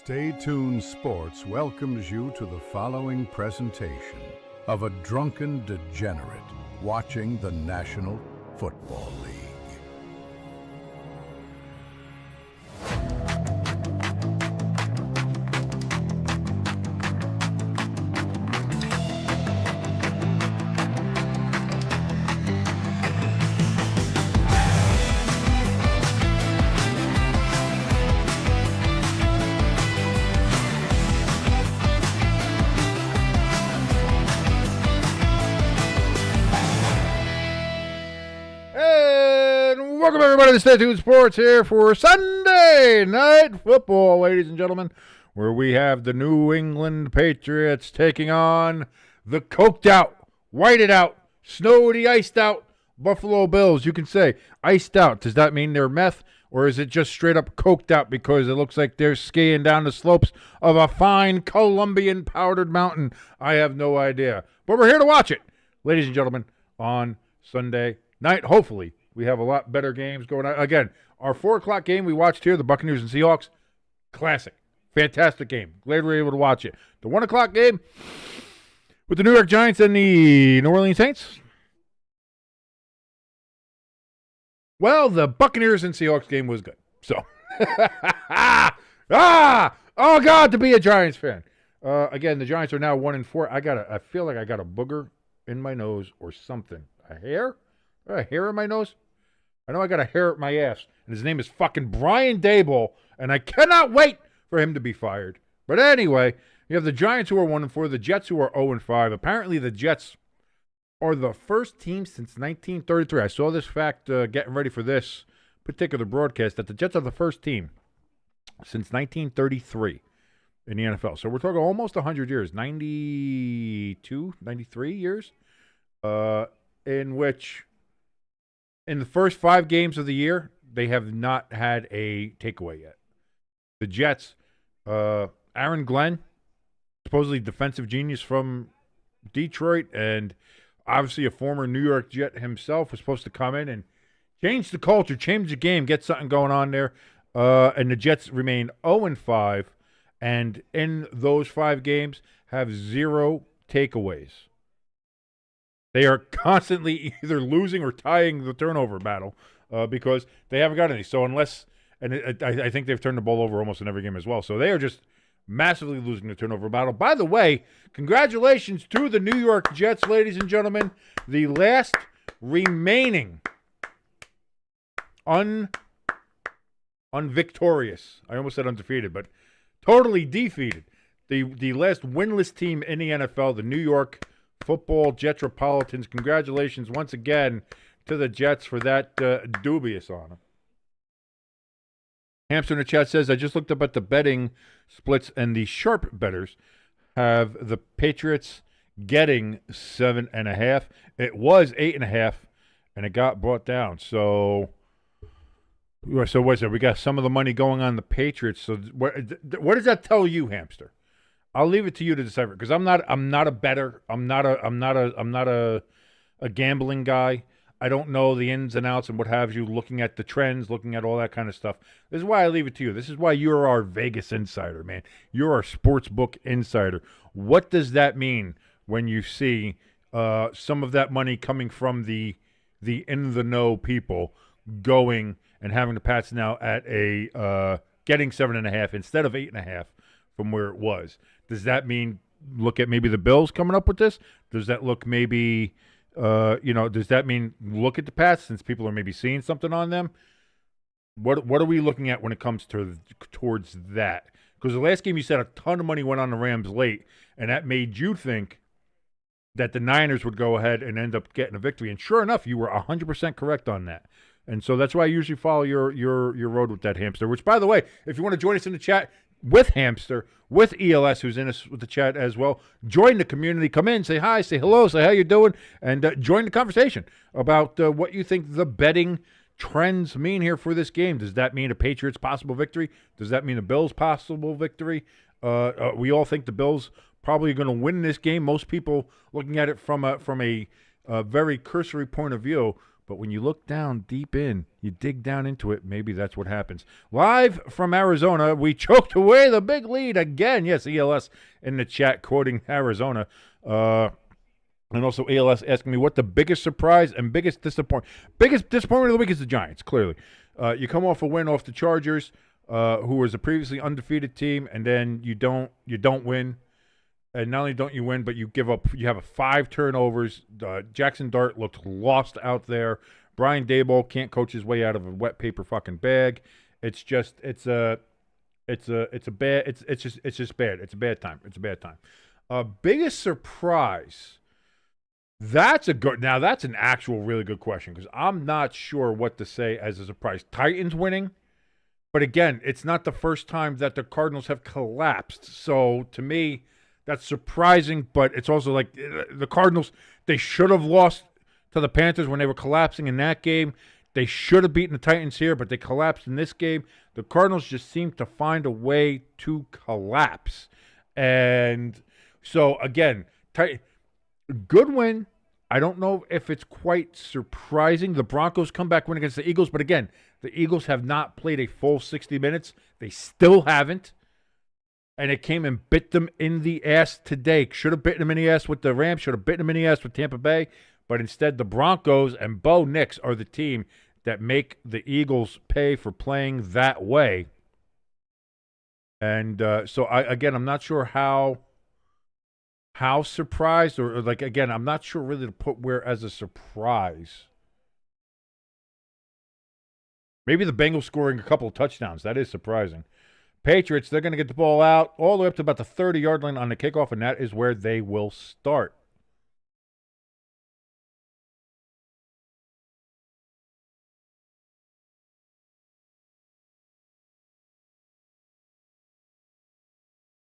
Stay Tuned Sports welcomes you to the following presentation of a drunken degenerate watching the National Football League. Welcome everybody to Stay Tuned Sports here for Sunday Night Football, ladies and gentlemen, where we have the New England Patriots taking on the coked out, whited out, snowy, iced out Buffalo Bills. You can say iced out. Does that mean they're meth, or is it just straight up coked out because it looks like they're skiing down the slopes of a fine Colombian powdered mountain? I have no idea. But we're here to watch it, ladies and gentlemen, on Sunday night, hopefully. We have a lot better games going on. Again, our 4 o'clock game we watched here, the Buccaneers and Seahawks, classic. Fantastic game. Glad we were able to watch it. The 1 o'clock game with the New York Giants and the New Orleans Saints. Well, the Buccaneers and Seahawks game was good. So, oh God, to be a Giants fan. Again, the Giants are now 1-4. I feel like I got a booger in my nose or something. A hair? A hair in my nose? I know I got a hair at my ass, and his name is fucking Brian Daboll, and I cannot wait for him to be fired. But anyway, you have the Giants who are 1-4, the Jets who are 0-5. Apparently, the Jets are the first team since 1933. I saw this fact getting ready for this particular broadcast, that the Jets are the first team since 1933 in the NFL. So we're talking almost 100 years, 92, 93 years, in which in the first 5 games of the year, they have not had a takeaway yet. The Jets, Aaron Glenn, supposedly defensive genius from Detroit, and obviously a former New York Jet himself, was supposed to come in and change the culture, change the game, get something going on there. And the Jets remain 0-5, and in those 5 games have 0 takeaways. They are constantly either losing or tying the turnover battle because they haven't got any. So unless, and I think they've turned the ball over almost in every game as well. So they are just massively losing the turnover battle. By the way, congratulations to the New York Jets, ladies and gentlemen. The last remaining unvictorious, I almost said undefeated, but totally defeated. The last winless team in the NFL, the New York Football Jetropolitans. Congratulations once again to the Jets for that dubious honor. Hamster in the chat says, I just looked up at the betting splits, and the sharp bettors have the Patriots getting 7.5. It was 8.5, and it got brought down. So what's it? We got some of the money going on the Patriots. So what does that tell you, Hamster? I'll leave it to you to decipher, because I'm not a bettor. I'm not a gambling guy. I don't know the ins and outs and what have you, looking at the trends, looking at all that kind of stuff. This is why I leave it to you. This is why you're our Vegas insider, man. You're our sportsbook insider. What does that mean when you see some of that money coming from the in-the-know people going and having the Pats now at a getting 7.5 instead of 8.5 from where it was? Does that mean look at maybe the Bills coming up with this? Does that look maybe, does that mean look at the Pats since people are maybe seeing something on them? What are we looking at when it comes towards that? Because the last game you said a ton of money went on the Rams late, and that made you think that the Niners would go ahead and end up getting a victory. And sure enough, you were 100% correct on that. And so that's why I usually follow your road with that, Hamster. Which, by the way, if you want to join us in the chat with Hamster, with ELS, who's in us with the chat as well, join the community. Come in, say hi, say hello, say how you doing, and join the conversation about what you think the betting trends mean here for this game. Does that mean a Patriots possible victory? Does that mean a Bills possible victory? We all think the Bills probably going to win this game. Most people looking at it from a very cursory point of view But when you look down deep in, you dig down into it, maybe that's what happens. Live from Arizona, we choked away the big lead again. Yes, ELS in the chat quoting Arizona. And also ALS asking me what the biggest surprise and biggest disappointment of the week is the Giants, clearly. You come off a win off the Chargers, who was a previously undefeated team, and then you don't win. And not only don't you win, but you give up. You have 5 turnovers. Jackson Dart looked lost out there. Brian Daboll can't coach his way out of a wet paper fucking bag. It's just it's just bad. It's a bad time. It's a bad time. Biggest surprise. That's an actual really good question because I'm not sure what to say as a surprise. Titans winning, but again, it's not the first time that the Cardinals have collapsed. So to me, that's surprising, but it's also like the Cardinals, they should have lost to the Panthers when they were collapsing in that game. They should have beaten the Titans here, but they collapsed in this game. The Cardinals just seem to find a way to collapse. And so, again, good win. I don't know if it's quite surprising. The Broncos come back win against the Eagles, but again, the Eagles have not played a full 60 minutes. They still haven't. And it came and bit them in the ass today. Should have bitten them in the ass with the Rams. Should have bitten them in the ass with Tampa Bay. But instead, the Broncos and Bo Nix are the team that make the Eagles pay for playing that way. And so, I'm not sure how surprised or like, again, I'm not sure really to put where as a surprise. Maybe the Bengals scoring a couple of touchdowns. That is surprising. Patriots, they're going to get the ball out all the way up to about the 30-yard line on the kickoff, and that is where they will start.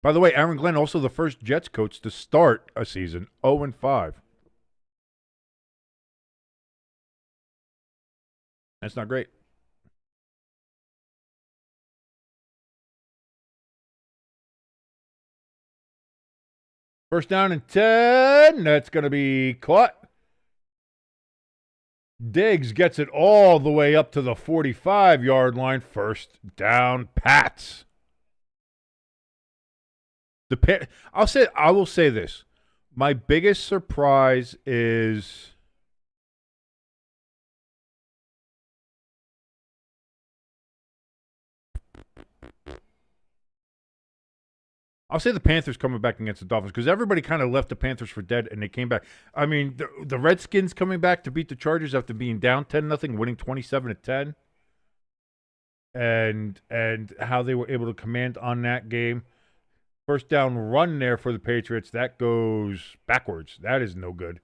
By the way, Aaron Glenn, also the first Jets coach to start a season 0-5. That's not great. First down and 10. That's going to be caught. Diggs gets it all the way up to the 45-yard line. First down, Pats. I will say this. My biggest surprise is I'll say the Panthers coming back against the Dolphins because everybody kind of left the Panthers for dead and they came back. I mean, the Redskins coming back to beat the Chargers after being down 10-0, winning 27-10, and how they were able to command on that game. First down run there for the Patriots. That goes backwards. That is no good.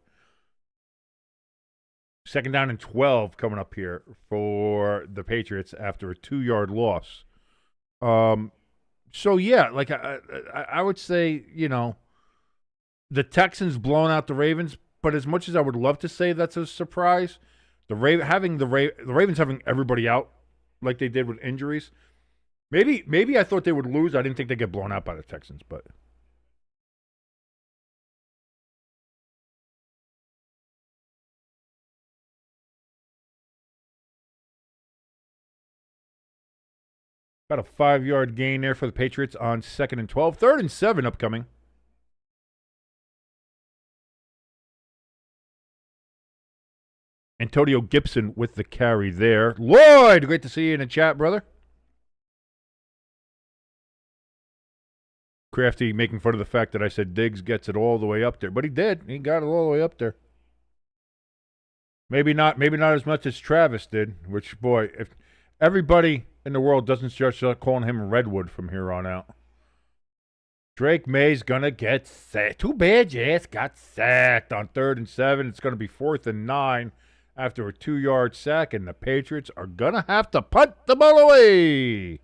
Second down and 12 coming up here for the Patriots after a 2-yard loss. So, yeah, like I would say, the Texans blowing out the Ravens, but as much as I would love to say that's a surprise, the Ravens having everybody out like they did with injuries, maybe I thought they would lose. I didn't think they'd get blown out by the Texans, but about a 5-yard gain there for the Patriots on 2nd and 12. 3rd and 7 upcoming. Antonio Gibson with the carry there. Lloyd, great to see you in the chat, brother. Crafty making fun of the fact that I said Diggs gets it all the way up there. But he did. He got it all the way up there. Maybe not as much as Travis did, which, boy, if everybody in the world doesn't start calling him Redwood from here on out. Drake May's going to get sacked. Too bad your ass got sacked on 3rd and 7. It's going to be 4th and 9 after a 2-yard sack, and the Patriots are going to have to punt the ball away.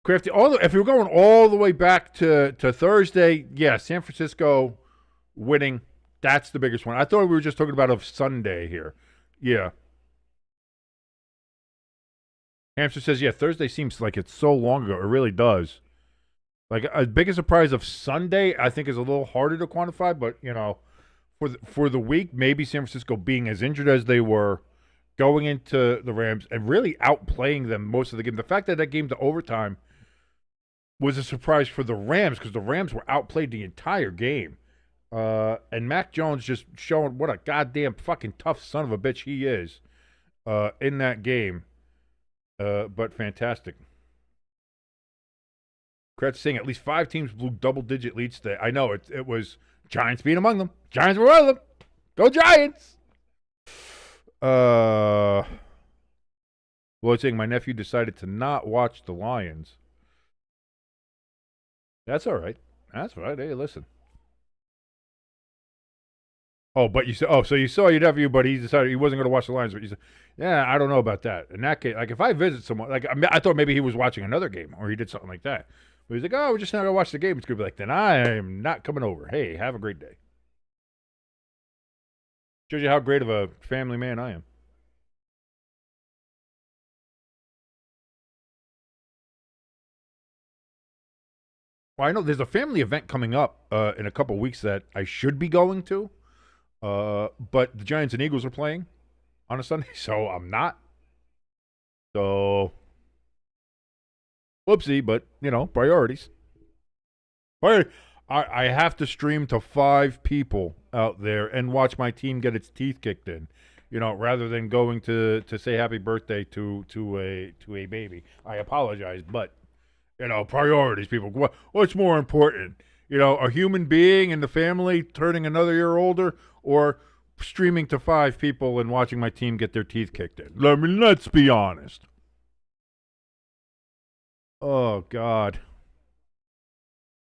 Crafty, if you're going all the way back to Thursday, yeah, San Francisco winning, that's the biggest one. I thought we were just talking about of Sunday here. Yeah. Hamster says, yeah, Thursday seems like it's so long ago. It really does. Like, a biggest surprise of Sunday, I think, is a little harder to quantify, but, for the week, maybe San Francisco being as injured as they were, going into the Rams and really outplaying them most of the game. The fact that game to overtime was a surprise for the Rams because the Rams were outplayed the entire game. And Mac Jones just showing what a goddamn fucking tough son of a bitch he is in that game. But fantastic. Kretz saying at least 5 teams blew double-digit leads today. I know it was Giants being among them. Giants were one of them. Go Giants! Well, it's saying my nephew decided to not watch the Lions. That's all right. That's all right. Hey, listen. Oh, but you said, so you saw your nephew, but he decided he wasn't going to watch the Lions. But you said, yeah, I don't know about that. In that case, like if I visit someone, like I thought maybe he was watching another game or he did something like that. But he's like, oh, we're just not going to watch the game. It's going to be like, then I am not coming over. Hey, have a great day. Shows you how great of a family man I am. Well, I know there's a family event coming up in a couple weeks that I should be going to. But the Giants and Eagles are playing on a Sunday, so I'm not. So, whoopsie, but, priorities. I have to stream to 5 people out there and watch my team get its teeth kicked in, rather than going to say happy birthday to a baby. I apologize, but, priorities, people. What's more important? A human being in the family turning another year older or streaming to 5 people and watching my team get their teeth kicked in? Let's be honest. Oh, God.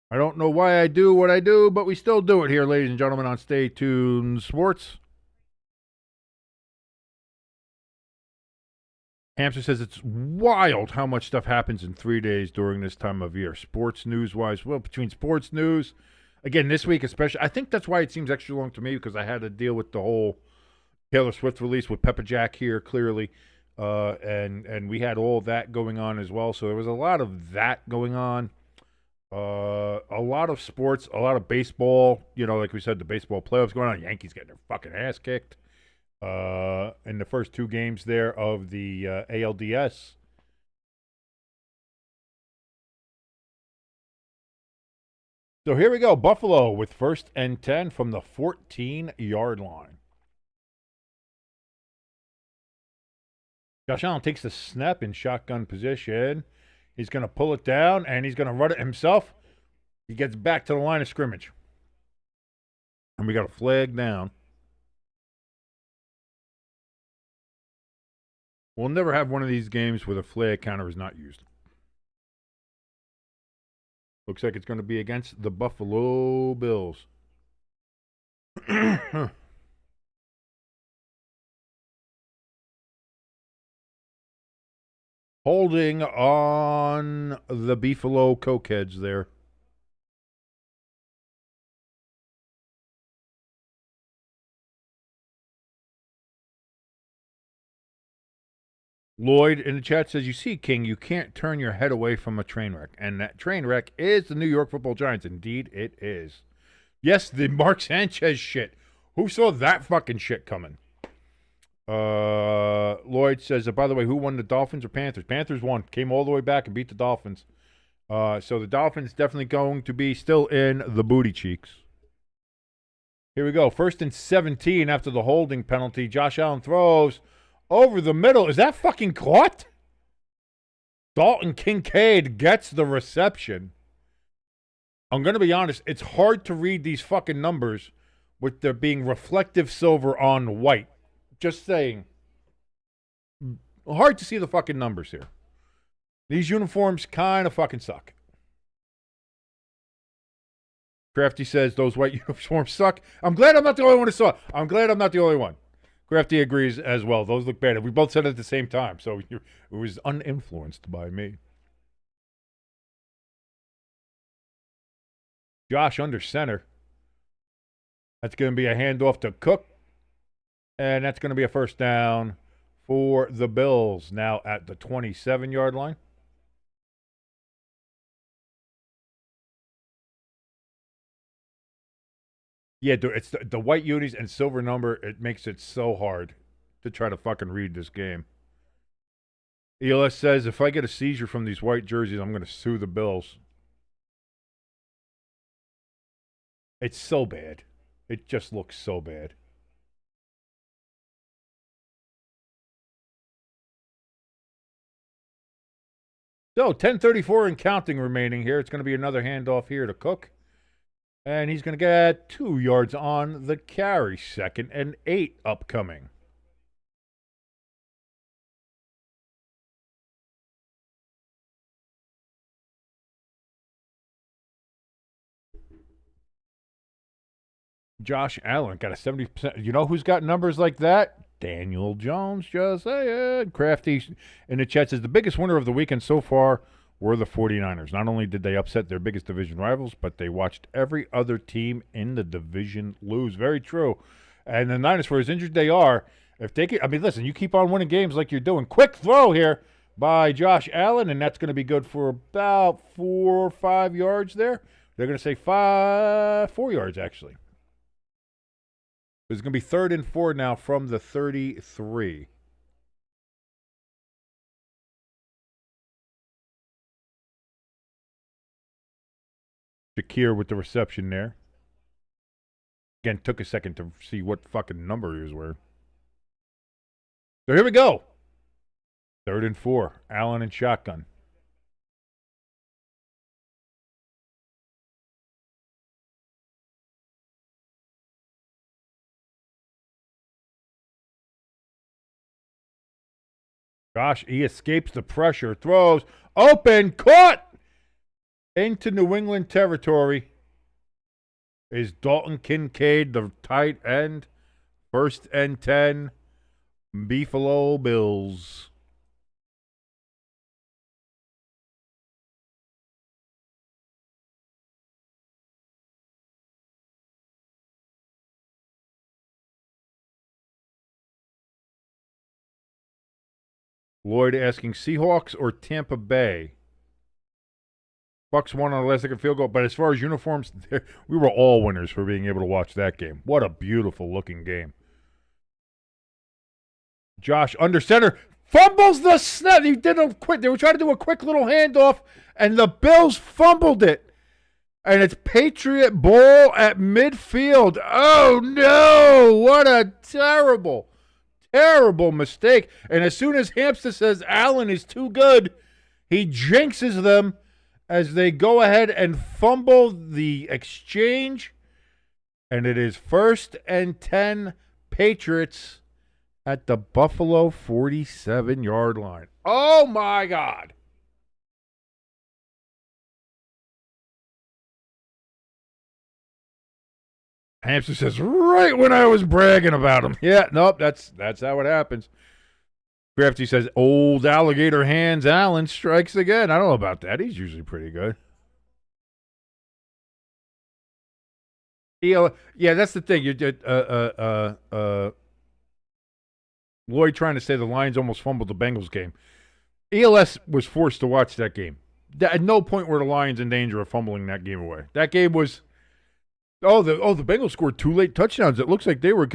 I don't know why I do what I do, but we still do it here, ladies and gentlemen, on Stay Tuned Sports. Hamster says it's wild how much stuff happens in 3 days during this time of year. Sports news-wise, well, between sports news, again, this week especially, I think that's why it seems extra long to me because I had to deal with the whole Taylor Swift release with Pepper Jack here, clearly, and we had all that going on as well. So there was a lot of that going on. A lot of sports, a lot of baseball. Like we said, the baseball playoffs going on. Yankees getting their fucking ass kicked. In the first 2 games there of the ALDS. So here we go. Buffalo with 1st and 10 from the 14-yard line. Josh Allen takes the snap in shotgun position. He's going to pull it down, and he's going to run it himself. He gets back to the line of scrimmage. And we got a flag down. We'll never have one of these games where the flag counter is not used. Looks like it's going to be against the Buffalo Bills. Holding on the Beefalo Cokeheads there. Lloyd in the chat says, you see, King, you can't turn your head away from a train wreck. And that train wreck is the New York Football Giants. Indeed, it is. Yes, the Mark Sanchez shit. Who saw that fucking shit coming? Lloyd says, by the way, who won, the Dolphins or Panthers? Panthers won. Came all the way back and beat the Dolphins. So the Dolphins definitely going to be still in the booty cheeks. Here we go. 1st and 17 after the holding penalty. Josh Allen throws over the middle. Is that fucking caught? Dalton Kincaid gets the reception. I'm going to be honest. It's hard to read these fucking numbers with there being reflective silver on white. Just saying. Hard to see the fucking numbers here. These uniforms kind of fucking suck. Crafty says those white uniforms suck. I'm glad I'm not the only one who saw it. I'm glad I'm not the only one. Crafty agrees as well. Those look bad. We both said it at the same time, so it was uninfluenced by me. Josh under center. That's going to be a handoff to Cook. And that's going to be a 1st down for the Bills now at the 27-yard line. Yeah, it's the white unis and silver number. It makes it so hard to try to fucking read this game. ELS says, if I get a seizure from these white jerseys, I'm going to sue the Bills. It's so bad. It just looks so bad. So, 10:34 and counting remaining here. It's going to be another handoff here to Cook. And he's going to get 2 yards on the carry. 2nd and 8 upcoming. Josh Allen got a 70%. You know who's got numbers like that? Daniel Jones, just saying. Crafty in the chat says the biggest winner of the weekend so far were the 49ers. Not only did they upset their biggest division rivals, but they watched every other team in the division lose. Very true. And the Niners, for as injured they are, if they can, I mean, listen, you keep on winning games like you're doing. Quick throw here by Josh Allen, and that's going to be good for about 4 or 5 yards there. They're going to say 4 yards, actually. It's going to be 3rd and 4 now from the 33. Shakir with the reception there. Again, took a second to see what fucking number he was wearing. So here we go. 3rd and 4. Allen and shotgun. Gosh, he escapes the pressure. Throws. Open. Caught. Into New England territory is Dalton Kincaid, the tight end. 1st and 10. Buffalo Bills. Lloyd asking Seahawks or Tampa Bay. Bucks won on a last-second field goal, but as far as uniforms, we were all winners for being able to watch that game. What a beautiful-looking game. Josh under center fumbles the snap. They were trying to do a quick little handoff, and the Bills fumbled it. And it's Patriot ball at midfield. Oh no! What a terrible mistake. And as soon as Hampster says Allen is too good, he jinxes them as they go ahead and fumble the exchange. And it is 1st and 10 Patriots at the Buffalo 47-yard line. Oh, my God. Hampster says, right when I was bragging about him. Yeah, nope, that's how it happens. Crafty says, old alligator hands Allen strikes again. I don't know about that. He's usually pretty good. Yeah, that's the thing. Lloyd trying to say the Lions almost fumbled the Bengals game. ELS was forced to watch that game. At no point were the Lions in danger of fumbling that game away. That game was... the Bengals scored 2 late touchdowns. It looks like they were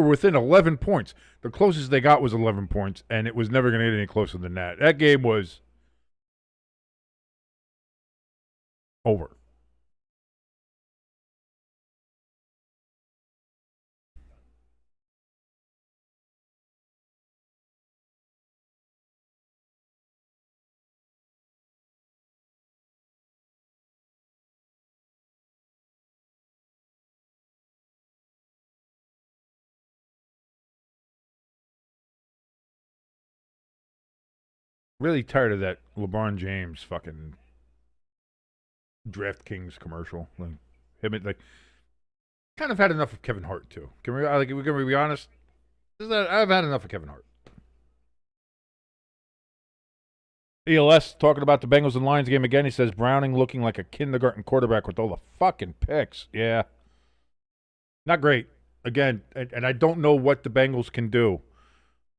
within 11 points. The closest they got was 11 points, and it was never going to get any closer than that. That game was over. Really tired of that LeBron James fucking DraftKings commercial. Kind of had enough of Kevin Hart too. Can we be honest? I've had enough of Kevin Hart. ELS talking about the Bengals and Lions game again. He says Browning looking like a kindergarten quarterback with all the fucking picks. Yeah, not great. Again, and I don't know what the Bengals can do.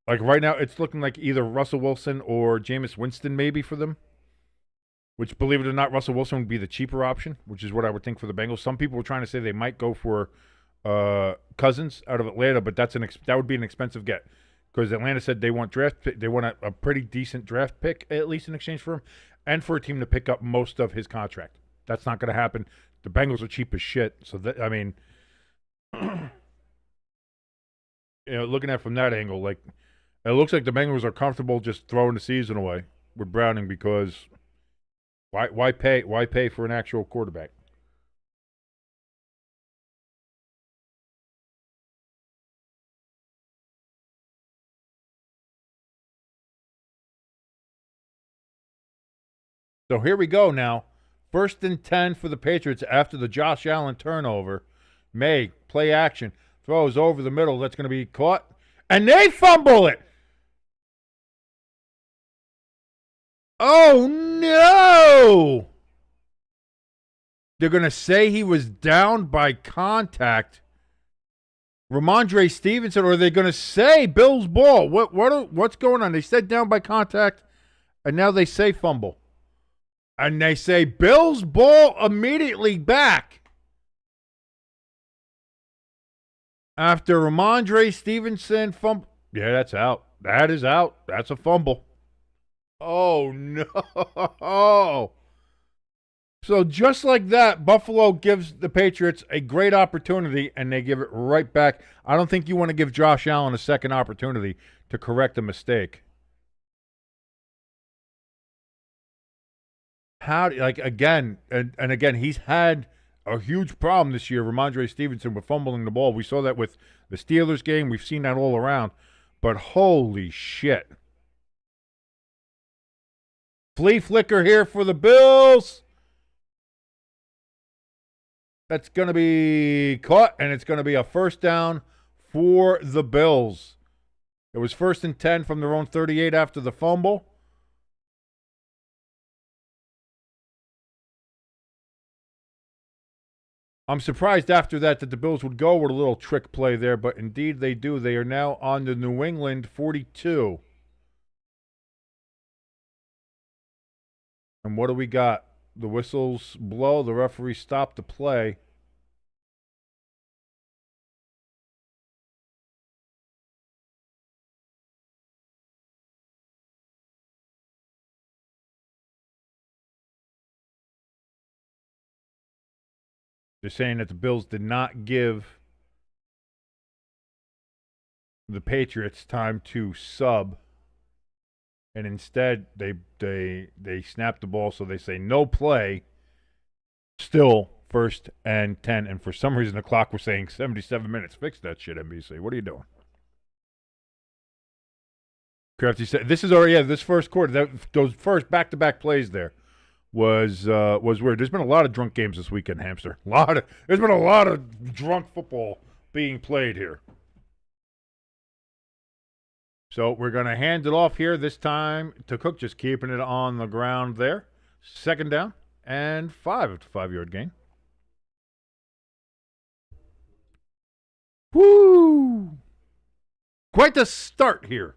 Like right now, it's looking like either Russell Wilson or Jameis Winston maybe for them. Which, believe it or not, Russell Wilson would be the cheaper option, which is what I would think for the Bengals. Some people were trying to say they might go for Cousins out of Atlanta, but that would be an expensive get because Atlanta said they want they want a pretty decent draft pick at least in exchange for him, and for a team to pick up most of his contract. That's not going to happen. The Bengals are cheap as shit, so I mean, looking at it from that angle, like it looks like the Bengals are comfortable just throwing the season away with Browning because why pay for an actual quarterback? So here we go now. 1st and 10 for the Patriots after the Josh Allen turnover. Maye, play action. Throws over the middle. That's going to be caught. And they fumble it. Oh, no. They're going to say he was down by contact. Ramondre Stevenson, or are they going to say Bill's ball? What's going on? They said down by contact, and now they say fumble. And they say Bill's ball immediately back after Ramondre Stevenson fumble. Yeah, that's out. That is out. That's a fumble. Oh, no. So just like that, Buffalo gives the Patriots a great opportunity, and they give it right back. I don't think you want to give Josh Allen a second opportunity to correct a mistake. Again, and again, he's had a huge problem this year, Ramondre Stevenson, with fumbling the ball. We saw that with the Steelers game. We've seen that all around. But holy shit. Flea flicker here for the Bills. That's going to be caught, and it's going to be a first down for the Bills. It was 1st and 10 from their own 38 after the fumble. I'm surprised after that the Bills would go with a little trick play there, but indeed they do. They are now on the New England 42. And what do we got? The whistles blow. The referee stopped the play. They're saying that the Bills did not give the Patriots time to sub, and instead they snapped the ball, so they say no play. Still 1st and 10, and for some reason the clock was saying 77 minutes. Fix that shit, NBC. What are you doing? Crafty said this is already this first quarter. Those first back-to-back plays there was weird. There's been a lot of drunk games this weekend, Hamster. There's been a lot of drunk football being played here. So we're going to hand it off here this time to Cook, just keeping it on the ground there. 2nd down and 5 after 5-yard gain. Woo! Quite the start here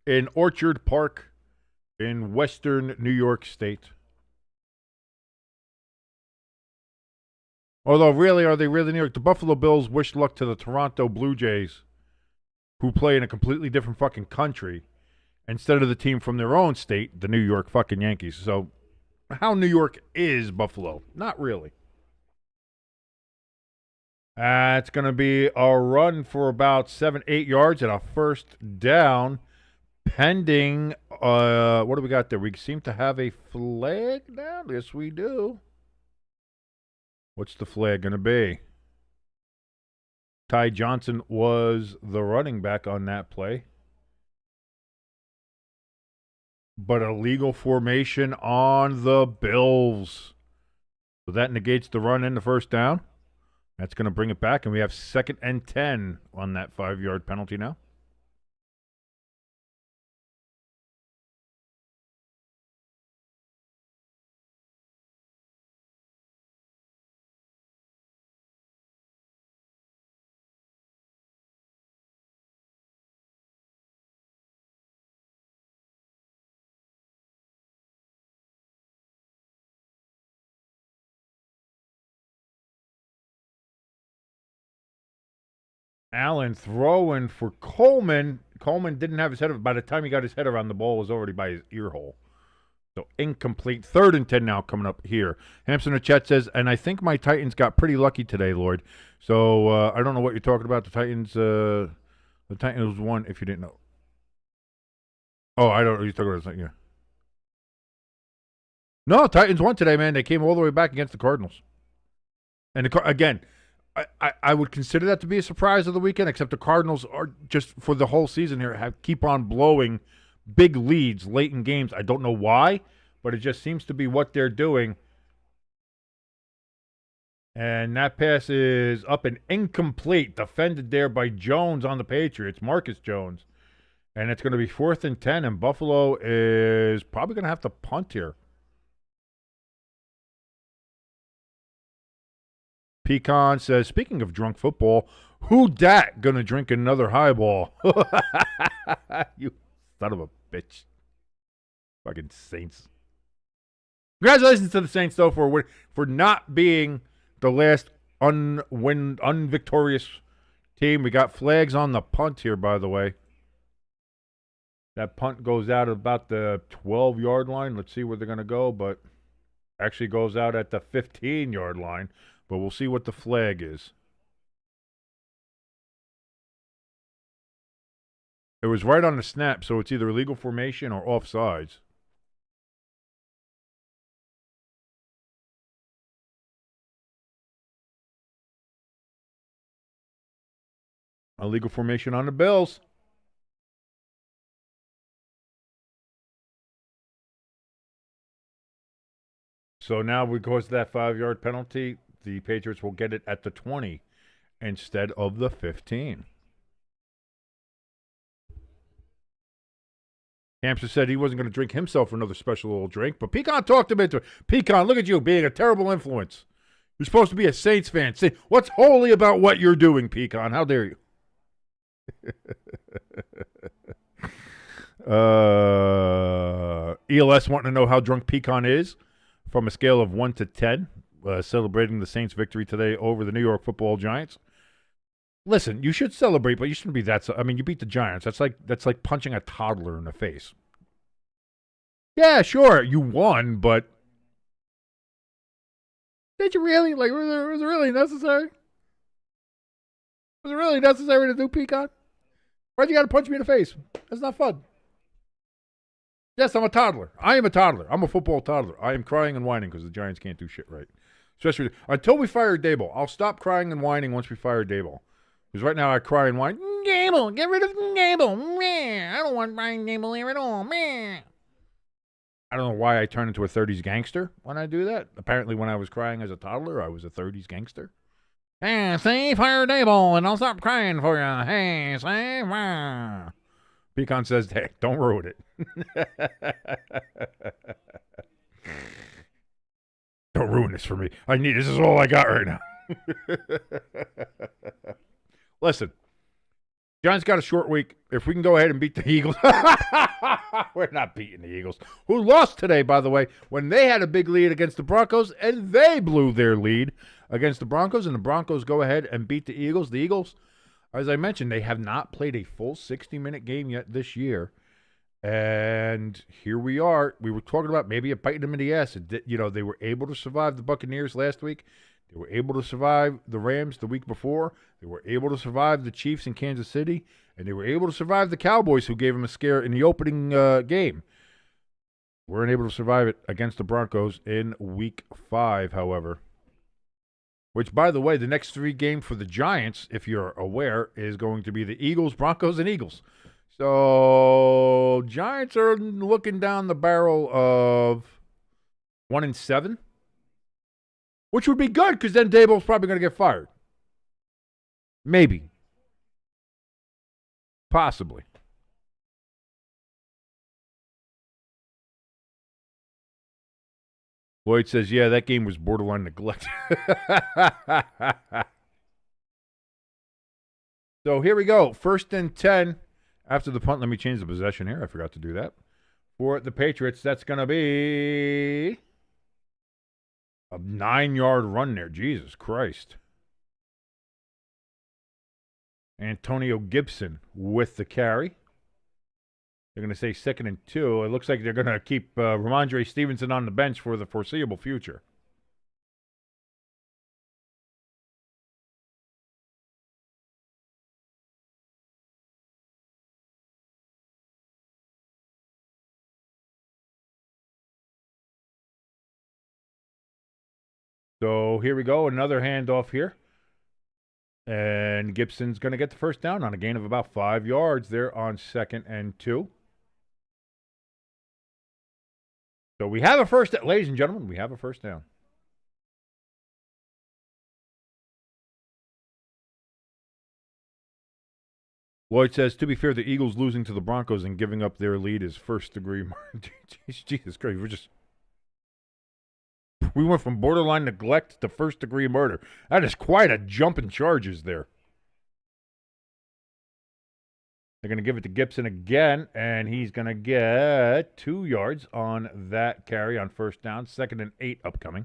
in Orchard Park in western New York State. Although, really, are they really New York? The Buffalo Bills wish luck to the Toronto Blue Jays, who play in a completely different fucking country, instead of the team from their own state, the New York fucking Yankees. So, how New York is Buffalo? Not really. It's going to be a run for about 7-8 yards and a first down, pending. What do we got there? We seem to have a flag now. Yes, we do. What's the flag going to be? Ty Johnson was the running back on that play. But a legal formation on the Bills. So that negates the run and the first down. That's going to bring it back, and we have 2nd and 10 on that 5-yard penalty now. Allen throwing for Coleman. Coleman didn't have his head. By the time he got his head around, the ball was already by his ear hole. So incomplete. 3rd and 10 now coming up here. Hampson in the chat says, and I think my Titans got pretty lucky today, Lloyd. So I don't know what you're talking about. The Titans won, if you didn't know. Oh, I don't know. You're talking about something. Yeah. No, Titans won today, man. They came all the way back against the Cardinals. And again, I would consider that to be a surprise of the weekend, except the Cardinals are just for the whole season here keep on blowing big leads late in games. I don't know why, but it just seems to be what they're doing. And that pass is up and incomplete, defended there by Jones on the Patriots, Marcus Jones. And it's going to be 4th and 10, and Buffalo is probably going to have to punt here. Pecan says, speaking of drunk football, who dat going to drink another highball? You son of a bitch. Fucking Saints. Congratulations to the Saints, though, for not being the last unvictorious team. We got flags on the punt here, by the way. That punt goes out at about the 12-yard line. Let's see where they're going to go, but actually goes out at the 15-yard line. But we'll see what the flag is. It was right on the snap, so it's either illegal formation or offsides. Illegal formation on the Bills. So now, because of that 5-yard penalty, the Patriots will get it at the 20 instead of the 15. Hampshire said he wasn't going to drink himself another special little drink, but Pecan talked him into it. Pecan, look at you being a terrible influence. You're supposed to be a Saints fan. Say, what's holy about what you're doing, Pecan? How dare you? ELS wanting to know how drunk Pecan is from a scale of 1 to 10, celebrating the Saints' victory today over the New York Football Giants. Listen, you should celebrate, but you shouldn't be that. I mean, you beat the Giants. That's like punching a toddler in the face. Yeah, sure, you won, but did you really? Like, was it really necessary? Was it really necessary to do, Pecan? Why'd you got to punch me in the face? That's not fun. Yes, I'm a toddler. I am a toddler. I'm a football toddler. I am crying and whining because the Giants can't do shit right. Especially until we fire Daboll. I'll stop crying and whining once we fire Daboll. Because right now I cry and whine. Daboll, get rid of Daboll. I don't want Brian Daboll here at all. I don't know why I turn into a 30s gangster when I do that. Apparently when I was crying as a toddler, I was a 30s gangster. Hey, say fire Daboll and I'll stop crying for you. Hey, say wow. Pecan says, hey, don't ruin it. Don't ruin this for me. This is all I got right now. Listen, Giants got a short week. If we can go ahead and beat the Eagles. We're not beating the Eagles. Who lost today, by the way, when they had a big lead against the Broncos, and they blew their lead against the Broncos, and the Broncos go ahead and beat the Eagles. The Eagles, as I mentioned, they have not played a full 60-minute game yet this year. And here we are. We were talking about maybe it biting them in the ass. They were able to survive the Buccaneers last week. They were able to survive the Rams the week before. They were able to survive the Chiefs in Kansas City. And they were able to survive the Cowboys, who gave them a scare in the opening game. Weren't able to survive it against the Broncos in Week 5, however. Which, by the way, the next 3 games for the Giants, if you're aware, is going to be the Eagles, Broncos, and Eagles. So, Giants are looking down the barrel of 1-7, which would be good because then Daboll's probably going to get fired. Maybe. Possibly. Lloyd says, yeah, that game was borderline neglect. So here we go. 1st and 10. After the punt, let me change the possession here. I forgot to do that. For the Patriots, that's going to be a 9-yard run there. Jesus Christ. Antonio Gibson with the carry. They're going to say 2nd and 2. It looks like they're going to keep Ramondre Stevenson on the bench for the foreseeable future. So here we go, another handoff here. And Gibson's going to get the first down on a gain of about 5 yards there on 2nd and 2. So we have a first, ladies and gentlemen, we have a first down. Lloyd says, to be fair, the Eagles losing to the Broncos and giving up their lead is first-degree murder. Jesus Christ, we went from borderline neglect to first-degree murder. That is quite a jump in charges there. They're going to give it to Gibson again, and he's going to get 2 yards on that carry on first down. 2nd and 8 upcoming.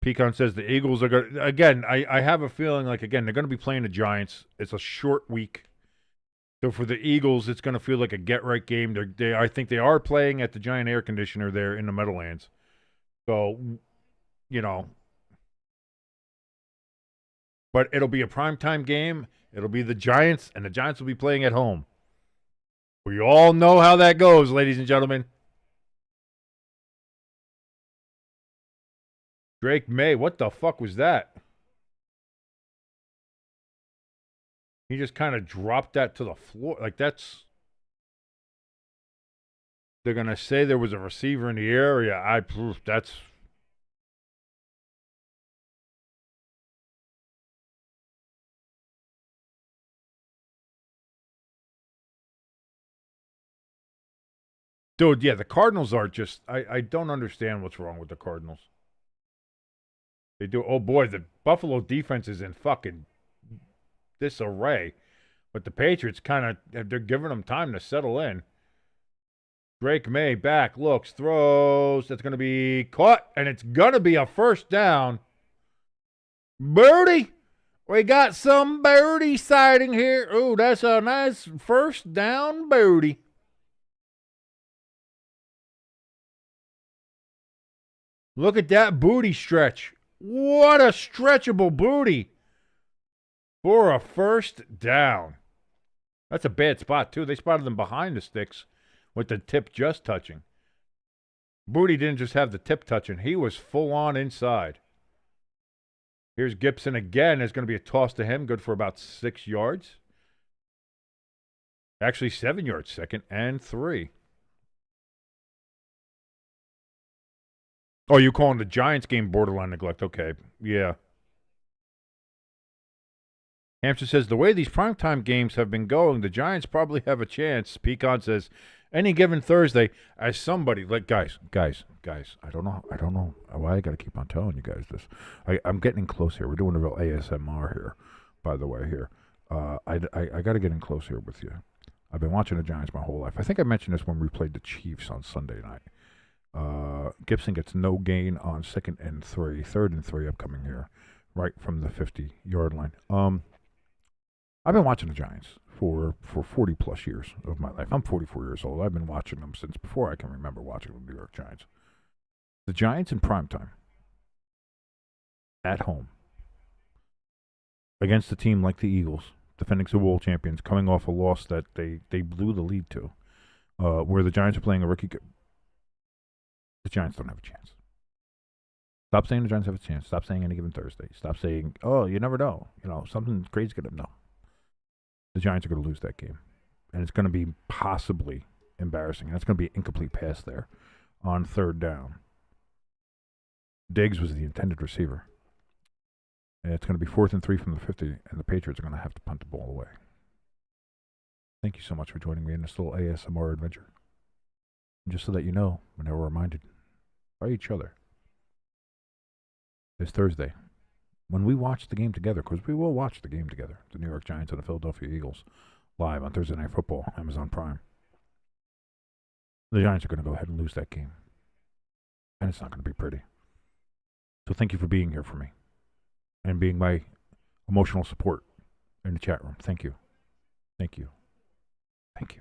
Pecan says the Eagles are going to, again, I have a feeling like, again, they're going to be playing the Giants. It's a short week. So for the Eagles, it's going to feel like a get-right game. I think they are playing at the Giant air conditioner there in the Meadowlands. So, you know. But it'll be a primetime game. It'll be the Giants, and the Giants will be playing at home. We all know how that goes, ladies and gentlemen. Drake Maye, what the fuck was that? He just kind of dropped that to the floor. Like, that's... They're going to say there was a receiver in the area. That's... Dude, yeah, the Cardinals are just... I don't understand what's wrong with the Cardinals. They do. Oh, boy, the Buffalo defense is in fucking disarray. But the Patriots kind of... They're giving them time to settle in. Drake Maye back, looks, throws. That's going to be caught, and it's going to be a first down. Birdie! We got some birdie sighting here. Ooh, that's a nice first down birdie. Look at that booty stretch. What a stretchable booty for a first down. That's a bad spot, too. They spotted them behind the sticks with the tip just touching. Booty didn't just have the tip touching. He was full on inside. Here's Gibson again. There's going to be a toss to him. Good for about 6 yards. Actually, 7 yards, 2nd and 3. Oh, you calling the Giants game borderline neglect? Okay, yeah. Hampshire says, the way these primetime games have been going, the Giants probably have a chance. Pecan says, any given Thursday, as somebody, like, guys, I don't know why I got to keep on telling you guys this. I'm getting close here. We're doing a real ASMR here, by the way, here. I got to get in close here with you. I've been watching the Giants my whole life. I think I mentioned this when we played the Chiefs on Sunday night. Gibson gets no gain on 2nd and 3, 3rd and 3 upcoming here, right from the 50-yard line. I've been watching the Giants for 40 plus years of my life. I'm 44 years old. I've been watching them since before I can remember watching the New York Giants. The Giants in primetime, at home, against a team like the Eagles, defending Super Bowl champions, coming off a loss that they blew the lead to, where the Giants are playing a rookie. The Giants don't have a chance. Stop saying the Giants have a chance. Stop saying any given Thursday. Stop saying, oh, you never know. You know, something crazy going to know. The Giants are going to lose that game. And it's going to be possibly embarrassing. And it's going to be an incomplete pass there on 3rd down. Diggs was the intended receiver. And it's going to be 4th and 3 from the 50, and the Patriots are going to have to punt the ball away. Thank you so much for joining me in this little ASMR adventure. And just so that you know, whenever we're reminded by each other, this Thursday, when we watch the game together, because we will watch the game together, the New York Giants and the Philadelphia Eagles, live on Thursday Night Football, Amazon Prime, the Giants are going to go ahead and lose that game. And it's not going to be pretty. So thank you for being here for me and being my emotional support in the chat room. Thank you. Thank you. Thank you.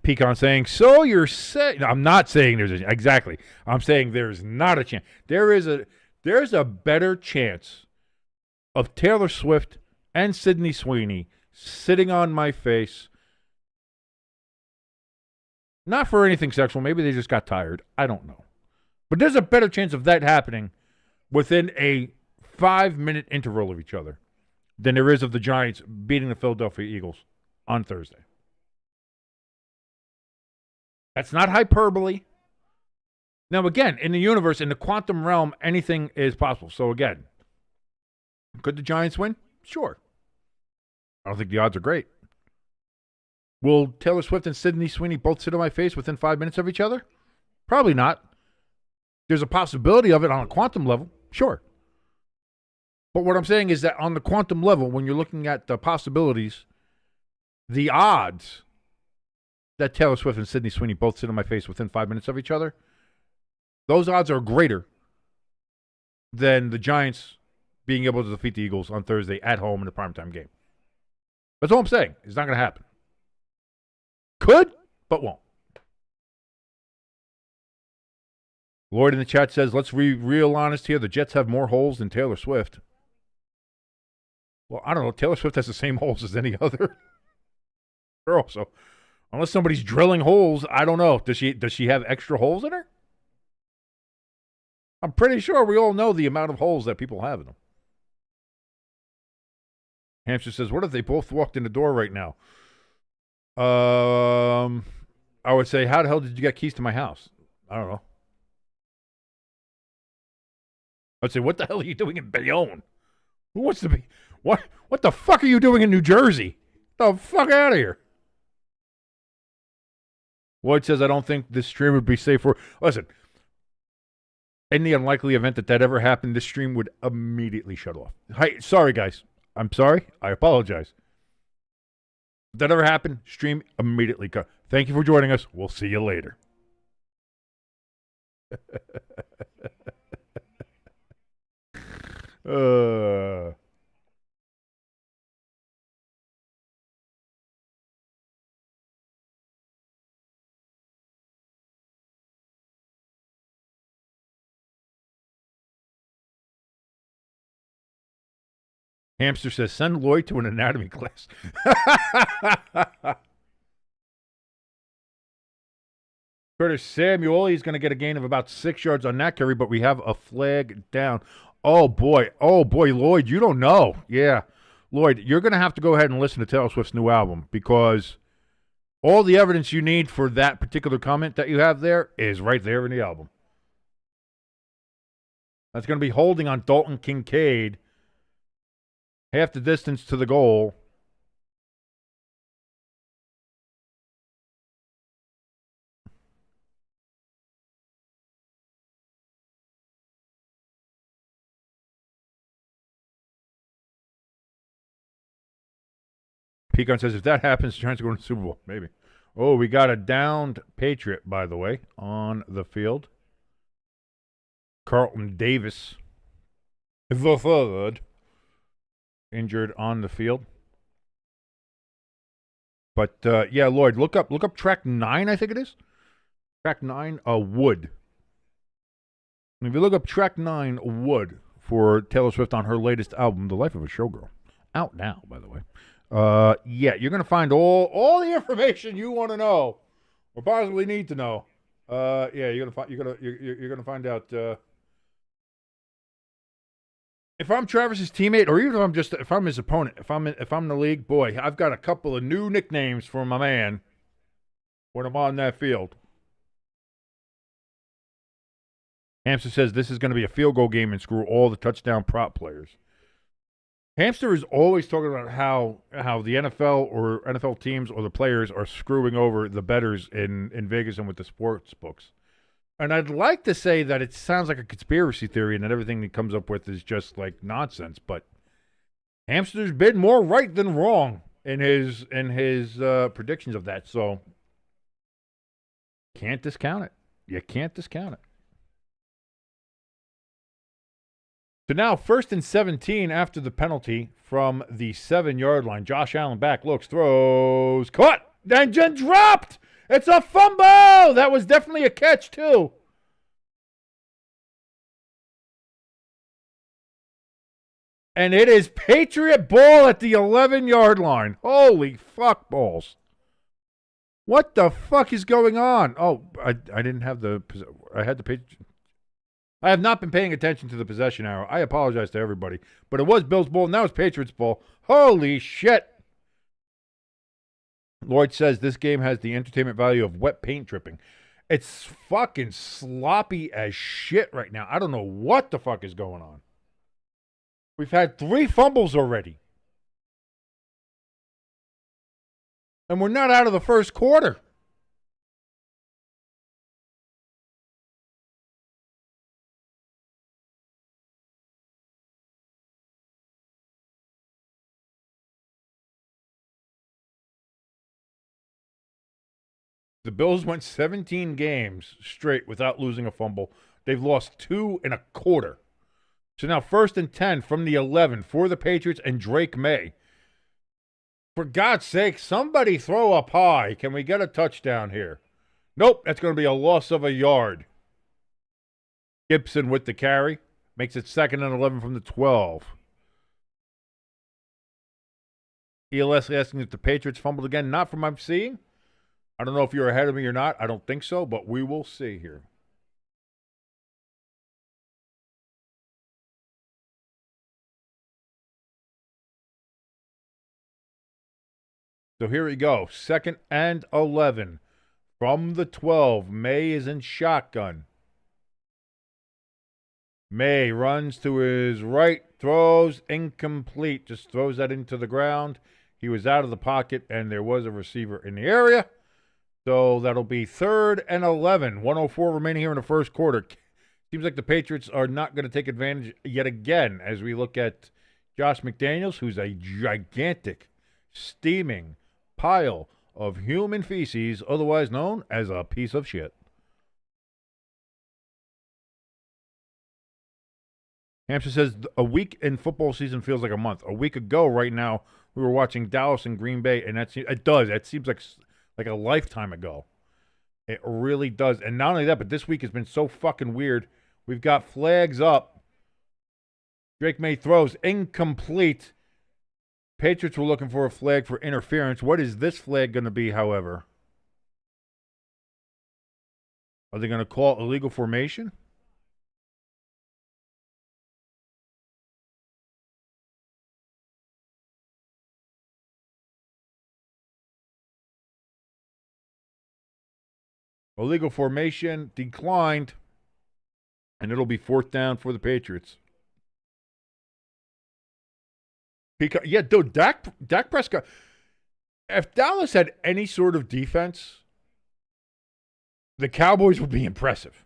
Pecan saying, so you're saying, I'm not saying there's a, exactly. I'm saying there's not a chance. There's a better chance of Taylor Swift and Sydney Sweeney sitting on my face. Not for anything sexual. Maybe they just got tired. I don't know. But there's a better chance of that happening within a 5-minute interval of each other than there is of the Giants beating the Philadelphia Eagles on Thursday. That's not hyperbole. Now, again, in the universe, in the quantum realm, anything is possible. So, again, could the Giants win? Sure. I don't think the odds are great. Will Taylor Swift and Sydney Sweeney both sit on my face within 5 minutes of each other? Probably not. There's a possibility of it on a quantum level. Sure. But what I'm saying is that on the quantum level, when you're looking at the possibilities, the odds that Taylor Swift and Sydney Sweeney both sit on my face within 5 minutes of each other, those odds are greater than the Giants being able to defeat the Eagles on Thursday at home in a primetime game. That's all I'm saying. It's not going to happen. Could, but won't. Lloyd in the chat says, let's be real honest here. The Jets have more holes than Taylor Swift. Well, I don't know. Taylor Swift has the same holes as any other girl. So unless somebody's drilling holes, I don't know. Does she have extra holes in her? I'm pretty sure we all know the amount of holes that people have in them. Hamster says, what if they both walked in the door right now? I would say, how the hell did you get keys to my house? I don't know. I'd say, what the hell are you doing in Bayonne? Who wants to be? What the fuck are you doing in New Jersey? Get the fuck out of here. Lloyd says, I don't think this stream would be safe for... Listen, in the unlikely event that ever happened, this stream would immediately shut off. Hi, sorry, guys. I'm sorry. I apologize. If that ever happened, stream immediately cut. Thank you for joining us. We'll see you later. Hamster says, send Lloyd to an anatomy class. Curtis Samuel, he's going to get a gain of about 6 yards on that carry, but we have a flag down. Oh, boy, Lloyd, you don't know. Yeah, Lloyd, you're going to have to go ahead and listen to Taylor Swift's new album because all the evidence you need for that particular comment that you have there is right there in the album. That's going to be holding on Dalton Kincaid. Half the distance to the goal. Pecan says, if that happens, Giants are going to the Super Bowl. Maybe. Oh, we got a downed Patriot, by the way, on the field. Carlton Davis, the third, injured on the field. But, yeah, Lloyd, look up track 9, I think it is. Track 9, Wood. And if you look up track 9, Wood, for Taylor Swift on her latest album, The Life of a Showgirl. Out now, by the way. Yeah, you're going to find all the information you want to know or possibly need to know. Yeah, you're going to find out, if I'm Travis's teammate, or even if I'm his opponent, if I'm in the league, boy, I've got a couple of new nicknames for my man when I'm on that field. Hamster says this is going to be a field goal game and screw all the touchdown prop players. Hamster is always talking about how the NFL or NFL teams or the players are screwing over the bettors in Vegas and with the sports books. And I'd like to say that it sounds like a conspiracy theory and that everything he comes up with is just like nonsense, but Hamster's been more right than wrong in his predictions of that, so can't discount it. You can't discount it. So now 1st and 17 after the penalty from the 7-yard line. Josh Allen back, looks, throws, caught, then dropped. It's a fumble. That was definitely a catch too. And it is Patriot ball at the 11-yard line. Holy fuck balls. What the fuck is going on? Oh, I didn't have I had the Patriots. I have not been paying attention to the possession arrow. I apologize to everybody. But it was Bills' ball, now it's Patriots' ball. Holy shit. Lloyd says this game has the entertainment value of wet paint dripping. It's fucking sloppy as shit right now. I don't know what the fuck is going on. We've had 3 fumbles already. And we're not out of the first quarter. The Bills went 17 games straight without losing a fumble. They've lost 2 in a quarter. So now 1st and 10 from the 11 for the Patriots and Drake Maye. For God's sake, somebody throw up high. Can we get a touchdown here? Nope, that's going to be a loss of a yard. Gibson with the carry. Makes it 2nd and 11 from the 12. ELS asking if the Patriots fumbled again. Not from what I'm seeing. I don't know if you're ahead of me or not. I don't think so, but we will see here. So here we go. 2nd and 11 from the 12. Maye is in shotgun. Maye runs to his right, throws incomplete. Just throws that into the ground. He was out of the pocket, and there was a receiver in the area. So that'll be 3rd and 11. 1:04 remaining here in the first quarter. Seems like the Patriots are not going to take advantage yet again as we look at Josh McDaniels, who's a gigantic, steaming pile of human feces, otherwise known as a piece of shit. Hampshire says a week in football season feels like a month. A week ago right now, we were watching Dallas and Green Bay, and it does. It seems like a lifetime ago. It really does. And not only that, but this week has been so fucking weird. We've got flags up. Drake Maye throws incomplete. Patriots were looking for a flag for interference. What is this flag going to be, however? Are they going to call illegal formation? Illegal formation declined, and it'll be 4th down for the Patriots. Because, yeah, dude, Dak Prescott, if Dallas had any sort of defense, the Cowboys would be impressive.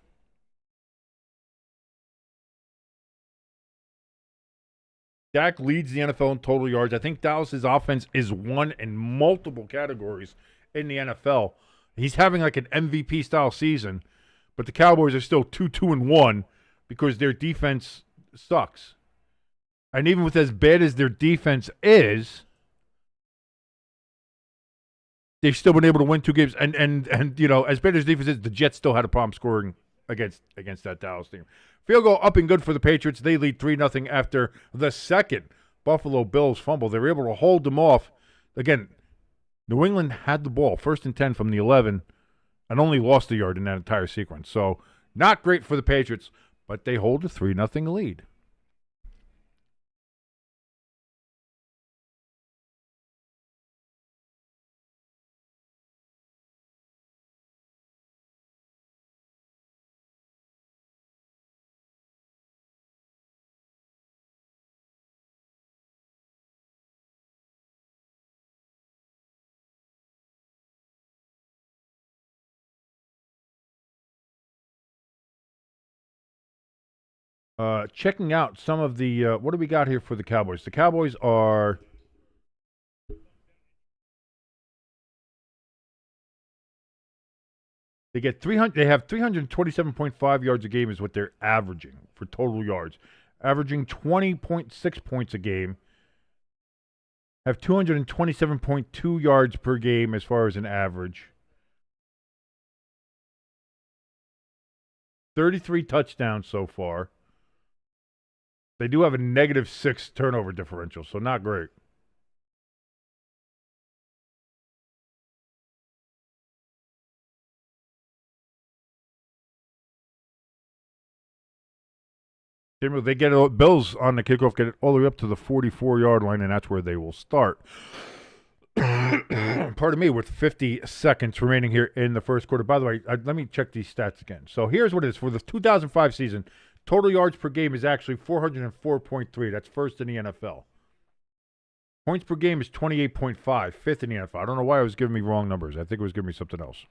Dak leads the NFL in total yards. I think Dallas's offense is one in multiple categories in the NFL. He's having like an MVP style season, but the Cowboys are still 2-2-1 because their defense sucks. And even with as bad as their defense is, they've still been able to win 2 games. And you know, as bad as defense is, the Jets still had a problem scoring against that Dallas team. Field goal up and good for the Patriots. They lead 3-0 after the 2nd Buffalo Bills fumble. They were able to hold them off. Again, New England had the ball, 1st and 10 from the 11, and only lost a yard in that entire sequence. So not great for the Patriots, but they hold a 3-0 lead. Checking out some of the what do we got here for the Cowboys? The Cowboys are they get 300. They have 327.5 yards a game is what they're averaging for total yards. averaging 20.6 points a game, have 227.2 yards per game as far as an average. 33 touchdowns so far. They do have a -6 turnover differential, so not great. They get Bills on the kickoff, get it all the way up to the 44-yard line, and that's where they will start. Pardon me, with 50 seconds remaining here in the first quarter. By the way, let me check these stats again. So here's what it is. For the 2005 season, total yards per game is actually 404.3. That's first in the NFL. Points per game is 28.5, fifth in the NFL. I don't know why it was giving me wrong numbers. I think it was giving me something else.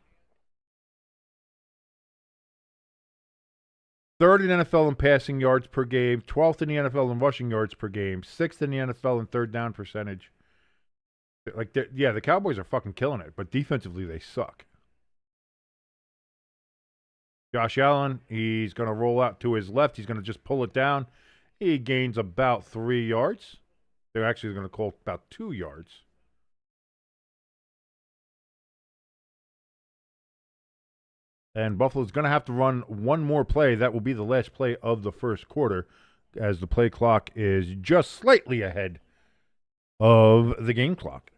Third in the NFL in passing yards per game, 12th in the NFL in rushing yards per game, 6th in the NFL in third down percentage. Like, yeah, the Cowboys are fucking killing it, but defensively they suck. Josh Allen, he's going to roll out to his left. He's going to just pull it down. He gains about 3 yards. They're actually going to call about 2 yards. And Buffalo's going to have to run one more play. That will be the last play of the first quarter, as the play clock is just slightly ahead of the game clock.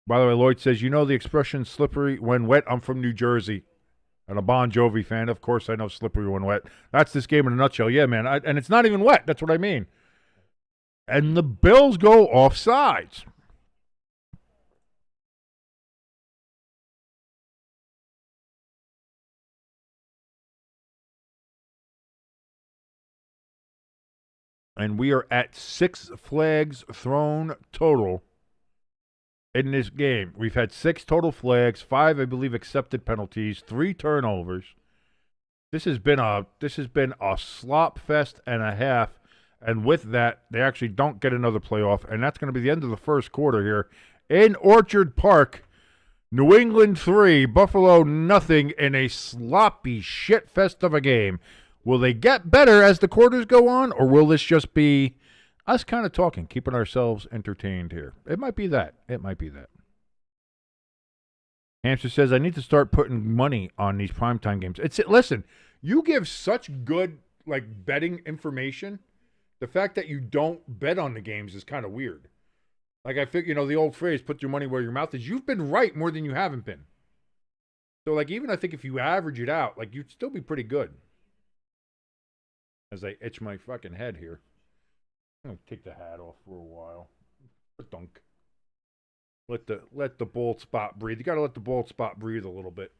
By the way, Lloyd says, you know the expression slippery when wet? I'm from New Jersey. And a Bon Jovi fan. Of course I know slippery when wet. That's this game in a nutshell. Yeah, man. And it's not even wet. That's what I mean. And the Bills go offsides. And we are at 6 flags thrown total in this game. We've had 6 total flags, 5, I believe, accepted penalties, 3 turnovers. This has been a slop fest and a half. And with that, they actually don't get another playoff. And that's going to be the end of the first quarter here in Orchard Park. New England 3, Buffalo nothing in a sloppy shit fest of a game. Will they get better as the quarters go on, or will this just be us kind of talking, keeping ourselves entertained here? It might be that. It might be that. Hamster says, I need to start putting money on these primetime games. Listen, you give such good betting information. The fact that you don't bet on the games is kind of weird. Like, I think, the old phrase, put your money where your mouth is. You've been right more than you haven't been. So, even I think if you average it out, you'd still be pretty good. As I itch my fucking head here. I'm going to take the hat off for a while. Dunk. Let the bald spot breathe. You got to let the bald spot breathe a little bit,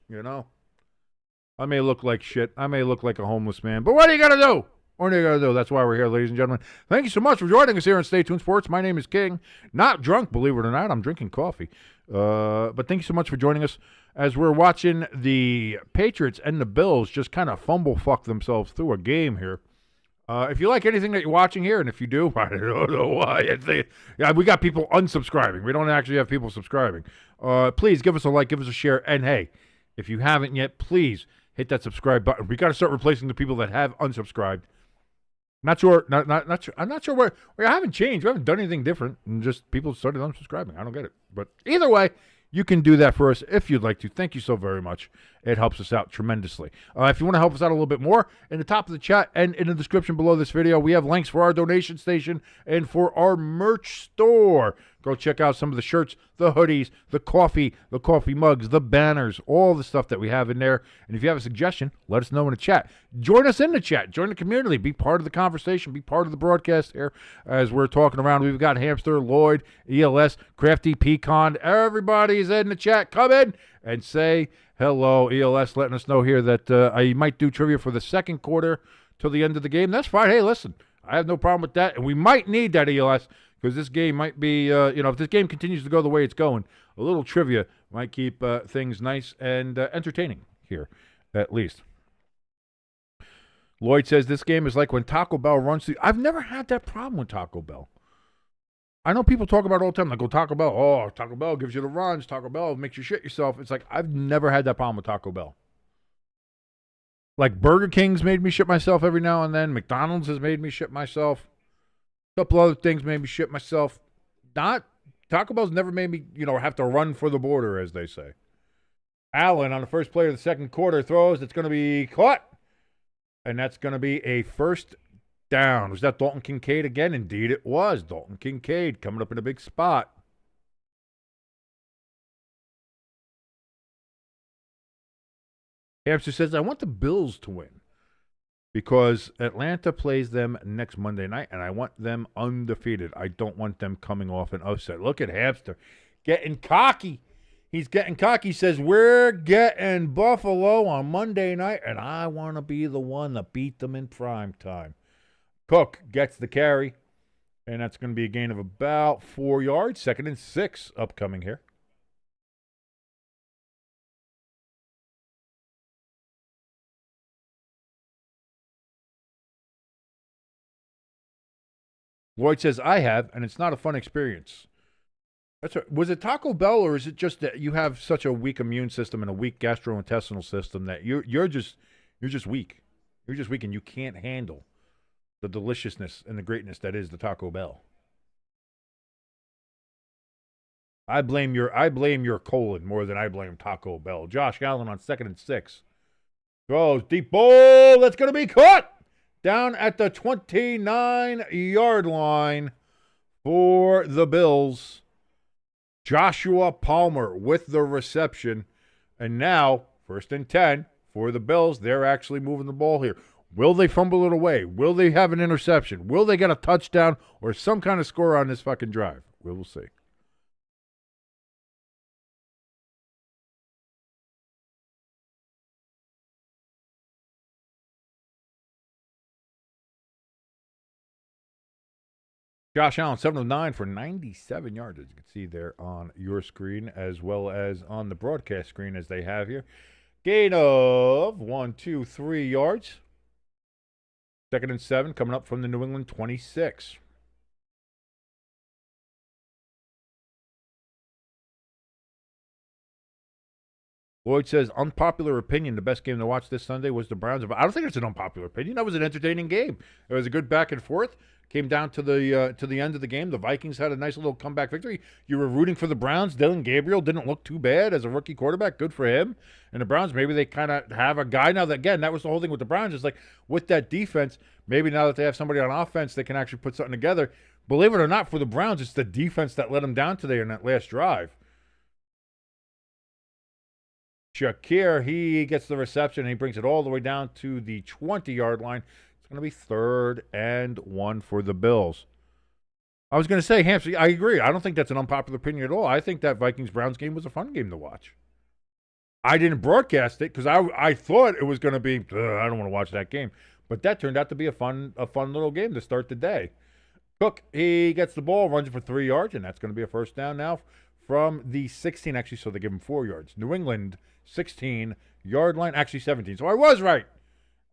I may look like shit. I may look like a homeless man. But what are you going to do? What are you going to do? That's why we're here, ladies and gentlemen. Thank you so much for joining us here on Stay Tuned Sports. My name is King. Not drunk, believe it or not. I'm drinking coffee. But thank you so much for joining us as we're watching the Patriots and the Bills just kind of fumble fuck themselves through a game here. If you like anything that you're watching here, and if you do, I don't know why. We got people unsubscribing. We don't actually have people subscribing. Please give us a like, give us a share, and hey, if you haven't yet, please hit that subscribe button. We got to start replacing the people that have unsubscribed. Not sure. Not sure. I'm not sure where we haven't changed. We haven't done anything different, and just people started unsubscribing. I don't get it, but either way. You can do that for us if you'd like to. Thank you so very much. It helps us out tremendously. If you want to help us out a little bit more, in the top of the chat and in the description below this video, we have links for our donation station and for our merch store. Go check out some of the shirts, the hoodies, the coffee mugs, the banners, all the stuff that we have in there. And if you have a suggestion, let us know in the chat. Join us in the chat. Join the community. Be part of the conversation. Be part of the broadcast here as we're talking around. We've got Hamster, Lloyd, ELS, Crafty Pecan. Everybody's in the chat. Come in and say hello. ELS letting us know here that I might do trivia for the second quarter till the end of the game. That's fine. Hey, listen, I have no problem with that. And we might need that, ELS. Because this game might be, if this game continues to go the way it's going, a little trivia might keep things nice and entertaining here, at least. Lloyd says this game is like when Taco Bell runs through. I've never had that problem with Taco Bell. I know people talk about it all the time. Like, Taco Bell. Oh, Taco Bell gives you the runs. Taco Bell makes you shit yourself. It's like, I've never had that problem with Taco Bell. Like Burger King's made me shit myself every now and then. McDonald's has made me shit myself. A couple other things made me shit myself. Not Taco Bell's never made me, have to run for the border, as they say. Allen on the first play of the second quarter throws. It's going to be caught. And that's going to be a first down. Was that Dalton Kincaid again? Indeed it was. Dalton Kincaid coming up in a big spot. Hamster says, I want the Bills to win because Atlanta plays them next Monday night, and I want them undefeated. I don't want them coming off an upset. Look at Hamster getting cocky. He's getting cocky. He says, we're getting Buffalo on Monday night, and I want to be the one that beat them in prime time. Cook gets the carry, and that's going to be a gain of about 4 yards. 2nd and 6 upcoming here. Lloyd says, I have, and it's not a fun experience. Was it Taco Bell, or is it just that you have such a weak immune system and a weak gastrointestinal system that you're just weak? You're just weak, and you can't handle the deliciousness and the greatness that is the Taco Bell. I blame your colon more than I blame Taco Bell. Josh Allen on 2nd and 6. Throws deep ball. That's going to be caught down at the 29-yard line for the Bills. Joshua Palmer with the reception. And now, 1st and 10 for the Bills. They're actually moving the ball here. Will they fumble it away? Will they have an interception? Will they get a touchdown or some kind of score on this fucking drive? We will see. Josh Allen, 7 of 9 for 97 yards, as you can see there on your screen, as well as on the broadcast screen as they have here. Gain of 3 yards. 2nd and 7 coming up from the New England 26. Lloyd says, unpopular opinion, the best game to watch this Sunday was the Browns. I don't think it's an unpopular opinion. That was an entertaining game. It was a good back and forth. Came down to the end of the game. The Vikings had a nice little comeback victory. You were rooting for the Browns. Dylan Gabriel didn't look too bad as a rookie quarterback. Good for him. And the Browns, maybe they kind of have a guy now. That, again, that was the whole thing with the Browns. It's like with that defense, maybe now that they have somebody on offense, they can actually put something together. Believe it or not, for the Browns, it's the defense that let them down today in that last drive. Shakir, he gets the reception, and he brings it all the way down to the 20-yard line. It's going to be 3rd and 1 for the Bills. I was going to say, Hampshire, I agree. I don't think that's an unpopular opinion at all. I think that Vikings-Browns game was a fun game to watch. I didn't broadcast it because I thought it was going to be, I don't want to watch that game. But that turned out to be a fun little game to start the day. Cook, he gets the ball, runs it for 3 yards, and that's going to be a first down now from the 16, actually, so they give him 4 yards. New England, 16-yard line, actually 17. So I was right.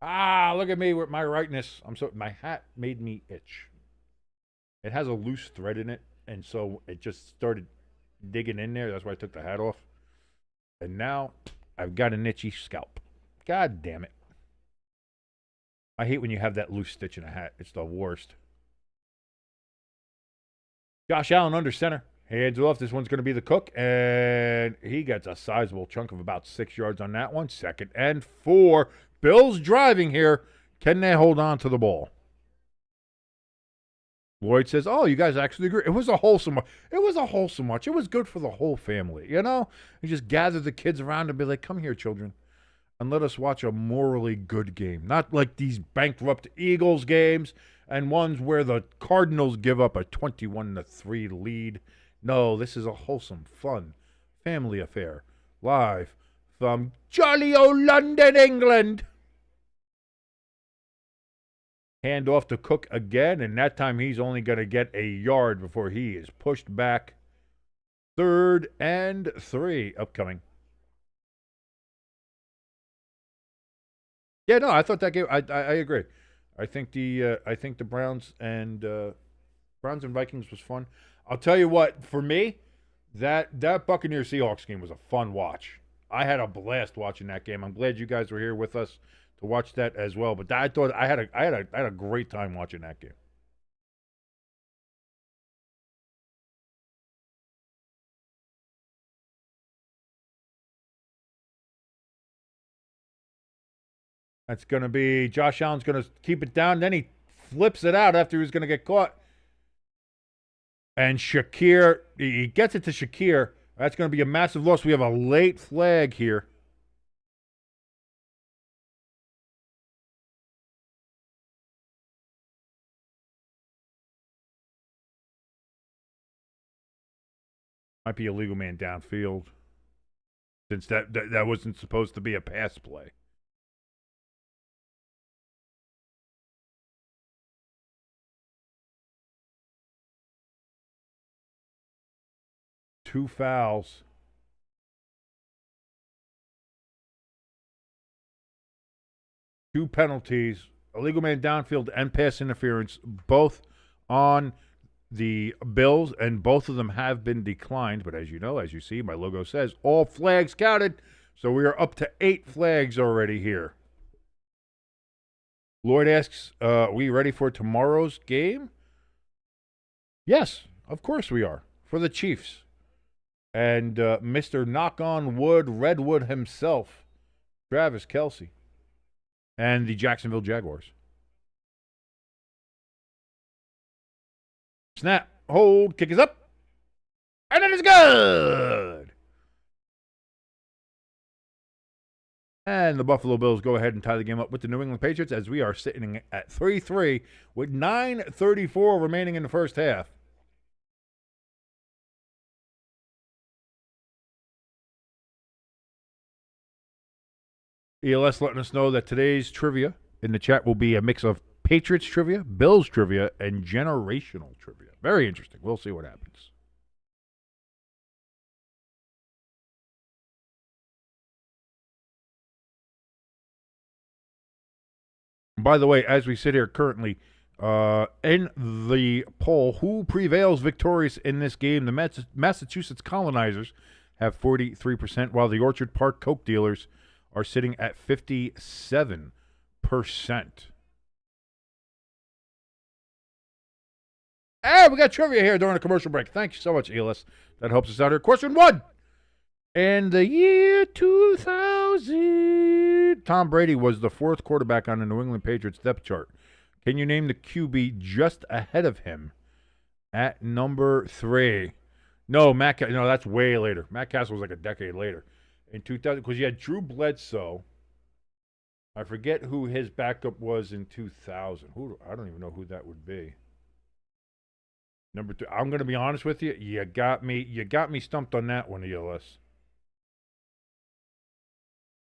Look at me with my rightness. My hat made me itch. It has a loose thread in it, and so it just started digging in there. That's why I took the hat off. And now I've got an itchy scalp. God damn it. I hate when you have that loose stitch in a hat. It's the worst. Josh Allen under center. Hands off. This one's going to be the Cook, and he gets a sizable chunk of about 6 yards on that one. 2nd and 4. Bills driving here. Can they hold on to the ball? Lloyd says, you guys actually agree. It was a wholesome watch. It was good for the whole family, You just gather the kids around and be like, come here, children, and let us watch a morally good game. Not like these bankrupt Eagles games and ones where the Cardinals give up a 21-3 lead. No, this is a wholesome, fun family affair. Live from jolly old London, England. Hand off to Cook again, and that time he's only going to get a yard before he is pushed back. 3rd and 3 upcoming. Yeah, no, I thought that game. I agree. I think the Browns and Vikings was fun. I'll tell you what, for me, that Buccaneers Seahawks game was a fun watch. I had a blast watching that game. I'm glad you guys were here with us to watch that as well. But I thought I had a great time watching that game. That's going to be Josh Allen's going to keep it down. Then he flips it out after he was going to get caught. And Shakir, he gets it to Shakir. That's going to be a massive loss. We have a late flag here. Might be a legal man downfield, since that wasn't supposed to be a pass play. Two fouls. Two penalties, illegal man downfield and pass interference, both on the Bills, and both of them have been declined. But as you know, as you see, my logo says all flags counted. So we are up to 8 flags already here. Lloyd asks, we ready for tomorrow's game? Yes, of course we are. For the Chiefs. And Mr. Knock on Wood, Redwood himself, Travis Kelce. And the Jacksonville Jaguars. Snap, hold, kick is up. And it is good. And the Buffalo Bills go ahead and tie the game up with the New England Patriots as we are sitting at 3-3 with 9:34 remaining in the first half. ELS letting us know that today's trivia in the chat will be a mix of Patriots trivia, Bills trivia, and generational trivia. Very interesting. We'll see what happens. By the way, as we sit here currently, in the poll, who prevails victorious in this game? The Massachusetts Colonizers have 43%, while the Orchard Park Coke dealers are sitting at 57%. Hey, we got trivia here during a commercial break. Thank you so much, ELS. That helps us out here. Question 1. In the year 2000, Tom Brady was the 4th quarterback on the New England Patriots depth chart. Can you name the QB just ahead of him at number 3? No, no, that's way later. Matt Castle was like a decade later. In 2000, because you had Drew Bledsoe. I forget who his backup was in 2000. I don't even know who that would be. Number 2. I'm going to be honest with you. You got me stumped on that one, ELS.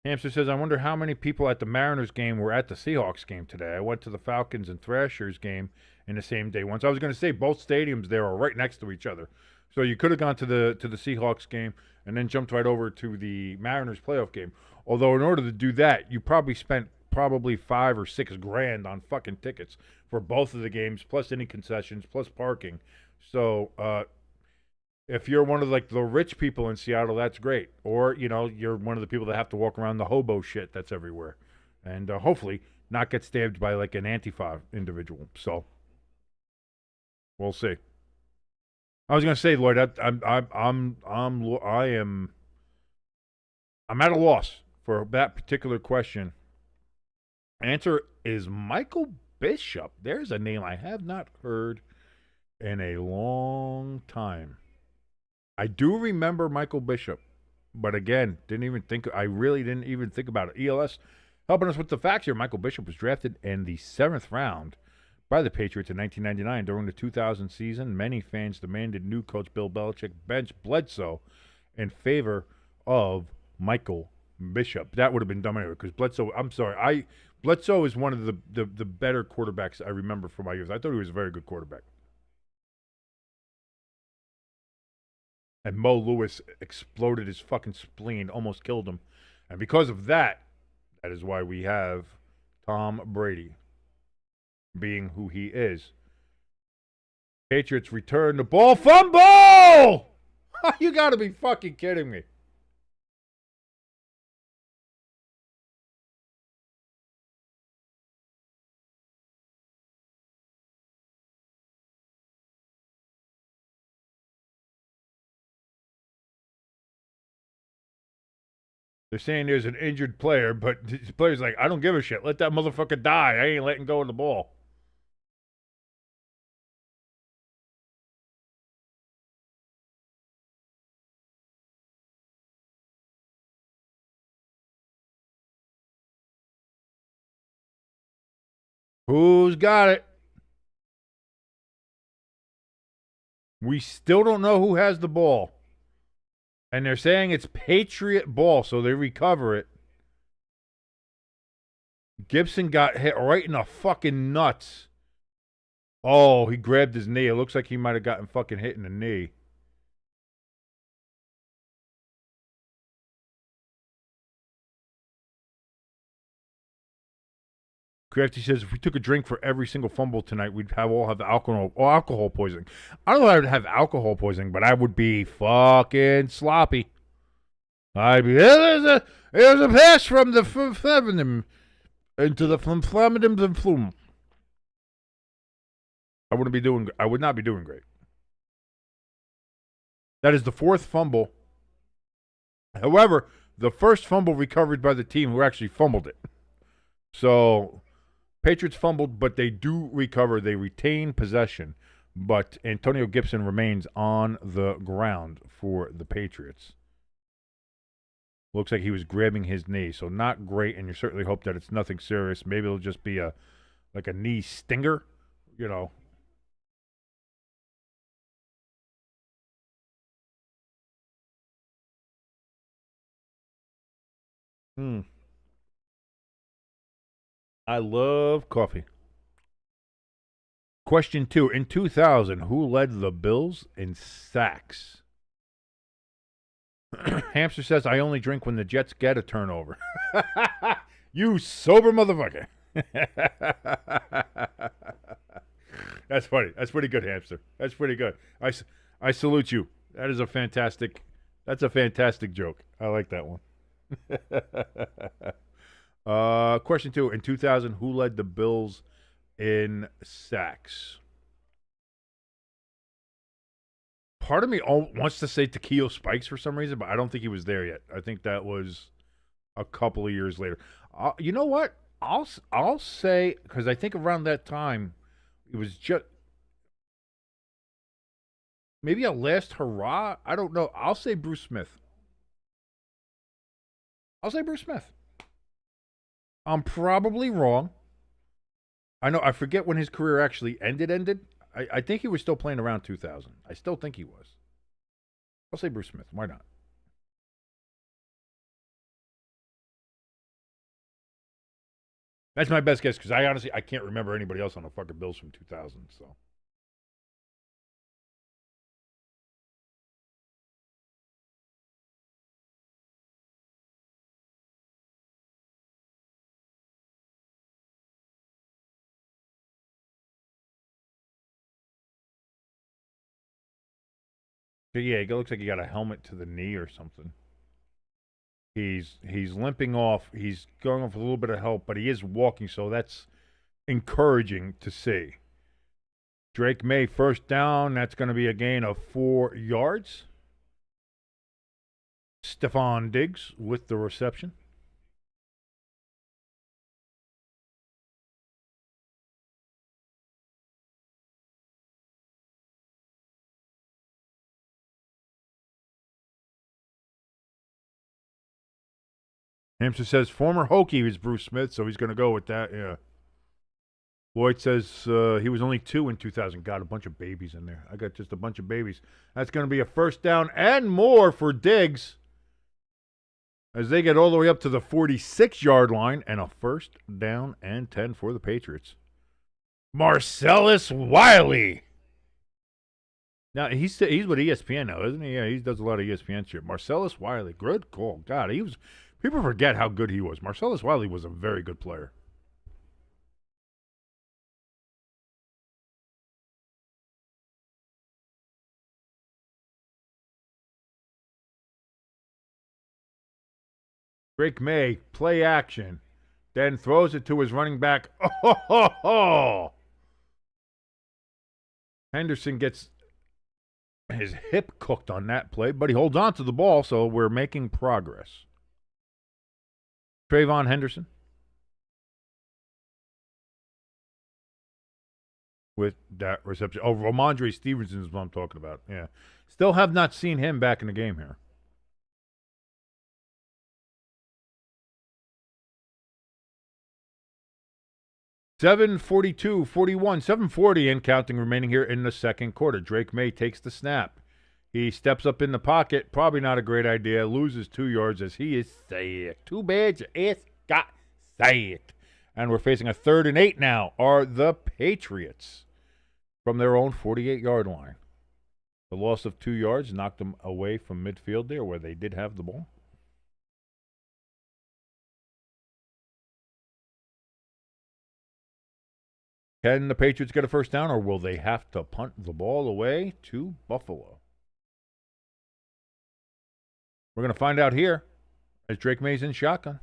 Hamster says, I wonder how many people at the Mariners game were at the Seahawks game today. I went to the Falcons and Thrashers game in the same day once. I was going to say both stadiums there are right next to each other. So you could have gone to the Seahawks game and then jumped right over to the Mariners playoff game. Although in order to do that, you probably spent $5 or $6 grand on fucking tickets for both of the games, plus any concessions, plus parking. So if you're one of like the rich people in Seattle, that's great. Or, you're one of the people that have to walk around the hobo shit that's everywhere. And hopefully not get stabbed by like an Antifa individual. So we'll see. I was going to say, Lloyd, I'm at a loss for that particular question. Answer is Michael Bishop. There's a name I have not heard in a long time. I do remember Michael Bishop, but again, I really didn't even think about it. ELS helping us with the facts here. Michael Bishop was drafted in the 7th round by the Patriots in 1999. During the 2000 season, many fans demanded new coach Bill Belichick bench Bledsoe in favor of Michael Bishop. That would have been dumb anyway, because Bledsoe is one of the better quarterbacks I remember from my years. I thought he was a very good quarterback. And Mo Lewis exploded his fucking spleen, almost killed him. And because of that is why we have Tom Brady being who he is. Patriots return the ball. Fumble! You got to be fucking kidding me. They're saying there's an injured player, but the player's like, I don't give a shit. Let that motherfucker die. I ain't letting go of the ball. Who's got it? We still don't know who has the ball. And they're saying it's Patriot ball, so they recover it. Gibson got hit right in the fucking nuts. Oh, he grabbed his knee. It looks like he might have gotten fucking hit in the knee. Crafty says if we took a drink for every single fumble tonight, we'd all have alcohol poisoning. I don't know if I would have alcohol poisoning, but I would be fucking sloppy. I'd be there's a pass from the feminine into the flaminum flume. I would not be doing great. That is the fourth fumble. However, the first fumble recovered by the team who actually fumbled it. So Patriots fumbled, but they do recover. They retain possession, but Antonio Gibson remains on the ground for the Patriots. Looks like he was grabbing his knee, so not great, and you certainly hope that it's nothing serious. Maybe it'll just be a knee stinger, you know. I love coffee. Question 2. In 2000, who led the Bills in sacks? Hamster says, I only drink when the Jets get a turnover. You sober motherfucker. That's funny. That's pretty good, Hamster. That's pretty good. I salute you. That's a fantastic joke. I like that one. Question 2. In 2000, who led the Bills in sacks? Part of me wants to say Takeo Spikes for some reason, but I don't think he was there yet. I think that was a couple of years later. You know what? I'll say, because I think around that time, it was just maybe a last hurrah. I don't know. I'll say Bruce Smith. I'm probably wrong. I forget when his career actually ended. I think he was still playing around 2000. I still think he was. I'll say Bruce Smith. Why not? That's my best guess because I can't remember anybody else on the fucking Bills from 2000. So. But yeah, it looks like he got a helmet to the knee or something. He's limping off. He's going off with a little bit of help, but he is walking, so that's encouraging to see. Drake Maye first down. That's going to be a gain of 4 yards. Stephon Diggs with the reception. Hamster says former Hokie is Bruce Smith, so he's going to go with that. Yeah. Lloyd says he was only 2 in 2000. Got a bunch of babies in there. I got just a bunch of babies. That's going to be a first down and more for Diggs as they get all the way up to the 46-yard line and a first down and 10 for the Patriots. Marcellus Wiley. Now, he's with ESPN now, isn't he? Yeah, he does a lot of ESPN shit. Marcellus Wiley. Good call. God, he was... People forget how good he was. Marcellus Wiley was a very good player. Drake Maye, play action. Then throws it to his running back. Oh, ho, ho. Henderson gets his hip cooked on that play, but he holds on to the ball, so we're making progress. Trayvon Henderson with that reception. Oh, Ramondre Stevenson is what I'm talking about. Yeah. Still have not seen him back in the game here. .42, 41, 7:40 and counting remaining here in the second quarter. Drake Maye takes the snap. He steps up in the pocket. Probably not a great idea. Loses 2 yards as he is sacked. Too bad your ass got sacked. And we're facing a 3rd and 8 now. Are the Patriots from their own 48-yard line. The loss of 2 yards knocked them away from midfield there where they did have the ball. Can the Patriots get a first down, or will they have to punt the ball away to Buffalo? We're going to find out here as Drake Maye's in shotgun.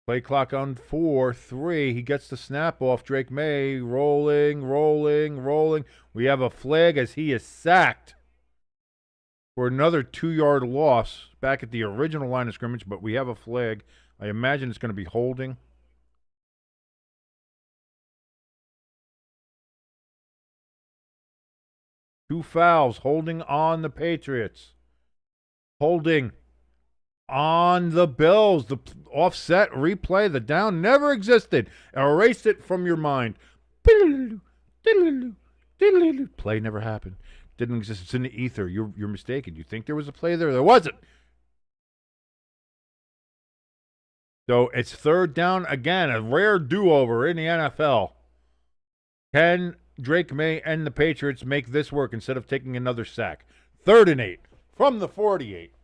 Play clock on 4-3. He gets the snap off. Drake Maye rolling. We have a flag as he is sacked for another 2-yard loss back at the original line of scrimmage, but we have a flag. I imagine it's going to be holding. Two fouls, holding on the Patriots. Holding on the Bills. The offset replay, the down never existed. Erase it from your mind. Play never happened. Didn't exist. It's in the ether. You're mistaken. You think there was a play there? There wasn't. So it's 3rd down again. A rare do-over in the NFL. Can Drake Maye and the Patriots make this work instead of taking another sack? 3rd and 8 from the 48.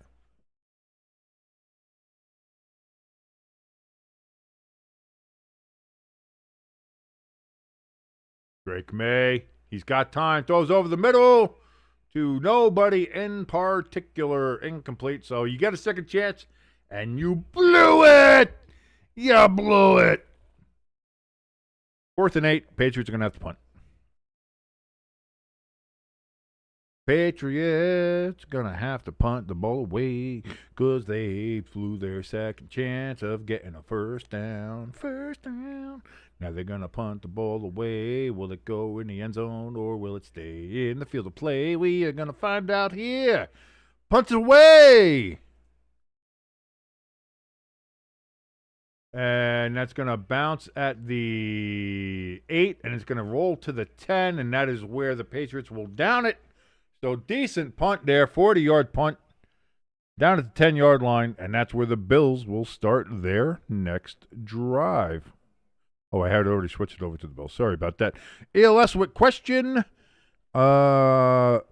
Drake Maye, he's got time, throws over the middle to nobody in particular, incomplete. So you get a second chance, and you blew it. You blew it. 4th and 8, Patriots are going to have to punt. Patriots gonna have to punt the ball away because they flew their second chance of getting a first down. Now they're gonna punt the ball away. Will it go in the end zone or will it stay in the field of play? We are gonna find out here. Punt it away. And that's going to bounce at the 8, and it's going to roll to the 10, and that is where the Patriots will down it. So decent punt there, 40-yard punt down at the 10-yard line, and that's where the Bills will start their next drive. Oh, I had already switched it over to the Bills. Sorry about that. ELS with question. Oh,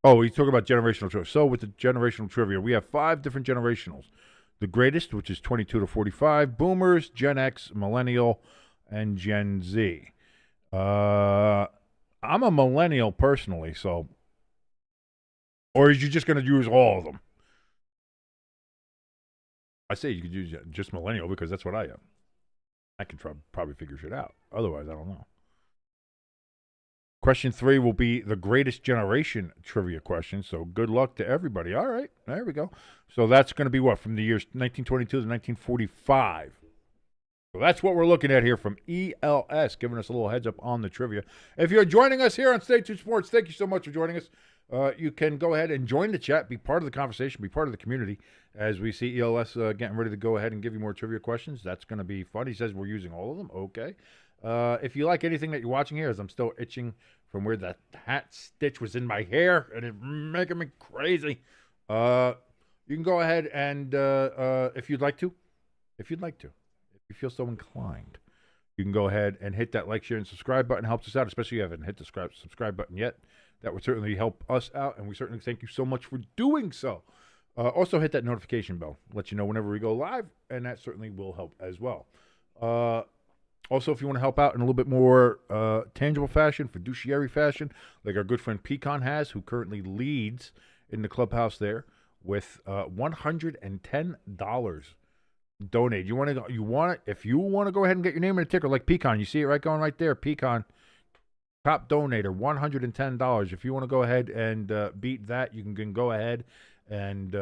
he's talking about generational trivia. So with the generational trivia, we have 5 different generationals. The greatest, which is 22 to 45, Boomers, Gen X, Millennial, and Gen Z. I'm a Millennial personally, so. Or is you just going to use all of them? I say you could use just Millennial because that's what I am. I can probably figure shit out. Otherwise, I don't know. Question 3 will be the greatest generation trivia question. So good luck to everybody. All right, there we go. So that's going to be what? From the years 1922 to 1945. So that's what we're looking at here from ELS, giving us a little heads up on the trivia. If you're joining us here on Stay Tuned Sports, thank you so much for joining us. You can go ahead and join the chat, be part of the conversation, be part of the community as we see ELS getting ready to go ahead and give you more trivia questions. That's going to be fun. He says we're using all of them. Okay. If you like anything that you're watching here, as I'm still itching from where that hat stitch was in my hair, and it's making me crazy, you can go ahead and, if you feel so inclined, you can go ahead and hit that like, share, and subscribe button. Helps us out, especially if you haven't hit the subscribe button yet. That would certainly help us out, and we certainly thank you so much for doing so. Also, hit that notification bell. Let you know whenever we go live, and that certainly will help as well. Also, if you want to help out in a little bit more tangible fashion, fiduciary fashion, like our good friend Pecan has, who currently leads in the clubhouse there with $110 donate. If you want to go ahead and get your name in a ticker like Pecan, you see it right going right there, Pecan, top donator, $110. If you want to go ahead and beat that, you can go ahead and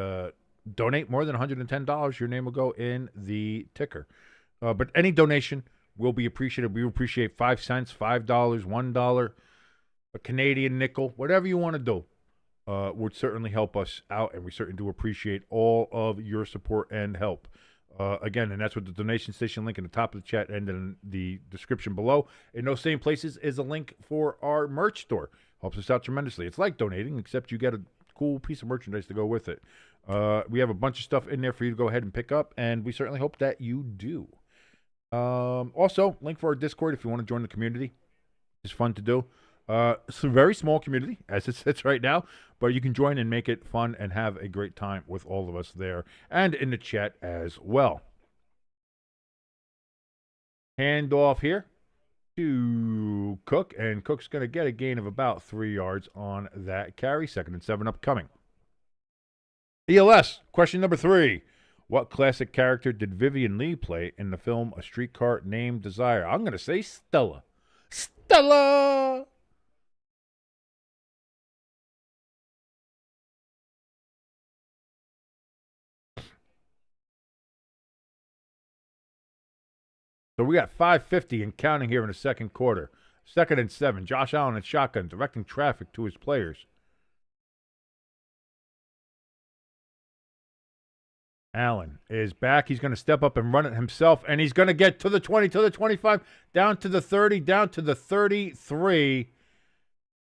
donate more than $110, your name will go in the ticker. But any donation will be appreciated. We appreciate 5 cents, $5, $1, a Canadian nickel, whatever you want to do. Would certainly help us out, and we certainly do appreciate all of your support and help. Again, and that's what the donation station link in the top of the chat and in the description below. In those same places is a link for our merch store. Helps us out tremendously. It's like donating, except you get a cool piece of merchandise to go with it. We have a bunch of stuff in there for you to go ahead and pick up, and we certainly hope that you do. Also, link for our Discord if you want to join the community. It's fun to do. It's a very small community as it sits right now, but you can join and make it fun and have a great time with all of us there and in the chat as well. Hand off here to Cook, and Cook's going to get a gain of about 3 yards on that carry. 2nd and 7 upcoming. ELS, question number 3. What classic character did Vivian Leigh play in the film A Streetcar Named Desire? I'm going to say Stella. Stella! So we got 5:50 and counting here in the second quarter. 2nd and 7. Josh Allen in shotgun, directing traffic to his players. Allen is back. He's going to step up and run it himself, and he's going to get to the 20, to the 25, down to the 30, down to the 33,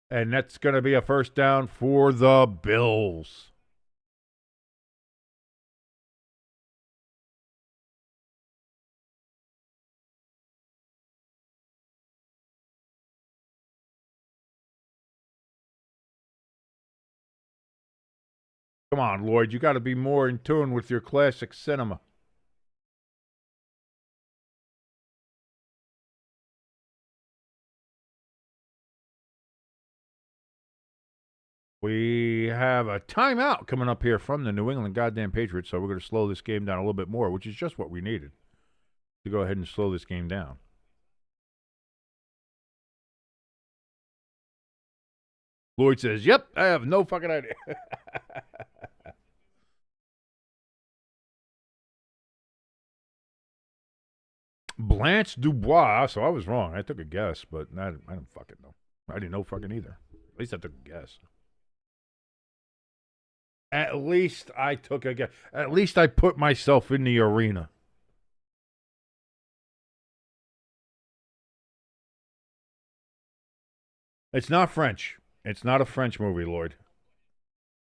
and that's going to be a first down for the Bills. Come on, Lloyd. You got to be more in tune with your classic cinema. We have a timeout coming up here from the New England goddamn Patriots, so we're going to slow this game down a little bit more, which is just what we needed to go ahead and slow this game down. Lloyd says, yep, I have no fucking idea. Blanche Dubois. So I was wrong. I took a guess, but I didn't fucking know. I didn't know fucking either. At least I took a guess. At least I took a guess. At least I put myself in the arena. It's not French. It's not a French movie, Lloyd.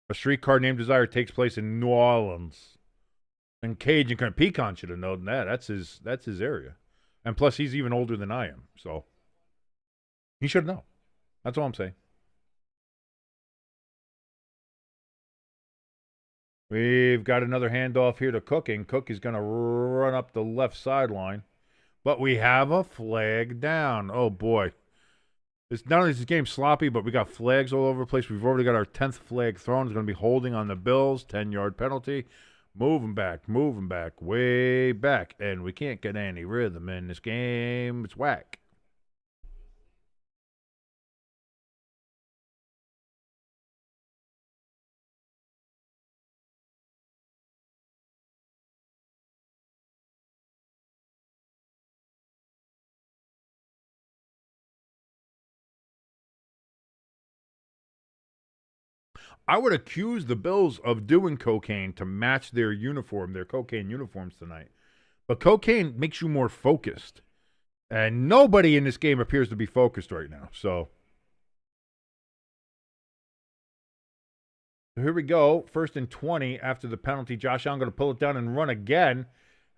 A Streetcar Named Desire takes place in New Orleans. And Cajun Pecan should have known that. That's his area. And plus, he's even older than I am, so he should know. That's all I'm saying. We've got another handoff here to Cook, and Cook is going to run up the left sideline. But we have a flag down. Oh, boy. Not only is this game sloppy, but we got flags all over the place. We've already got our 10th flag thrown. It's going to be holding on the Bills. 10-yard penalty. Moving back, way back. And we can't get any rhythm in this game. It's whack. I would accuse the Bills of doing cocaine to match their uniform, their cocaine uniforms tonight. But cocaine makes you more focused. And nobody in this game appears to be focused right now. So here we go. 1st and 20 after the penalty. Josh Allen going to pull it down and run again.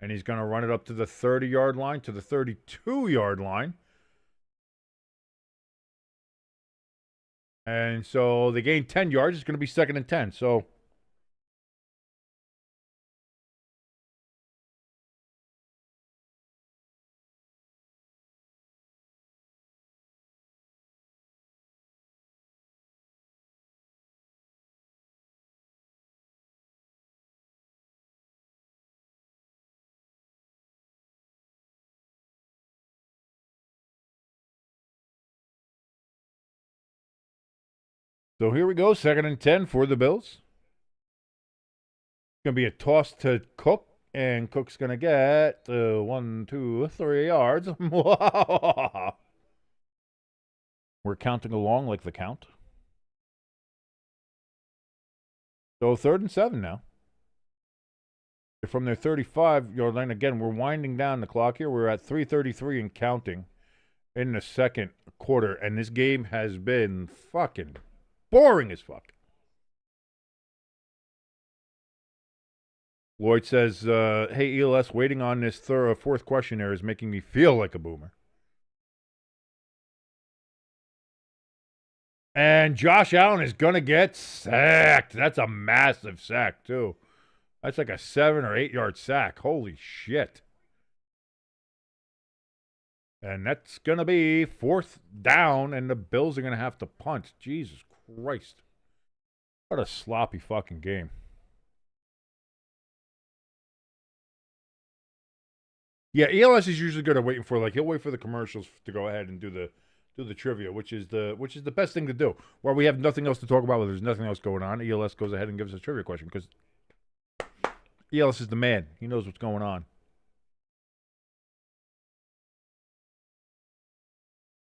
And he's going to run it up to the 30-yard line, to the 32-yard line. And so they gain 10 yards. It's going to be 2nd and 10. So here we go. 2nd and 10 for the Bills. Going to be a toss to Cook, and Cook's going to get 1, 2, 3 yards. We're counting along like the count. So 3rd and 7 now. From their 35-yard line, again, we're winding down the clock here. We're at 3:33 and counting in the second quarter, and this game has been fucking boring as fuck. Lloyd says, hey, ELS, waiting on this fourth question there is making me feel like a boomer. And Josh Allen is going to get sacked. That's a massive sack, too. That's like a 7 or 8 yard sack. Holy shit. And that's going to be 4th down, and the Bills are going to have to punt. Jesus Christ. What a sloppy fucking game. Yeah, ELS is usually good at waiting for, like, he'll wait for the commercials to go ahead and do the trivia, which is the best thing to do. While we have nothing else to talk about, where there's nothing else going on, ELS goes ahead and gives us a trivia question because ELS is the man. He knows what's going on.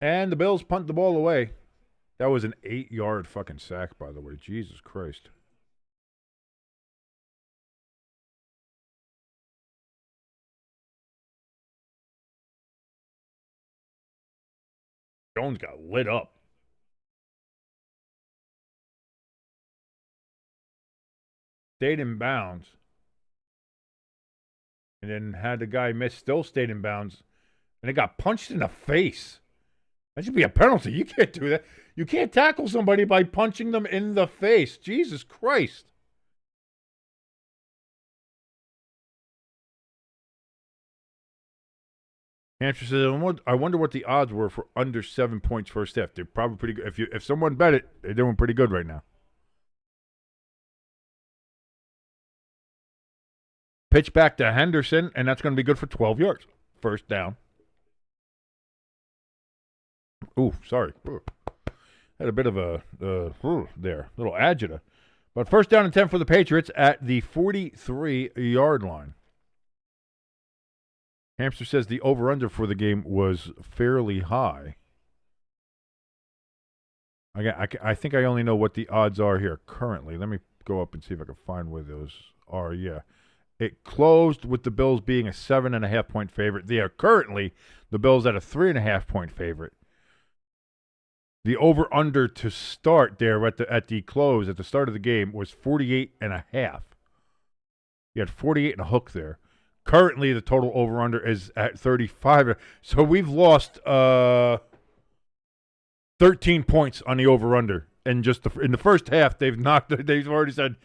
And the Bills punt the ball away. That was an 8-yard fucking sack, by the way. Jesus Christ. Jones got lit up. Stayed in bounds. And then had the guy miss, still stayed in bounds. And it got punched in the face. That should be a penalty. You can't do that. You can't tackle somebody by punching them in the face. Jesus Christ. Hampshire says, I wonder what the odds were for under 7 points first half. They're probably pretty good. If someone bet it, they're doing pretty good right now. Pitch back to Henderson, and that's going to be good for 12 yards. First down. Ooh, sorry. Had a bit of a there, little agita. But first down and 10 for the Patriots at the 43-yard line. Hamster says the over-under for the game was fairly high. I think I only know what the odds are here currently. Let me go up and see if I can find where those are. Yeah. It closed with the Bills being a 7.5-point favorite. They are currently the Bills at a 3.5-point favorite. The over-under to start there at the close, at the start of the game, was 48.5. You had 48 and a hook there. Currently, the total over-under is at 35. So we've lost 13 points on the over-under. And just in the first half, they've already said,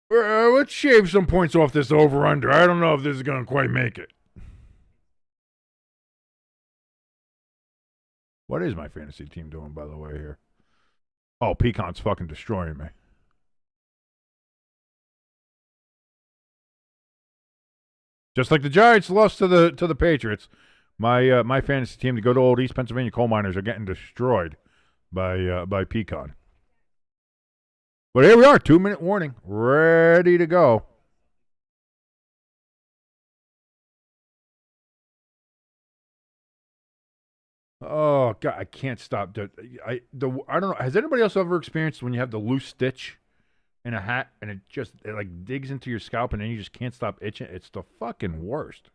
let's shave some points off this over-under. I don't know if this is going to quite make it. What is my fantasy team doing, by the way, here? Oh, Pecan's fucking destroying me. Just like the Giants lost to the Patriots, my fantasy team, to go to old East Pennsylvania coal miners, are getting destroyed by Pecan. But here we are, 2-minute warning, ready to go. Oh God, I can't stop. I don't know. Has anybody else ever experienced when you have the loose stitch in a hat and it like digs into your scalp and then you just can't stop itching? It's the fucking worst.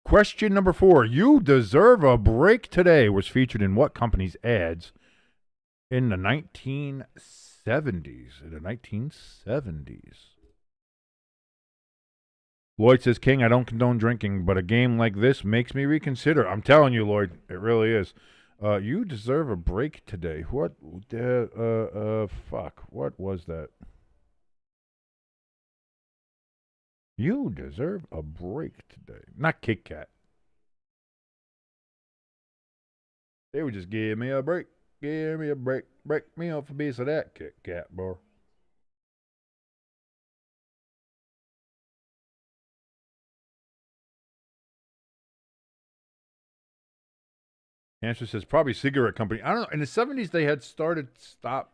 Question number 4. You deserve a break today was featured in what company's ads in the 1970s? In the 1970s. Lloyd says, King, I don't condone drinking, but a game like this makes me reconsider. I'm telling you, Lloyd, it really is. You deserve a break today. What? Fuck. What was that? You deserve a break today. Not Kit Kat. They would just give me a break. Give me a break. Break me off a piece of that Kit Kat, bro. Answer says probably cigarette company. I don't know. In the 70s, they had stopped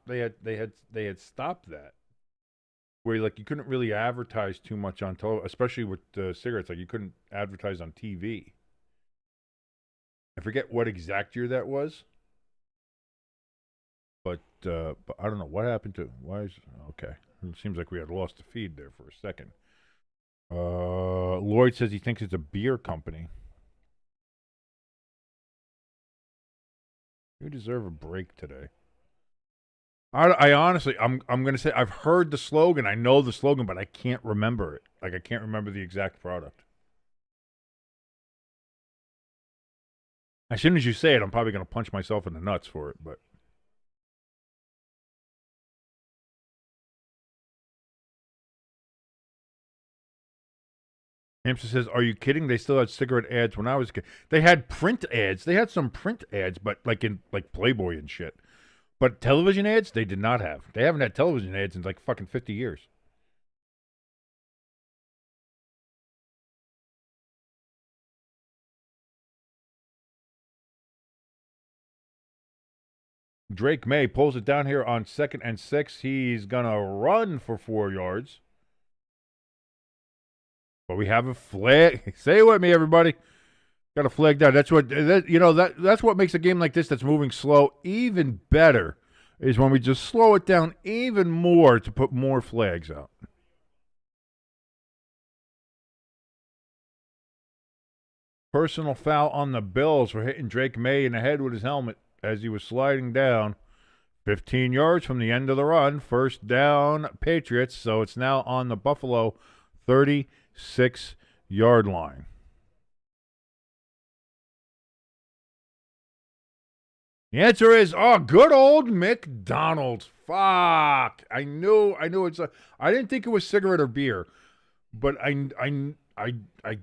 that. where like you couldn't really advertise too much on television, especially with cigarettes. Like you couldn't advertise on TV. I forget what exact year that was, but I don't know what happened to why is okay. It seems like we had lost the feed there for a second. Lloyd says he thinks it's a beer company. You deserve a break today. I honestly, I'm gonna say I've heard the slogan. I know the slogan, but I can't remember it. Like I can't remember the exact product. As soon as you say it, I'm probably gonna punch myself in the nuts for it. But Hamster says, "Are you kidding? They still had cigarette ads when I was a kid. They had print ads. They had some print ads, but like in like Playboy and shit. But television ads, they did not have. They haven't had television ads in like fucking 50 years." Drake May pulls it down here on 2nd and 6. He's gonna run for 4 yards. But we have a flag. Say it with me, everybody. Got a flag down. That's what that's what makes a game like this that's moving slow even better. Is when we just slow it down even more to put more flags out. Personal foul on the Bills for hitting Drake May in the head with his helmet as he was sliding down. 15 yards from the end of the run. First down, Patriots. So it's now on the Buffalo 36-yard line. The answer is, good old McDonald's. Fuck. I knew it's I didn't think it was cigarette or beer, but I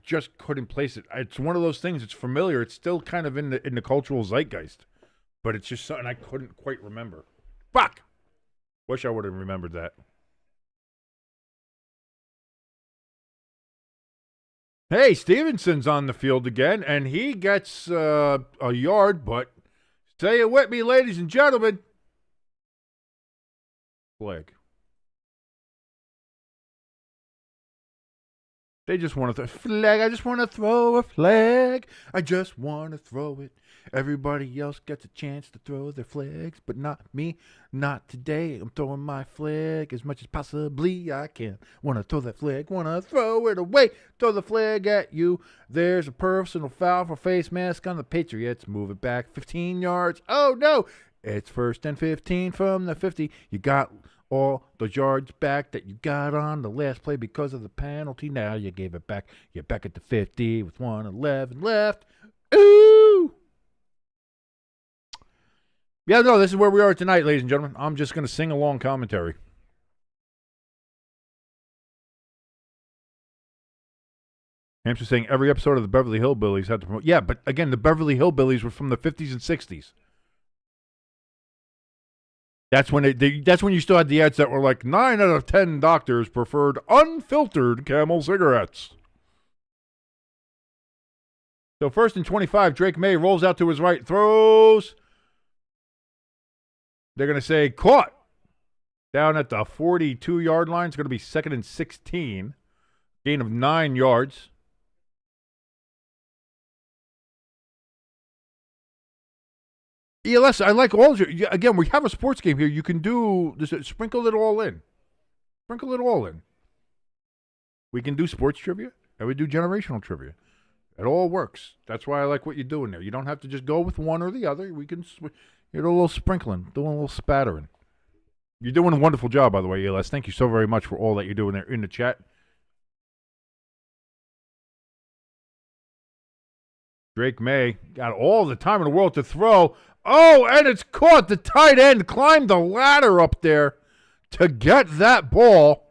just couldn't place it. It's one of those things. It's familiar. It's still kind of in the cultural zeitgeist, but it's just something I couldn't quite remember. Fuck. Wish I would have remembered that. Hey, Stevenson's on the field again, and he gets a yard, but say it with me, ladies and gentlemen. Flag. They just want to throw a flag. I just want to throw a flag. I just want to throw it. Everybody else gets a chance to throw their flags, but not me. Not today. I'm throwing my flag as much as possibly I can. Want to throw that flag. Want to throw it away. Throw the flag at you. There's a personal foul for face mask on the Patriots. Move it back 15 yards. Oh, no. It's 1st and 15 from the 50. You got all the yards back that you got on the last play because of the penalty. Now you gave it back. You're back at the 50 with 1:11 left. Ooh! Yeah, no, this is where we are tonight, ladies and gentlemen. I'm just going to sing along commentary. Hamster saying every episode of the Beverly Hillbillies had to promote. Yeah, but again, the Beverly Hillbillies were from the 50s and 60s. That's when that's when you still had the ads that were like 9 out of 10 doctors preferred unfiltered Camel cigarettes. So 1st and 25, Drake May rolls out to his right, throws. They're going to say caught. Down at the 42-yard line. It's going to be 2nd and 16. Gain of 9 yards. ELS, I like all of you. Again, we have a sports game here. You can do this. Sprinkle it all in. Sprinkle it all in. We can do sports trivia and we do generational trivia. It all works. That's why I like what you're doing there. You don't have to just go with one or the other. We can do a little sprinkling, doing a little spattering. You're doing a wonderful job, by the way, ELS. Thank you so very much for all that you're doing there in the chat. Drake May got all the time in the world to throw. Oh, and it's caught. The tight end climbed the ladder up there to get that ball.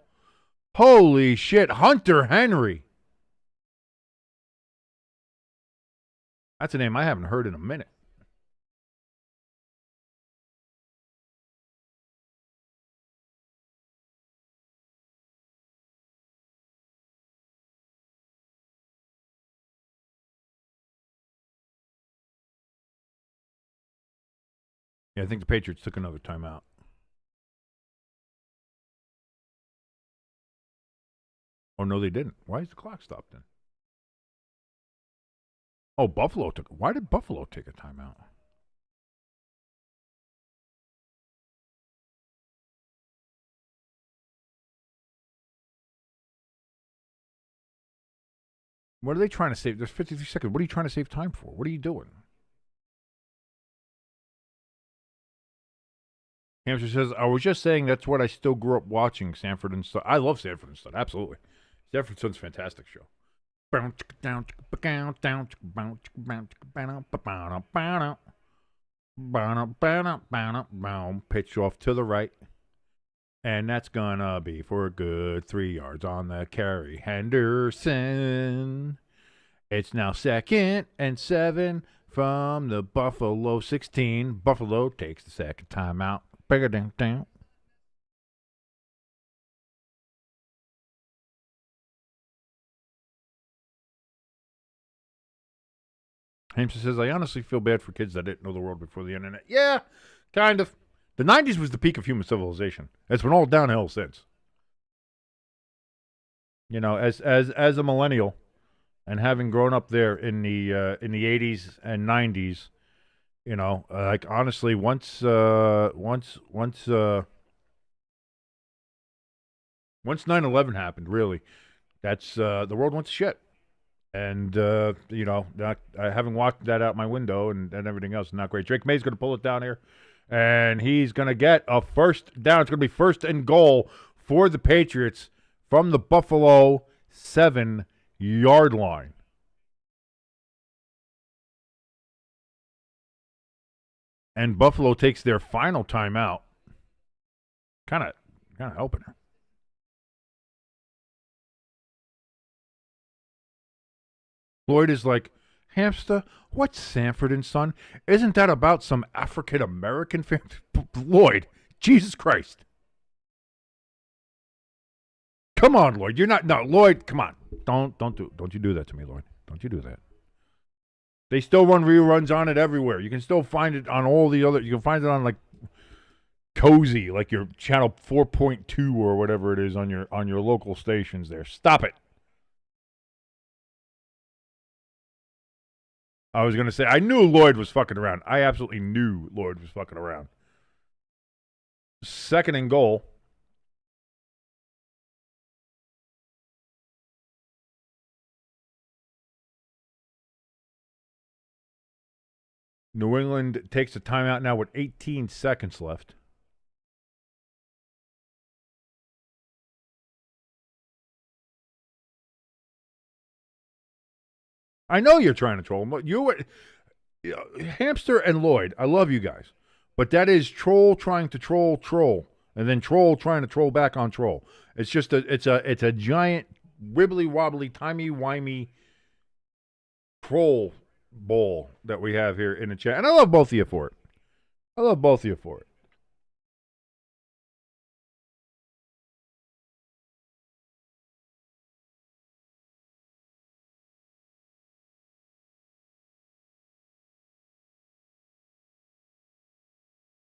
Holy shit. Hunter Henry. That's a name I haven't heard in a minute. Yeah, I think the Patriots took another timeout. Oh, no, they didn't. Why is the clock stopped then? Oh, Buffalo took. Why did Buffalo take a timeout? What are they trying to save? There's 53 seconds. What are you trying to save time for? What are you doing? Hamster says, I was just saying that's what I still grew up watching, Sanford and Son. I love Sanford and Son, absolutely. Sanford and Son's a fantastic show. Pitch off to the right. And that's gonna be for a good 3 yards on the carry. Henderson. It's now 2nd and 7 from the Buffalo 16. Buffalo takes the second timeout. Down. Hamster says, I honestly feel bad for kids that didn't know the world before the internet. Yeah, kind of. The 90s was the peak of human civilization. It's been all downhill since. You know, as a millennial and having grown up there in the 80s and 90s, you know, like honestly, once 9/11 happened, really, that's the world went to shit. And you know, having walked that out my window and everything else, not great. Drake May's going to pull it down here, and he's going to get a first down. It's going to be 1st and goal for the Patriots from the Buffalo 7-yard line. And Buffalo takes their final timeout. Kind of helping her. Lloyd is like, Hamster, what's Sanford and Son? Isn't that about some African American family? Lloyd, Jesus Christ. Come on, Lloyd. You're not. No, Lloyd, come on. Don't you do that to me, Lloyd. Don't you do that. They still run reruns on it everywhere. You can still find it on all the other. You can find it on like Cozy, like your channel 4.2 or whatever it is on your local stations there. Stop it. I was going to say, I knew Lloyd was fucking around. I absolutely knew Lloyd was fucking around. 2nd and goal. New England takes a timeout now with 18 seconds left. I know you're trying to troll him. Hamster and Lloyd, I love you guys. But that is troll trying to troll, and then troll trying to troll back on troll. It's just it's a giant wibbly wobbly timey wimey troll ball that we have here in the chat, and I love both of you for it.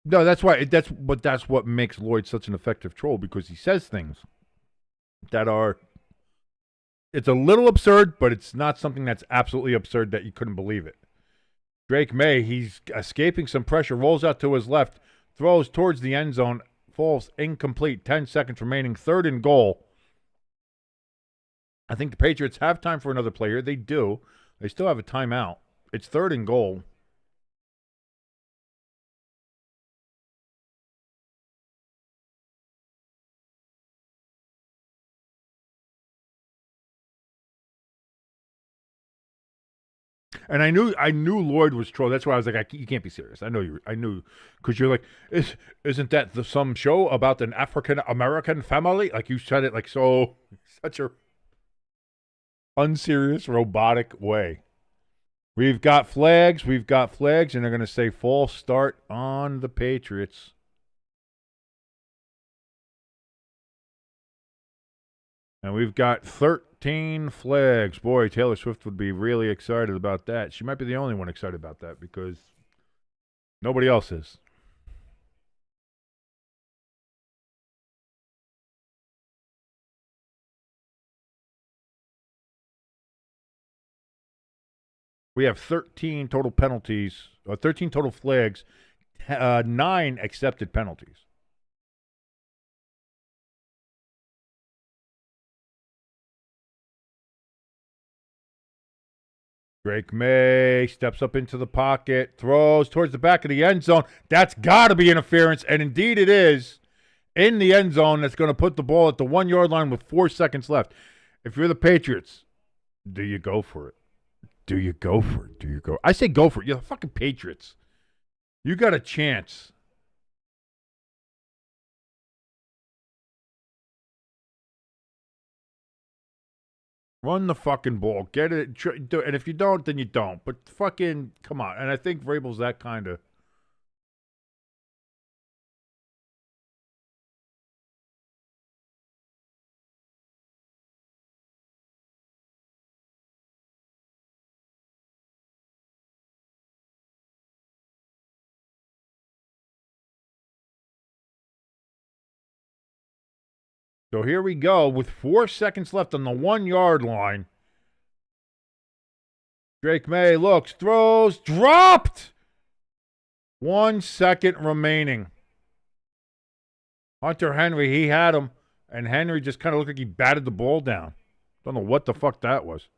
No, that's why. That's what makes Lloyd such an effective troll, because he says things that are. It's a little absurd, but it's not something that's absolutely absurd that you couldn't believe it. Drake Maye, he's escaping some pressure, rolls out to his left, throws towards the end zone, falls incomplete. 10 seconds remaining, 3rd and goal. I think the Patriots have time for another player. They do. They still have a timeout. It's 3rd and goal. And I knew Lloyd was troll. That's why I was like, you can't be serious. I knew, because you're like, isn't that some show about an African American family? Like you said it like so, such a unserious, robotic way. We've got flags, and they're going to say false start on the Patriots. And we've got 13 flags. Boy, Taylor Swift would be really excited about that. She might be the only one excited about that because nobody else is. We have 13 total penalties, 13 total flags, 9 accepted penalties. Drake Maye steps up into the pocket, throws towards the back of the end zone. That's got to be interference, and indeed it is. In the end zone, that's going to put the ball at the 1 yard line with 4 seconds left. If you're the Patriots, do you go for it? Do you go for it? Do you go? I say go for it. You're the fucking Patriots. You got a chance. Run the fucking ball. Get it. And if you don't, then you don't. But fucking, come on. And I think Vrabel's that kind of. So here we go with 4 seconds left on the 1 yard line. Drake Maye looks, throws, dropped. 1 second remaining. Hunter Henry, he had him, and Henry just kind of looked like he batted the ball down. Don't know what the fuck that was.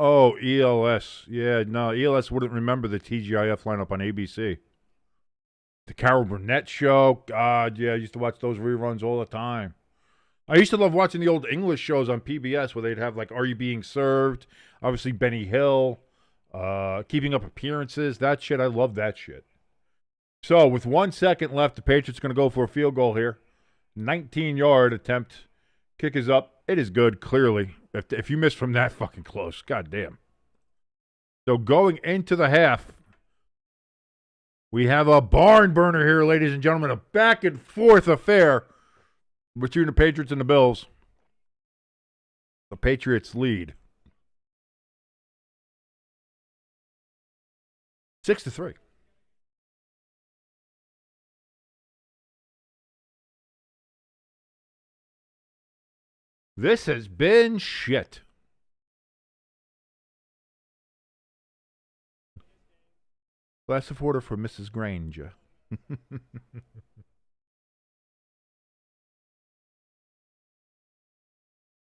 Oh, ELS. Yeah, no, ELS wouldn't remember the TGIF lineup on ABC. The Carol Burnett Show. God, yeah, I used to watch those reruns all the time. I used to love watching the old English shows on PBS where they'd have, like, Are You Being Served? Obviously, Benny Hill. Keeping Up Appearances. That shit, I love that shit. So, with 1 second left, the Patriots going to go for a field goal here. 19-yard attempt. Kick is up. It is good, clearly. If you miss from that fucking close, goddamn. So going into the half, we have a barn burner here, ladies and gentlemen. A back and forth affair between the Patriots and the Bills. The Patriots lead 6-3. This has been shit. Glass of water for Mrs. Granger.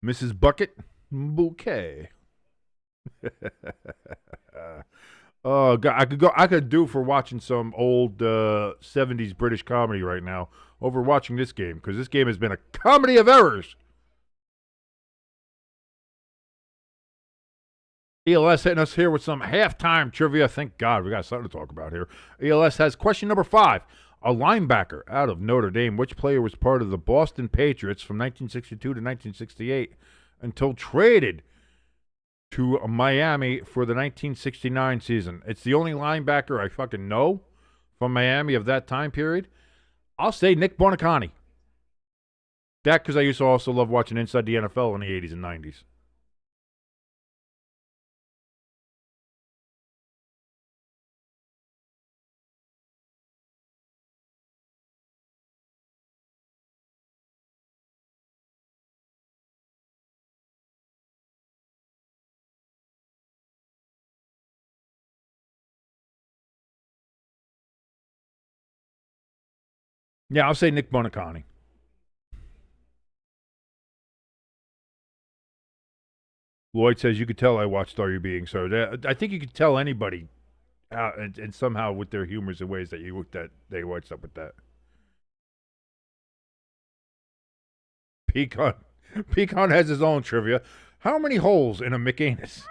Mrs. Bucket Bouquet. Oh God, I could do for watching some old 70s British comedy right now over watching this game, because this game has been a comedy of errors. ELS hitting us here with some halftime trivia. Thank God we got something to talk about here. ELS has question number 5. A linebacker out of Notre Dame. Which player was part of the Boston Patriots from 1962 to 1968 until traded to Miami for the 1969 season? It's the only linebacker I fucking know from Miami of that time period. I'll say Nick Buoniconti. That because I used to also love watching Inside the NFL in the 80s and 90s. Yeah, I'll say Nick Buoniconti. Lloyd says, you could tell I watched Are You Being Served. I think you could tell anybody and somehow with their humors and ways that they watched up with that. Pecan. Pecan has his own trivia. How many holes in a McAnus?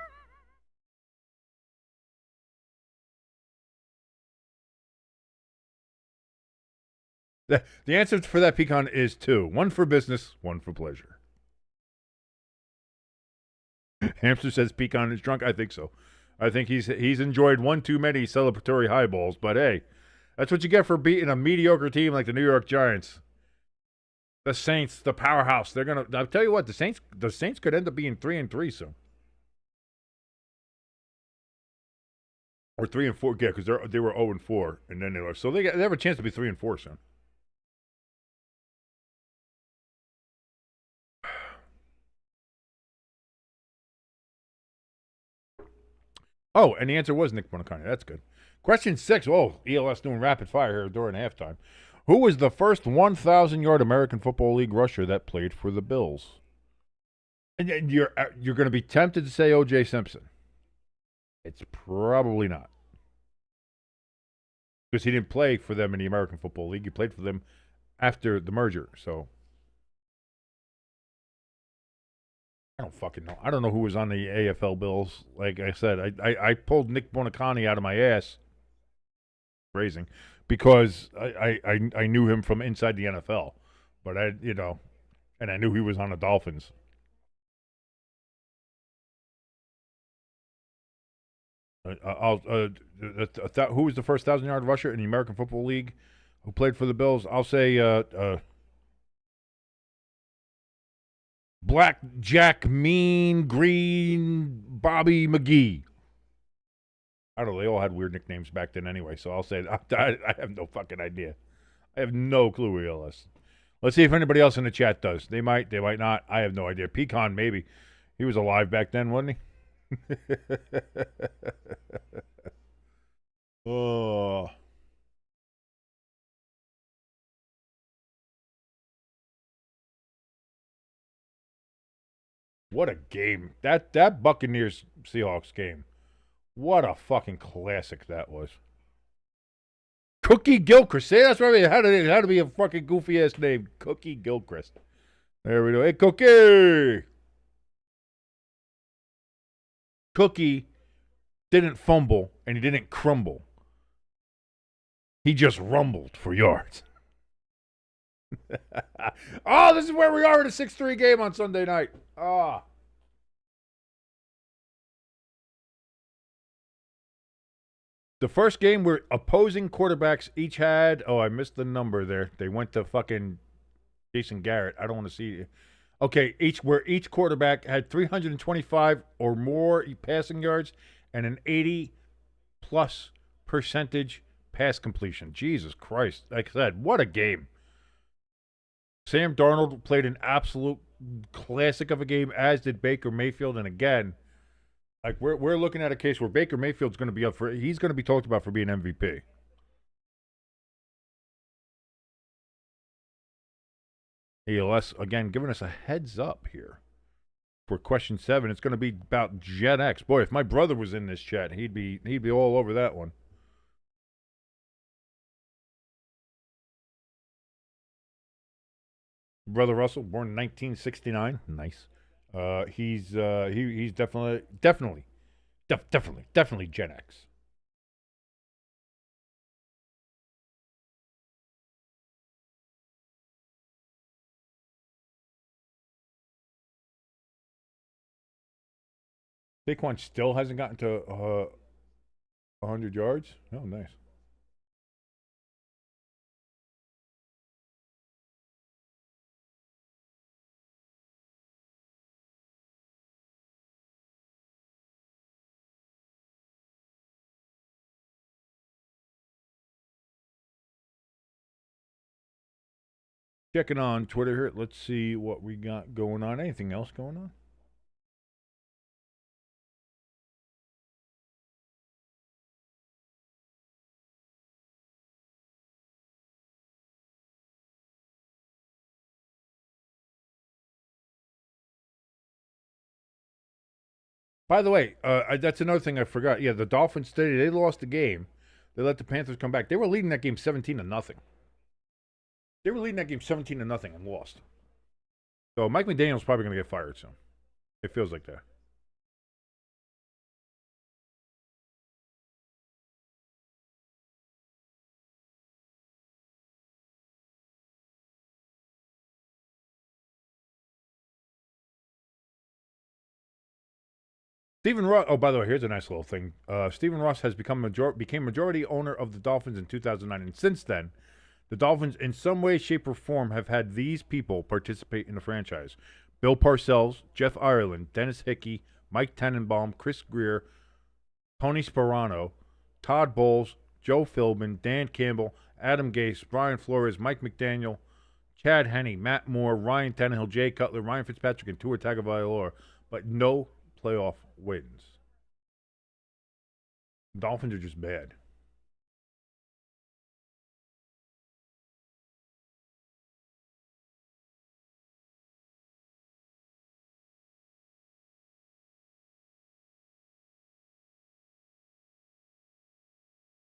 The answer for that, Pecan, is 2. 1 for business, 1 for pleasure. Hamster says Pecan is drunk. I think so. I think he's enjoyed one too many celebratory highballs. But hey, that's what you get for beating a mediocre team like the New York Giants. The Saints, the powerhouse. They're gonna. I'll tell you what. The Saints could end up being 3-3 soon, or 3-4. Yeah, because they were 0-4, and then they were. So they have a chance to be 3-4 soon. Oh, and the answer was Nick Buoniconti. That's good. Question 6. Oh, ELS doing rapid fire here during halftime. Who was the first 1,000-yard American Football League rusher that played for the Bills? And you're going to be tempted to say O.J. Simpson. It's probably not. Because he didn't play for them in the American Football League. He played for them after the merger. So I don't fucking know. I don't know who was on the AFL Bills. Like I said, I pulled Nick Buoniconti out of my ass, phrasing, because I knew him from inside the NFL. But and I knew he was on the Dolphins. Who was the first 1,000-yard rusher in the American Football League who played for the Bills? I'll say Black Jack Mean Green Bobby McGee. I don't know. They all had weird nicknames back then anyway, so I'll say I have no fucking idea. I have no clue who he is. Let's see if anybody else in the chat does. They might not. I have no idea. Pecan, maybe. He was alive back then, wasn't he? Oh. What a game. That Buccaneers Seahawks game. What a fucking classic that was. Cookie Gilchrist. See, that's right. It had to be a fucking goofy ass name. Cookie Gilchrist. There we go. Hey, Cookie. Cookie didn't fumble and he didn't crumble. He just rumbled for yards. Oh, this is where we are in a 6-3 game on Sunday night. Ah. The first game where opposing quarterbacks each had, I missed the number there. They went to fucking Jason Garrett. I don't want to see. Okay, each quarterback had 325 or more passing yards and an 80+ percentage pass completion. Jesus Christ. Like I said, what a game. Sam Darnold played an absolute classic of a game, as did Baker Mayfield. And again, like we're looking at a case where Baker Mayfield's going to be up for. He's going to be talked about for being MVP. ELS again giving us a heads up here for question 7. It's going to be about Gen X. Boy, if my brother was in this chat, he'd be all over that one. Brother Russell, born in 1969. Nice. He's definitely Gen X. Saquon still hasn't gotten to 100 yards. Oh, nice. Checking on Twitter here. Let's see what we got going on. Anything else going on? By the way, that's another thing I forgot. Yeah, the Dolphins they lost the game. They let the Panthers come back. They were leading that game 17-0. They were leading that game 17-0 and lost. So Mike McDaniel's probably going to get fired soon. It feels like that. Stephen Ross. Oh, by the way, here's a nice little thing. Stephen Ross has became majority owner of the Dolphins in 2009, and since then, the Dolphins, in some way, shape, or form, have had these people participate in the franchise: Bill Parcells, Jeff Ireland, Dennis Hickey, Mike Tenenbaum, Chris Greer, Tony Sperano, Todd Bowles, Joe Philbin, Dan Campbell, Adam Gase, Brian Flores, Mike McDaniel, Chad Henne, Matt Moore, Ryan Tannehill, Jay Cutler, Ryan Fitzpatrick, and Tua Tagovailoa, but no playoff wins. Dolphins are just bad.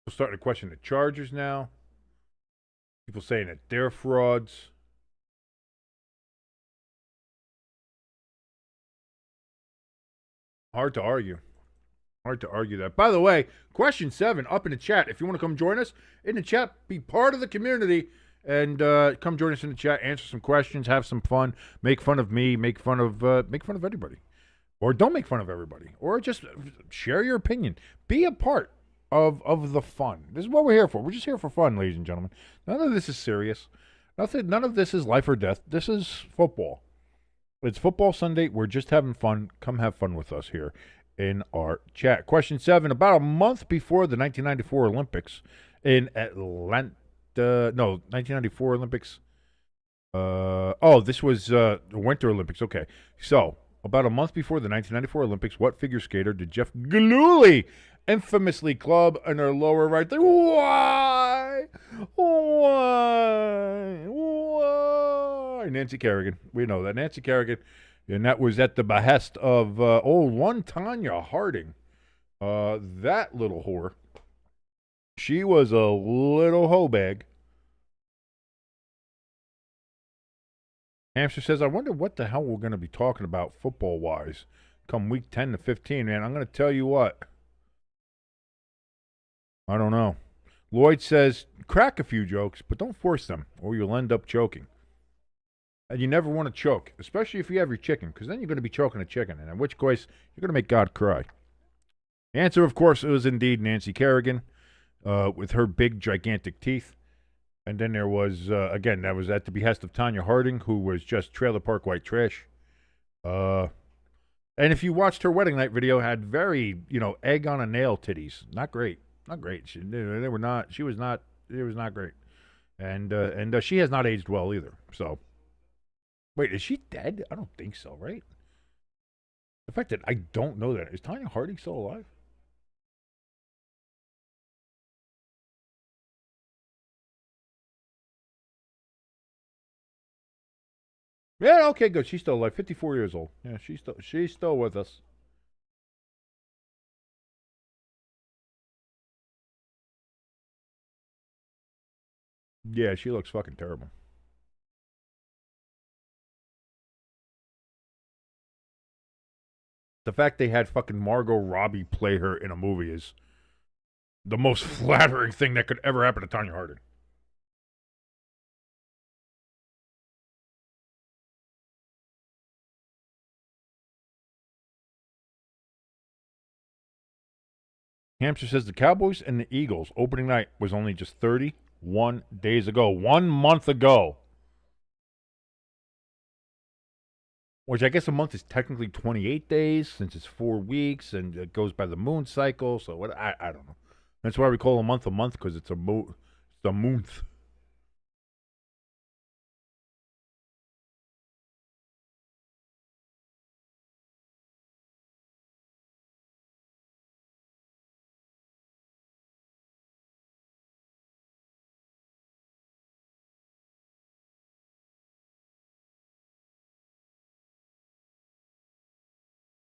People starting to question the Chargers now. People saying that they're frauds. Hard to argue. Hard to argue that. By the way, question 7 up in the chat. If you want to come join us in the chat, be part of the community, and come join us in the chat, answer some questions, have some fun, make fun of me, make fun of everybody, or don't make fun of everybody, or just share your opinion. Be a part of the fun. This is what we're here for. We're just here for fun, ladies and gentlemen. None of this is serious. None of this is life or death. This is football. It's Football Sunday. We're just having fun. Come have fun with us here in our chat. Question 7. About a month before the 1994 Olympics in Atlanta. No, 1994 Olympics. This was the Winter Olympics. Okay. So, about a month before the 1994 Olympics, what figure skater did Jeff Gillooly infamously club in her lower right thigh? Why? Nancy Kerrigan. We know that. Nancy Kerrigan. And that was at the behest of one Tanya Harding. That little whore. She was a little hoe bag. Hamster says, I wonder what the hell we're going to be talking about football-wise come week 10 to 15, man. I'm going to tell you what. I don't know. Lloyd says, crack a few jokes, but don't force them, or you'll end up choking. And you never want to choke, especially if you have your chicken, because then you're going to be choking a chicken, and in which case, you're going to make God cry. The answer, of course, was indeed Nancy Kerrigan, with her big, gigantic teeth. And then there was, again, that was at the behest of Tanya Harding, who was just trailer park white trash. And if you watched her wedding night video, had very, egg on a nail titties. Not great. Not great. They were not. She was not. It was not great. And she has not aged well either. So, wait, is she dead? I don't think so. Right? The fact that I don't know that, is Tanya Harding still alive? Yeah. Okay. Good. She's still alive. 54 years old. Yeah. She's still with us. Yeah. She looks fucking terrible. The fact they had fucking Margot Robbie play her in a movie is the most flattering thing that could ever happen to Tanya Harding. Hampshire says the Cowboys and the Eagles opening night was only just 31 days ago. 1 month ago. Which I guess a month is technically 28 days since it's 4 weeks and it goes by the moon cycle. So what? I don't know. That's why we call a month because it's a month.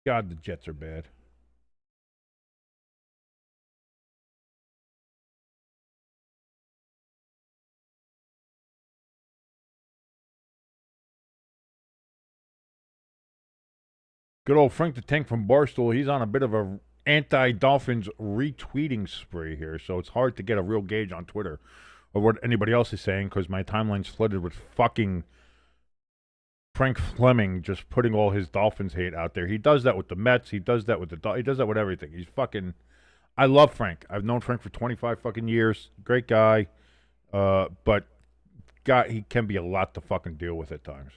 God, the Jets are bad. Good old Frank the Tank from Barstool. He's on a bit of a anti-Dolphins retweeting spree here, so it's hard to get a real gauge on Twitter of what anybody else is saying because my timeline's flooded with fucking Frank Fleming just putting all his Dolphins hate out there. He does that with the Mets. He does that with he does that with everything. He's fucking. I love Frank. I've known Frank for 25 fucking years. Great guy, but God, he can be a lot to fucking deal with at times.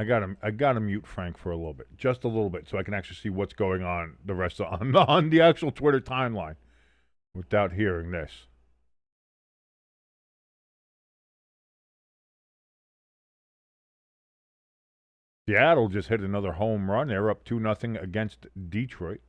I gotta mute Frank for a little bit, just a little bit, so I can actually see what's going on the rest of on the actual Twitter timeline without hearing this. Seattle just hit another home run. They're up 2-0 against Detroit.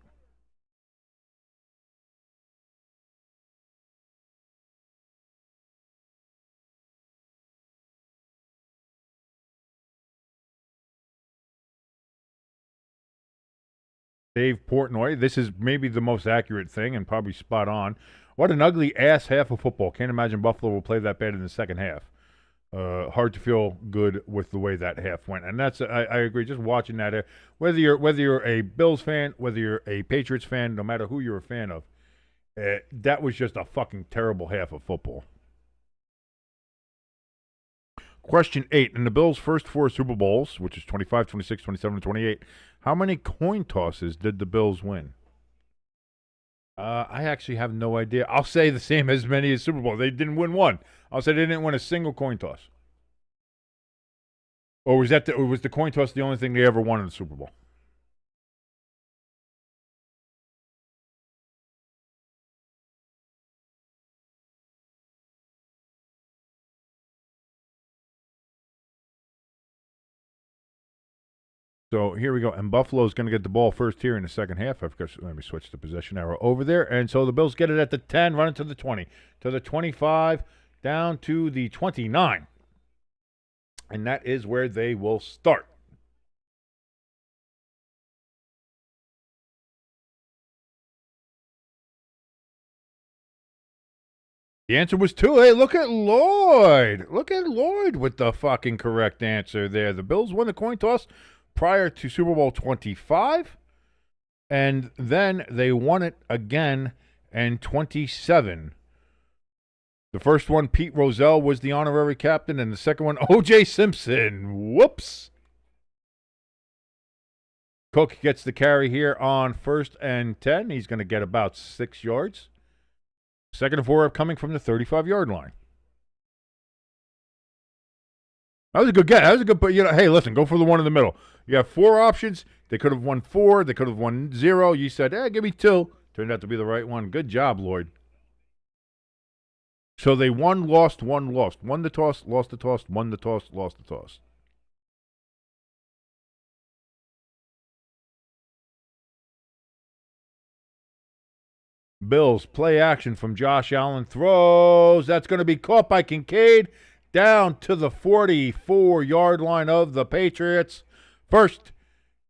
Dave Portnoy, this is maybe the most accurate thing and probably spot on. What an ugly ass half of football. Can't imagine Buffalo will play that bad in the second half. Hard to feel good with the way that half went, and that's I agree. Just watching that, whether you're a Bills fan, whether you're a Patriots fan, no matter who you're a fan of, that was just a fucking terrible half of football. Question 8. In the Bills' first 4 Super Bowls, which is 25, 26, 27, and 28, how many coin tosses did the Bills win? I actually have no idea. I'll say the same as many as Super Bowl. They didn't win one. I'll say they didn't win a single coin toss. Or was the coin toss the only thing they ever won in the Super Bowl? So here we go. And Buffalo's going to get the ball first here in the second half. Of course, let me switch the possession arrow over there. And so the Bills get it at the 10, run it to the 20, to the 25, down to the 29. And that is where they will start. The answer was 2. Hey, look at Lloyd. Look at Lloyd with the fucking correct answer there. The Bills won the coin toss prior to Super Bowl 25, and then they won it again in 27. The first one, Pete Rozelle was the honorary captain, and the second one, O.J. Simpson. Whoops. Cook gets the carry here on 1st and 10. He's going to get about 6 yards. 2nd and 4 coming from the 35-yard line. That was a good get. That was a good, but hey, listen, go for the one in the middle. You have 4 options. They could have won 4. They could have won 0. You said, give me 2. Turned out to be the right one. Good job, Lloyd. So they won, lost, won, lost. Won the toss, lost the toss, won the toss, lost the toss. Bills play action from Josh Allen. Throws. That's going to be caught by Kincaid down to the 44-yard line of the Patriots. First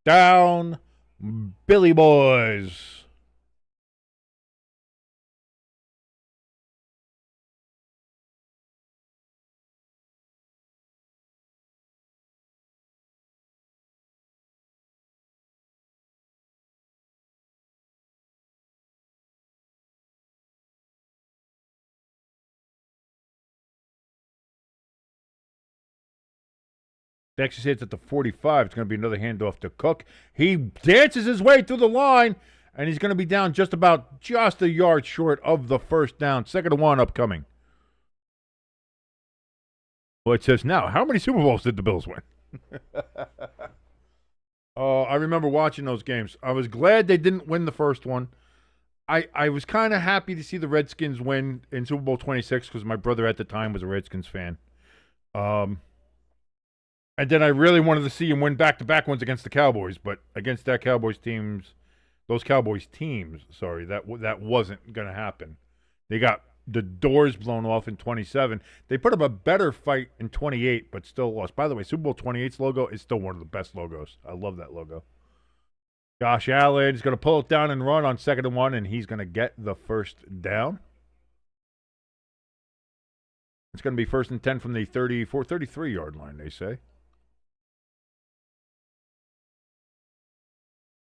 down, Billy Boys. Texas hits at the 45. It's going to be another handoff to Cook. He dances his way through the line, and he's going to be down just a yard short of the first down. 2nd and 1 upcoming. Well, it says now, how many Super Bowls did the Bills win? I remember watching those games. I was glad they didn't win the first one. I was kind of happy to see the Redskins win in Super Bowl 26 because my brother at the time was a Redskins fan. And then I really wanted to see him win back-to-back ones against the Cowboys, but against those Cowboys teams, that wasn't going to happen. They got the doors blown off in 27. They put up a better fight in 28, but still lost. By the way, Super Bowl 28's logo is still one of the best logos. I love that logo. Josh Allen is going to pull it down and run on 2nd and 1, and he's going to get the first down. It's going to be 1st and 10 from the 33-yard line, they say.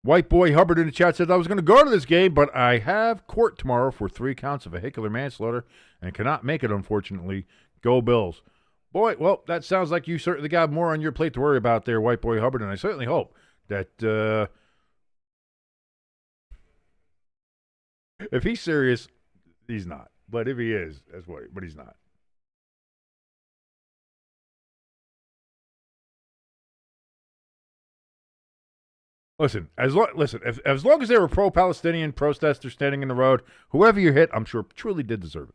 White Boy Hubbard in the chat said, I was going to go to this game, but I have court tomorrow for 3 counts of vehicular manslaughter and cannot make it, unfortunately. Go Bills. Boy, well, that sounds like you certainly got more on your plate to worry about there, White Boy Hubbard, and I certainly hope that if he's serious, he's not. But if he is, but he's not. Listen, as long as they were pro-Palestinian protesters standing in the road, whoever you hit, I'm sure truly did deserve it.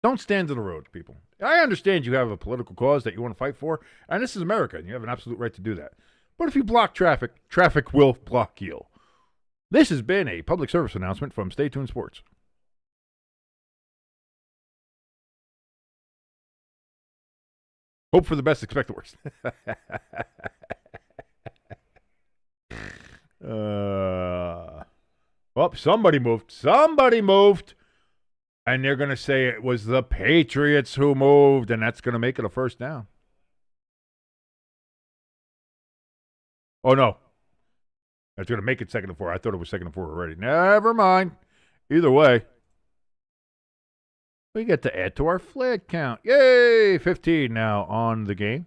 Don't stand in the road, people. I understand you have a political cause that you want to fight for, and this is America, and you have an absolute right to do that. But if you block traffic, traffic will block you. This has been a public service announcement from Stay Tuned Sports. Hope for the best, expect the worst. Well, somebody moved. Somebody moved. And they're going to say it was the Patriots who moved, and that's going to make it a first down. Oh, no. That's going to make it 2nd and 4. I thought it was 2nd and 4 already. Never mind. Either way, we get to add to our flag count. Yay! 15 now on the game.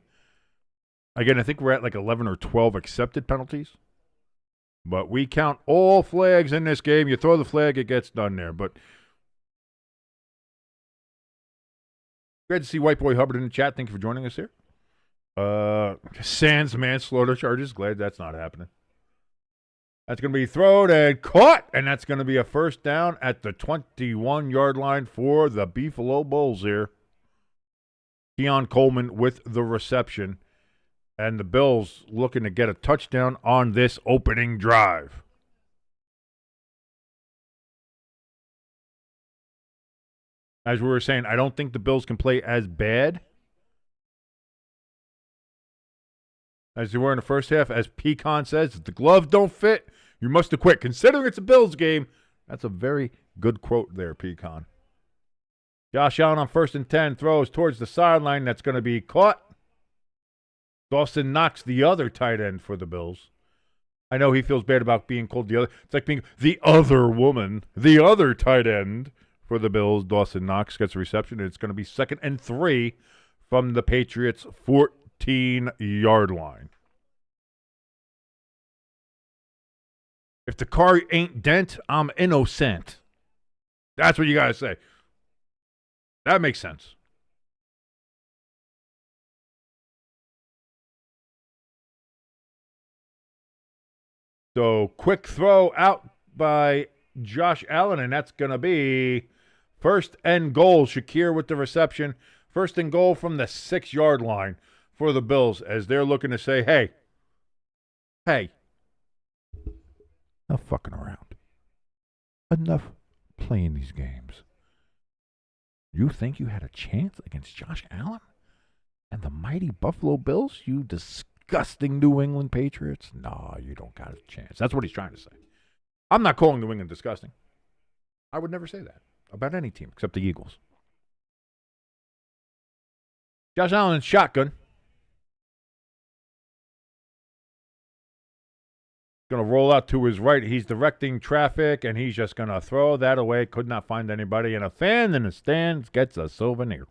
Again, I think we're at like 11 or 12 accepted penalties. But we count all flags in this game. You throw the flag, it gets done there. But great to see White Boy Hubbard in the chat. Thank you for joining us here. Sans manslaughter charges. Glad that's not happening. That's going to be thrown and caught, and that's going to be a first down at the 21-yard line for the Buffalo Bulls here. Keon Coleman with the reception, and the Bills looking to get a touchdown on this opening drive. As we were saying, I don't think the Bills can play as bad as they were in the first half. As Pecan says, if the glove don't fit, you must have quit. Considering it's a Bills game, that's a very good quote there, Pecan. Josh Allen on 1st and 10 throws towards the sideline. That's going to be caught. Dawson Knox, the other tight end for the Bills. I know he feels bad about being called the other. It's like being the other woman, the other tight end for the Bills. Dawson Knox gets a reception, and it's going to be 2nd and 3 from the Patriots' 14-yard line. If the car ain't dent, I'm innocent. That's what you got to say. That makes sense. So, quick throw out by Josh Allen, and that's going to be 1st and goal. Shakir with the reception. 1st and goal from the 6-yard line for the Bills as they're looking to say, hey, enough fucking around. Enough playing these games. You think you had a chance against Josh Allen and the mighty Buffalo Bills, you disgusting New England Patriots? No, you don't got a chance. That's what he's trying to say. I'm not calling New England disgusting. I would never say that about any team except the Eagles. Josh Allen's shotgun. Going to roll out to his right. He's directing traffic, and he's just going to throw that away. Could not find anybody. And a fan in the stands gets a souvenir.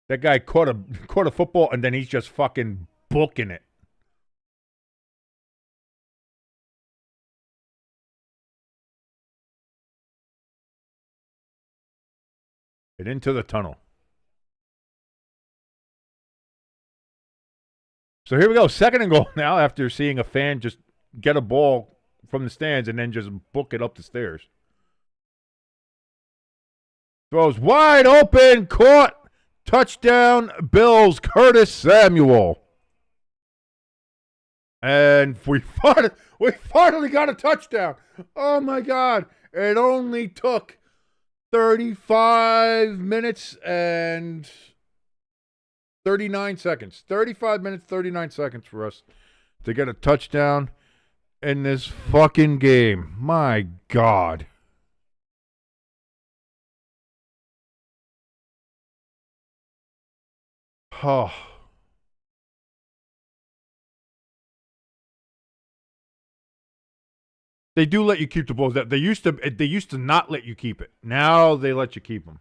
That guy caught a football, and then he's just fucking booking it. Get into the tunnel. So here we go. 2nd and goal now after seeing a fan just get a ball from the stands and then just book it up the stairs. Throws wide open. Caught. Touchdown, Bills, Curtis Samuel. And we finally got a touchdown. Oh, my God. It only took 35 minutes and 39 seconds. 35 minutes, 39 seconds for us to get a touchdown in this fucking game. My God. Oh. They do let you keep the balls. They used to not let you keep it. Now they let you keep them.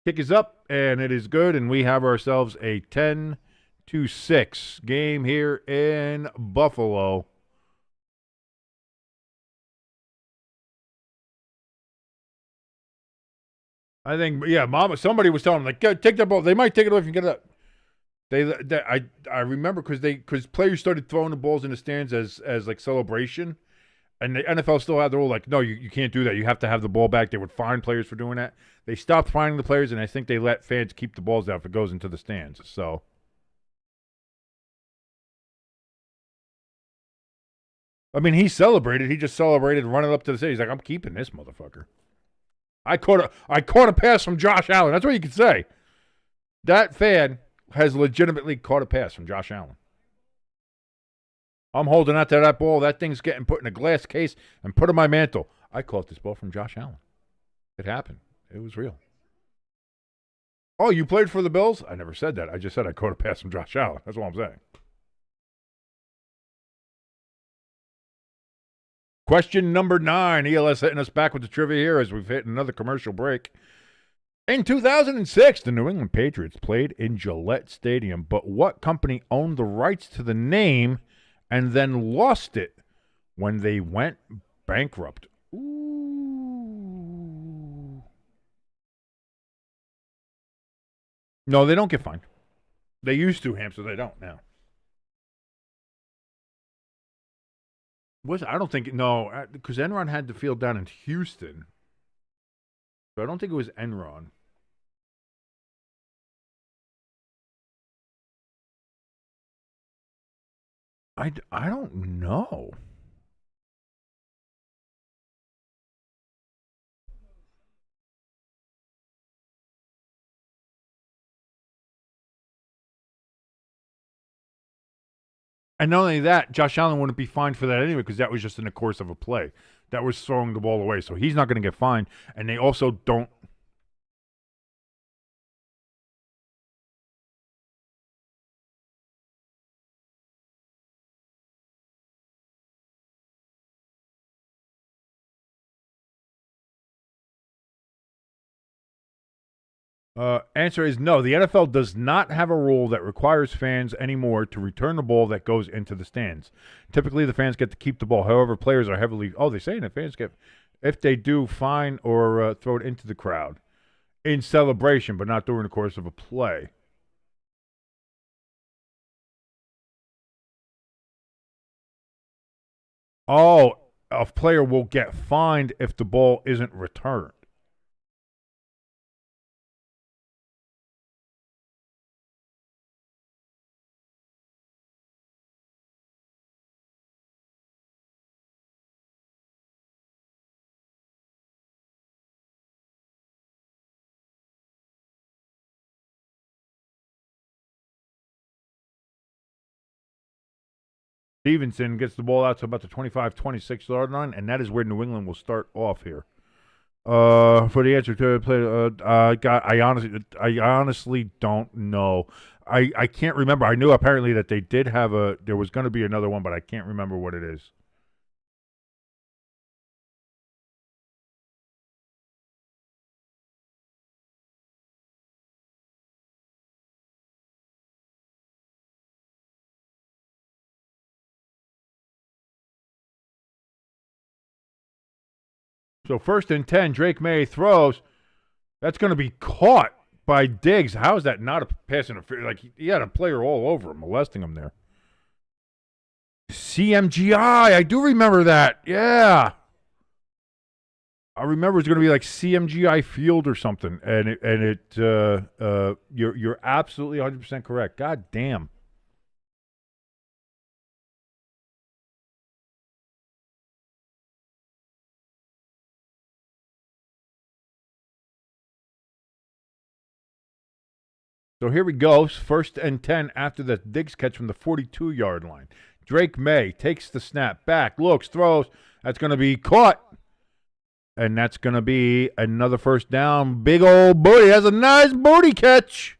Kick is up, and it is good, and we have ourselves a 10-6 game here in Buffalo. I think, yeah, somebody was telling him, like, take that ball. They might take it away if you get it up. I remember because players started throwing the balls in the stands as like celebration, and the NFL still had the rule like, no, you can't do that. You have to have the ball back. They would fine players for doing that. They stopped fining the players, and I think they let fans keep the balls out if it goes into the stands. So, I mean, he celebrated. He just celebrated running up to the city. He's like, I'm keeping this motherfucker. I caught a pass from Josh Allen. That's what you can say. That fan has legitimately caught a pass from Josh Allen. I'm holding out to that ball. That thing's getting put in a glass case and put on my mantle. I caught this ball from Josh Allen. It happened. It was real. Oh, you played for the Bills? I never said that. I just said I caught a pass from Josh Allen. That's what I'm saying. Question number 9. ELS hitting us back with the trivia here as we've hit another commercial break. In 2006, the New England Patriots played in Gillette Stadium, but what company owned the rights to the name and then lost it when they went bankrupt? Ooh. No, they don't get fined. They used to, Ham, so they don't now. I don't think, no, because Enron had the field down in Houston. So I don't think it was Enron. I don't know. And not only that, Josh Allen wouldn't be fined for that anyway because that was just in the course of a play. That was throwing the ball away. So he's not going to get fined. And they also don't. Answer is no. The NFL does not have a rule that requires fans anymore to return the ball that goes into the stands. Typically, the fans get to keep the ball. However, players are heavily. Oh, they're saying that fans get, if they do, fine or throw it into the crowd in celebration, but not during the course of a play. Oh, a player will get fined if the ball isn't returned. Stevenson gets the ball out to about the 25-26 yard line, and that is where New England will start off here. For the answer to play, I honestly don't know. I can't remember. I knew apparently that they did have there was going to be another one, but I can't remember what it is. So 1st and 10, Drake Maye throws. That's going to be caught by Diggs. How is that not a pass interference? Like, he had a player all over him, molesting him there. CMGI. I do remember that. Yeah. I remember it's going to be like CMGI Field or something, and you're absolutely 100% correct. God damn. So here we go. 1st and 10 after the Diggs catch from the 42-yard line. Drake Maye takes the snap back, looks, throws. That's going to be caught. And that's going to be another 1st down. Big old booty. That's a nice booty catch.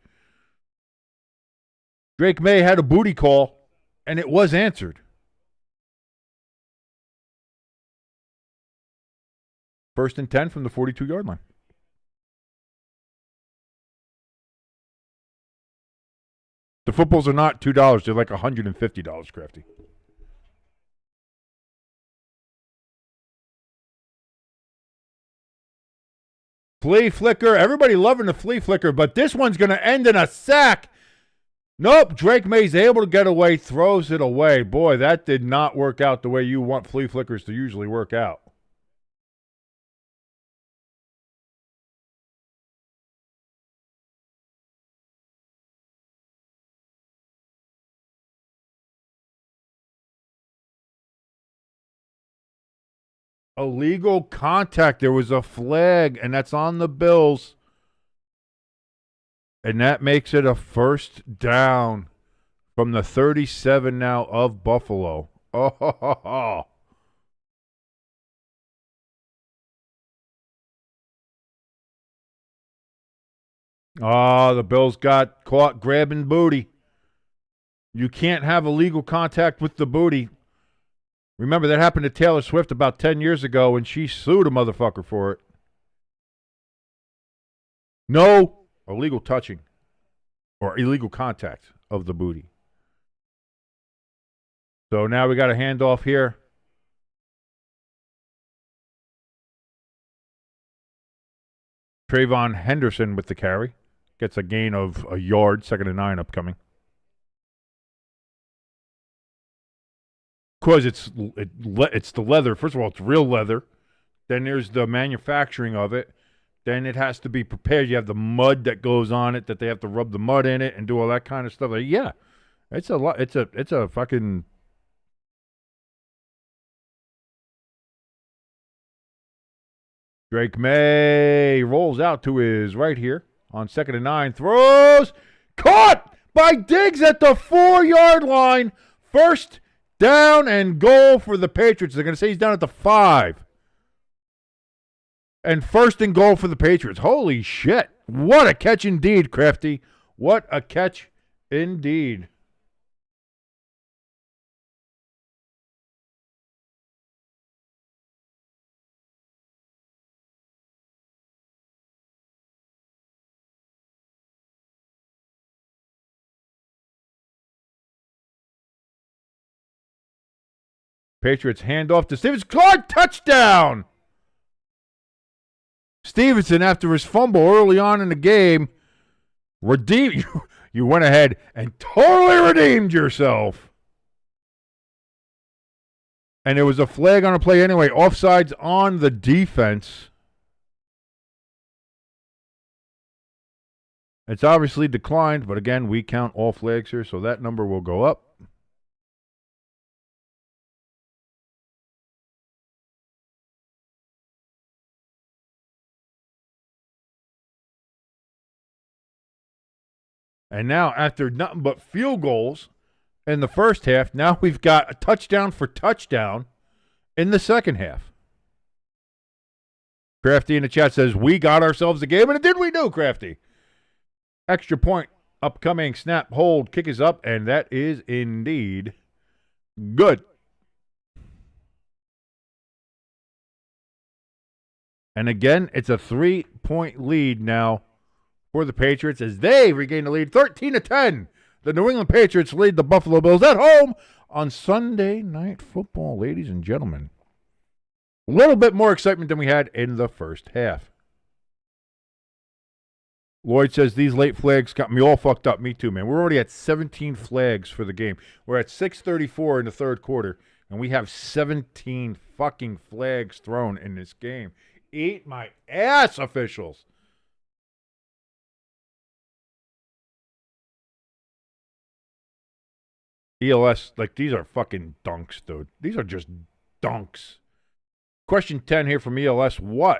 Drake Maye had a booty call, and it was answered. 1st and 10 from the 42-yard line. The footballs are not $2. They're like $150, Crafty. Flea flicker. Everybody loving the flea flicker, but this one's going to end in a sack. Nope. Drake Maye's able to get away, throws it away. Boy, that did not work out the way you want flea flickers to usually work out. Illegal contact. There was a flag, and that's on the Bills. And that makes it a first down from the 37 now of Buffalo. Oh, ho, ho, ho. Oh, the Bills got caught grabbing booty. You can't have illegal contact with the booty. Remember, that happened to Taylor Swift about 10 years ago, and she sued a motherfucker for it. No illegal touching or illegal contact of the booty. So now we got a handoff here. Trayvon Henderson with the carry. Gets a gain of a yard, 2nd and 9 upcoming. Because it's the leather. First of all, it's real leather. Then there's the manufacturing of it. Then it has to be prepared. You have the mud that goes on it, that they have to rub the mud in it and do all that kind of stuff. Like, yeah, it's a lot. It's a fucking. Drake Maye rolls out to his right here on 2nd and 9. Throws. Caught by Diggs at the 4-yard line. First down and goal for the Patriots. They're going to say he's down at the 5. And first and goal for the Patriots. Holy shit. What a catch indeed, Crafty. What a catch indeed. Patriots handoff to Stevenson. Clark, touchdown! Stevenson, after his fumble early on in the game, you went ahead and totally redeemed yourself. And there was a flag on a play anyway. Offsides on the defense. It's obviously declined, but again, we count all flags here, so that number will go up. And now, after nothing but field goals in the first half, now we've got a touchdown for touchdown in the second half. Crafty in the chat says, we got ourselves a game, and did we do, Crafty? Extra point, upcoming, snap, hold, kick is up, and that is indeed good. And again, it's a 3-point lead now for the Patriots as they regain the lead 13-10. The New England Patriots lead the Buffalo Bills at home on Sunday Night Football, ladies and gentlemen. A little bit more excitement than we had in the first half. Lloyd says, these late flags got me all fucked up. Me too, man. We're already at 17 flags for the game. We're at 6:34 in the third quarter, and we have 17 fucking flags thrown in this game. Eat my ass, officials. ELS, like, these are fucking dunks, dude. These are just dunks. Question 10 here from ELS. Run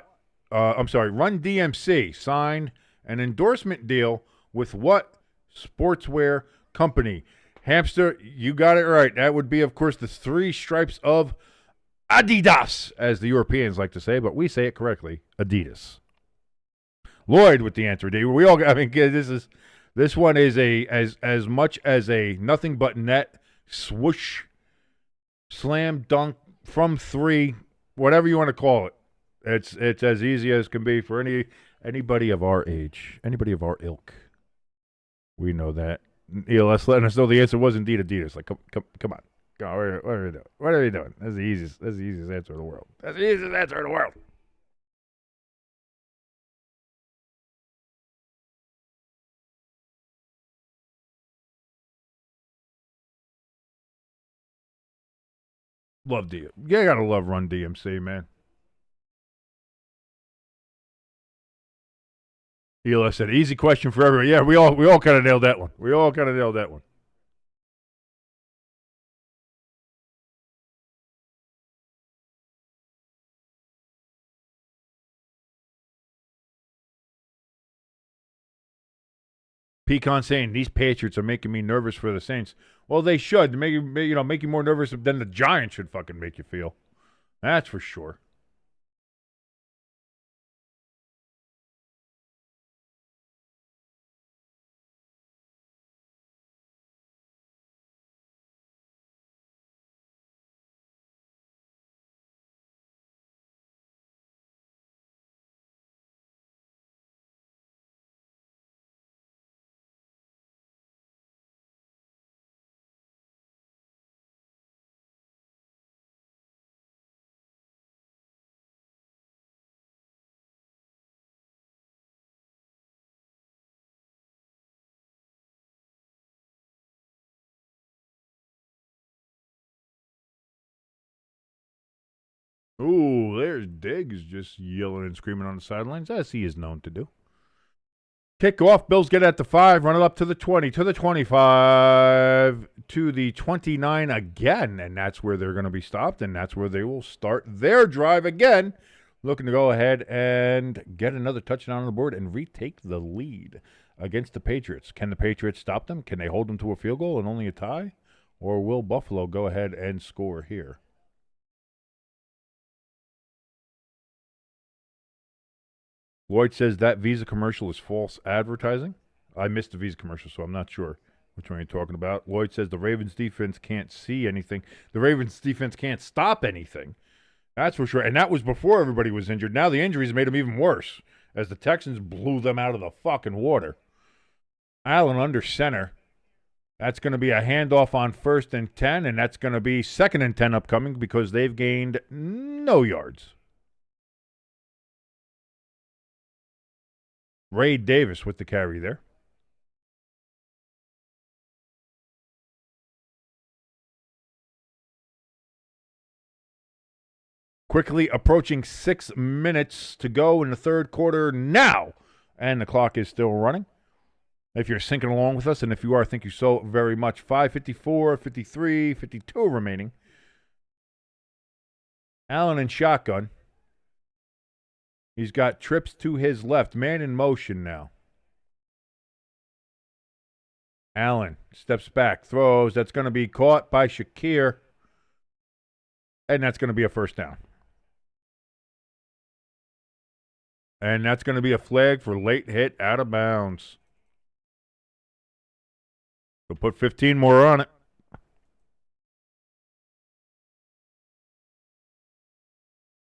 DMC signed an endorsement deal with what sportswear company? Hamster, you got it right. That would be, of course, the 3 stripes of Adidas, as the Europeans like to say, but we say it correctly, Adidas. Lloyd with the answer. We all, I mean, this one is as much as a nothing but net swoosh, slam dunk from 3, whatever you want to call it. It's as easy as can be for anybody of our age, anybody of our ilk. We know that. ELS letting us know the answer was indeed Adidas. Like, come on. What are we doing? What are we doing? That's the easiest answer in the world. That's the easiest answer in the world. Love D. You gotta love Run DMC, man. Eli said, easy question for everyone. Yeah, we all kind of nailed that one. We all kind of nailed that one. Pecan saying these Patriots are making me nervous for the Saints. Well, they should make you more nervous than the Giants should fucking make you feel. That's for sure. Ooh, there's Diggs just yelling and screaming on the sidelines, as he is known to do. Kickoff. Bills get at the 5, run it up to the 20, to the 25, to the 29 again, and that's where they're going to be stopped, and that's where they will start their drive again, looking to go ahead and get another touchdown on the board and retake the lead against the Patriots. Can the Patriots stop them? Can they hold them to a field goal and only a tie? Or will Buffalo go ahead and score here? Lloyd says that Visa commercial is false advertising. I missed the Visa commercial, so I'm not sure which one you're talking about. Lloyd says the Ravens defense can't see anything. The Ravens defense can't stop anything. That's for sure. And that was before everybody was injured. Now the injuries made them even worse as the Texans blew them out of the fucking water. Allen under center. That's going to be a handoff on 1st and 10, and that's going to be 2nd and 10 upcoming because they've gained no yards. Ray Davis with the carry there. Quickly approaching 6 minutes to go in the third quarter now. And the clock is still running. If you're syncing along with us, and if you are, thank you so very much. 5:54, 53, 52 remaining. Allen in shotgun. He's got trips to his left. Man in motion now. Allen steps back, throws. That's going to be caught by Shakir. And that's going to be a first down. And that's going to be a flag for late hit out of bounds. We'll put 15 more on it.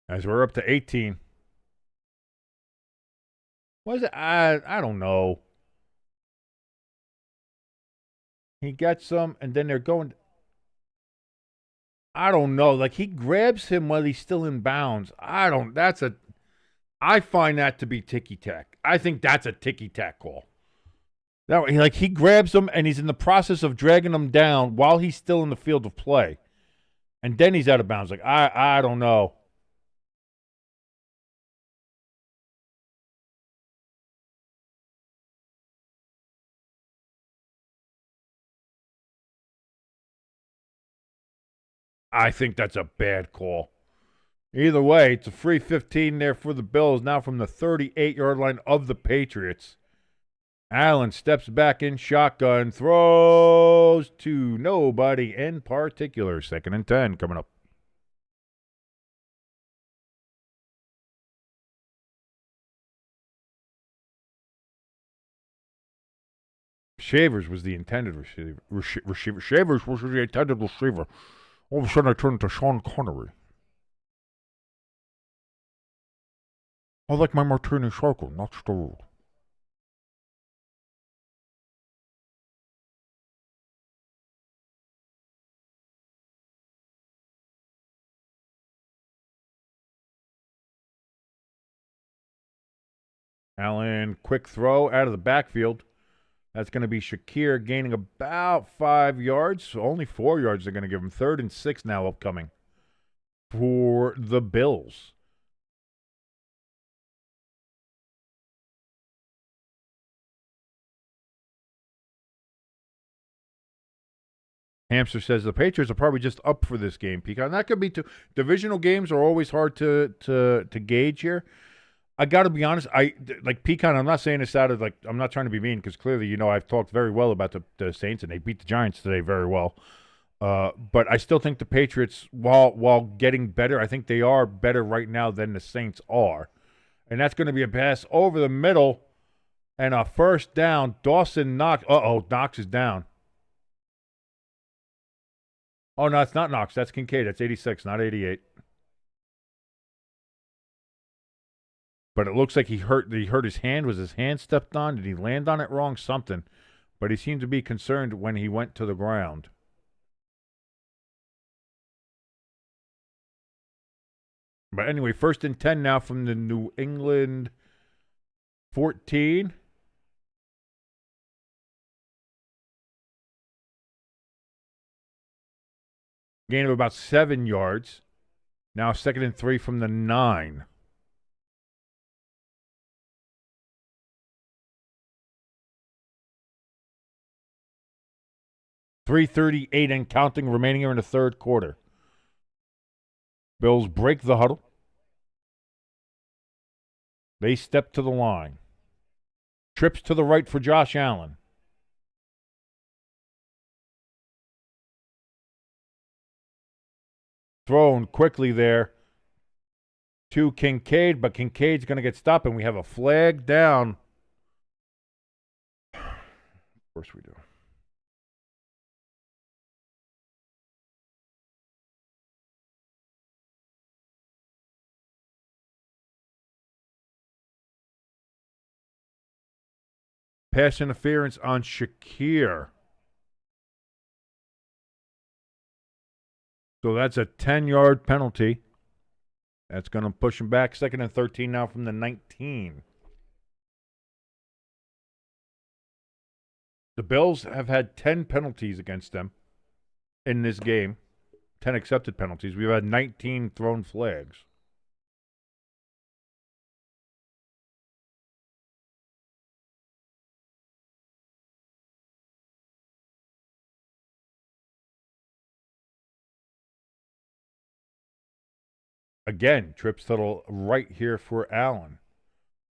As we're up to 18. Was it? I don't know. He gets some, and then they're going. I don't know. Like, he grabs him while he's still in bounds. I find that to be ticky-tack. I think that's a ticky-tack call. That way, like, he grabs him, and he's in the process of dragging him down while he's still in the field of play. And then he's out of bounds. Like, I don't know. I think that's a bad call. Either way, it's a free 15 there for the Bills, now from the 38-yard line of the Patriots. Allen steps back in shotgun, throws to nobody in particular. 2nd and 10 coming up. Shavers was the intended receiver. Shavers was the intended receiver. All of a sudden, I turned to Sean Connery. I like my martini circle, not stirred. Allen, quick throw out of the backfield. That's going to be Shakir gaining about 5 yards. So only 4 yards they're going to give him. 3rd and 6 now upcoming. for the Bills. Hamster says the Patriots are probably just up for this game, Peacock. And that could be too. Divisional games are always hard to gauge here. I got to be honest. I like Pecan. I'm not saying this out of I'm not trying to be mean because clearly, I've talked very well about the Saints and they beat the Giants today very well. But I still think the Patriots, while getting better, I think they are better right now than the Saints are. And that's going to be a pass over the middle and a first down. Dawson Knox. Knox is down. Oh, no, it's not Knox. That's Kincaid. That's 86, not 88. But it looks like he hurt his hand. Was his hand stepped on? Did he land on it wrong? Something. But he seemed to be concerned when he went to the ground. But anyway, 1st and 10 now from the New England 14. Gain of about 7 yards. Now 2nd and 3 from the 9. .338 and counting remaining here in the third quarter. Bills break the huddle. They step to the line. Trips to the right for Josh Allen. Thrown quickly there to Kincaid, but Kincaid's going to get stopped, and we have a flag down. Of course we do. Pass interference on Shakir. So that's a 10-yard penalty. That's going to push him back. 2nd and 13 now from the 19. The Bills have had 10 penalties against them in this game. 10 accepted penalties. We've had 19 thrown flags. Again, trips to the right here for Allen.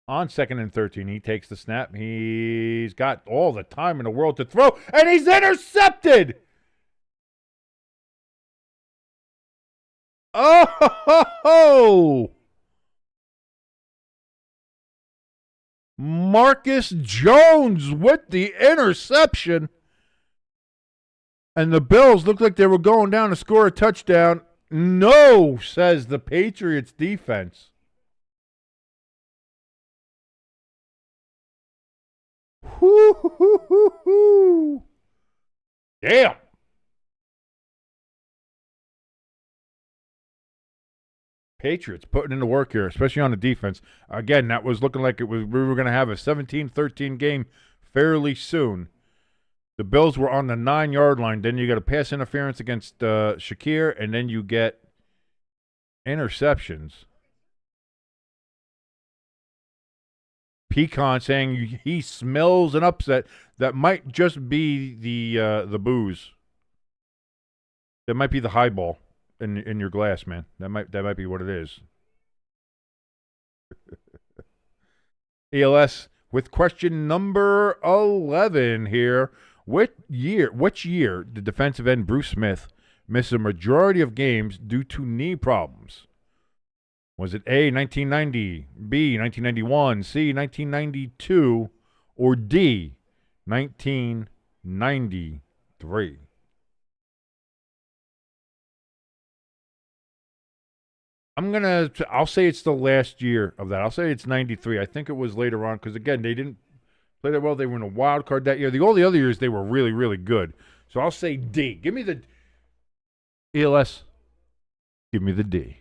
On 2nd and 13, he takes the snap. He's got all the time in the world to throw, and he's intercepted! Oh! Marcus Jones with the interception. And the Bills looked like they were going down to score a touchdown. No, says the Patriots defense. Whoo. Damn. Patriots putting in the work here, especially on the defense. Again, that was looking like we were going to have a 17-13 game fairly soon. The Bills were on the 9-yard line. Then you got a pass interference against Shakir, and then you get interceptions. Pecan saying he smells an upset. That might just be the booze. That might be the highball in your glass, man. That might be what it is. ELS with question number 11 here. Which year did defensive end Bruce Smith miss a majority of games due to knee problems? Was it A, 1990, B, 1991, C, 1992, or D, 1993? I'll say it's the last year of that. I'll say it's 93. I think it was later on because, again, they didn't play that well. They were in a wild card that year. All the other years, they were really, really good. So I'll say D. Give me the ELS. Give me the D.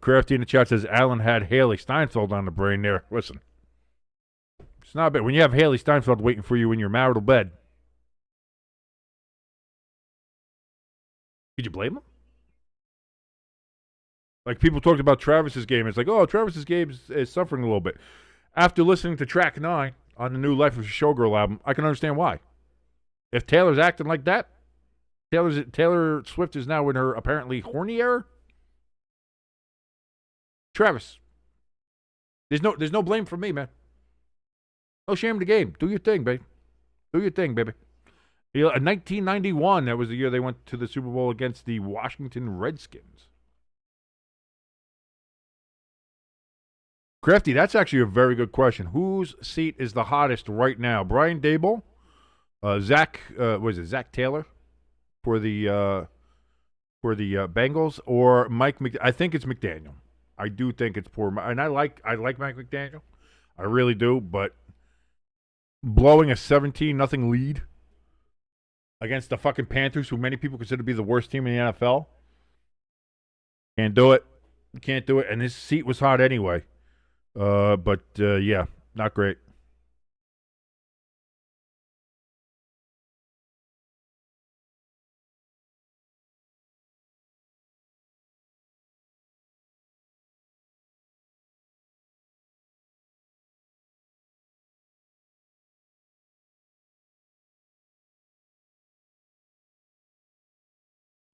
Crafty in the chat says Allen had Haley Steinfeld on the brain there. Listen. It's not bad. When you have Haley Steinfeld waiting for you in your marital bed, could you blame him? Like, people talked about Travis's game. It's like, oh, Travis's game is suffering a little bit. After listening to track 9 on the new Life of a Showgirl album, I can understand why. If Taylor's acting like that, Taylor Swift is now in her apparently horny era. Travis, there's no blame for me, man. No shame in the game. Do your thing, baby. Do your thing, baby. 1991, that was the year they went to the Super Bowl against the Washington Redskins. Crafty, that's actually a very good question. Whose seat is the hottest right now? Brian Daboll, Zach Taylor for the Bengals, or Mike McDaniel? I think it's McDaniel. I do think it's poor, and I like Mike McDaniel. I really do, but blowing a 17-0 lead against the fucking Panthers, who many people consider to be the worst team in the NFL, can't do it. Can't do it, and his seat was hot anyway. But yeah, not great.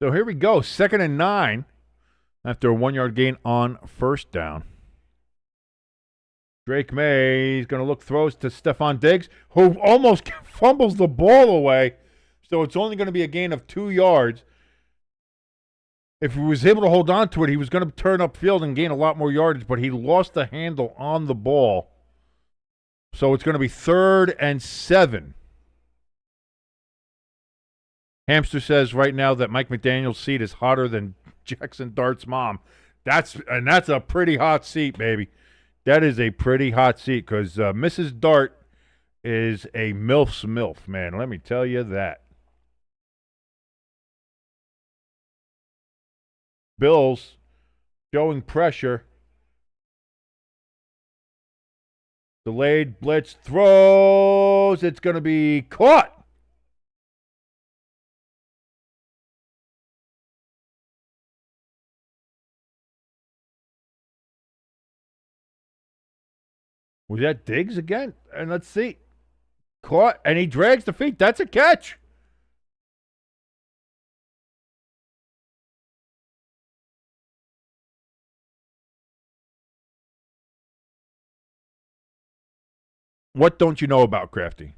So here we go. 2nd and 9 after a 1-yard gain on first down. Drake Maye is going to look, throws to Stephon Diggs, who almost fumbles the ball away. So it's only going to be a gain of 2 yards. If he was able to hold on to it, he was going to turn upfield and gain a lot more yardage, but he lost the handle on the ball. So it's going to be 3rd and 7. Hamster says right now that Mike McDaniel's seat is hotter than Jackson Dart's mom. That's a pretty hot seat, baby. That is a pretty hot seat because Mrs. Dart is a MILF's MILF, man. Let me tell you that. Bills showing pressure. Delayed blitz throws. It's going to be caught. Was that Diggs again? And let's see. Caught, and he drags the feet. That's a catch. What don't you know about Crafty?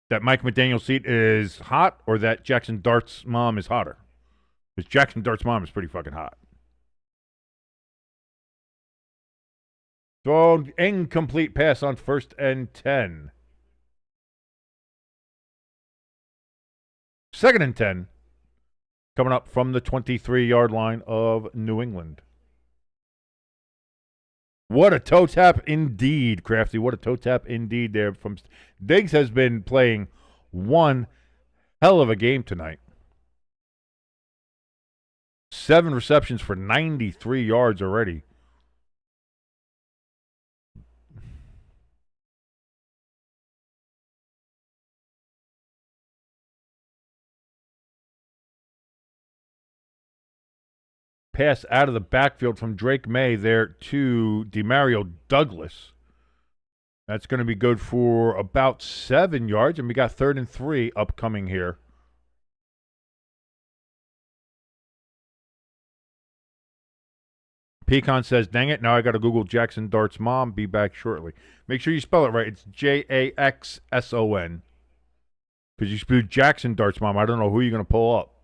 That Mike McDaniel's seat is hot, or that Jackson Dart's mom is hotter? Because Jackson Dart's mom is pretty fucking hot. Thrown incomplete pass on 1st and 10. 2nd and 10. Coming up from the 23-yard line of New England. What a toe tap indeed, Crafty. What a toe tap indeed there. From Diggs has been playing one hell of a game tonight. 7 receptions for 93 yards already. Pass out of the backfield from Drake Maye there to Demario Douglas. That's going to be good for about 7 yards, and we got 3rd and 3 upcoming here. Pecan says, dang it, now I got to Google Jackson Dart's mom. Be back shortly. Make sure you spell it right. It's Jaxson. Because you spell Jackson Dart's mom, I don't know who you're going to pull up.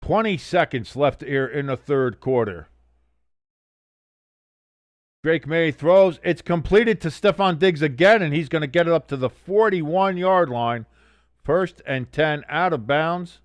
20 seconds left here in the 3rd quarter. Drake Maye throws. It's completed to Stephon Diggs again, and he's going to get it up to the 41-yard line. 1st and 10 out of bounds.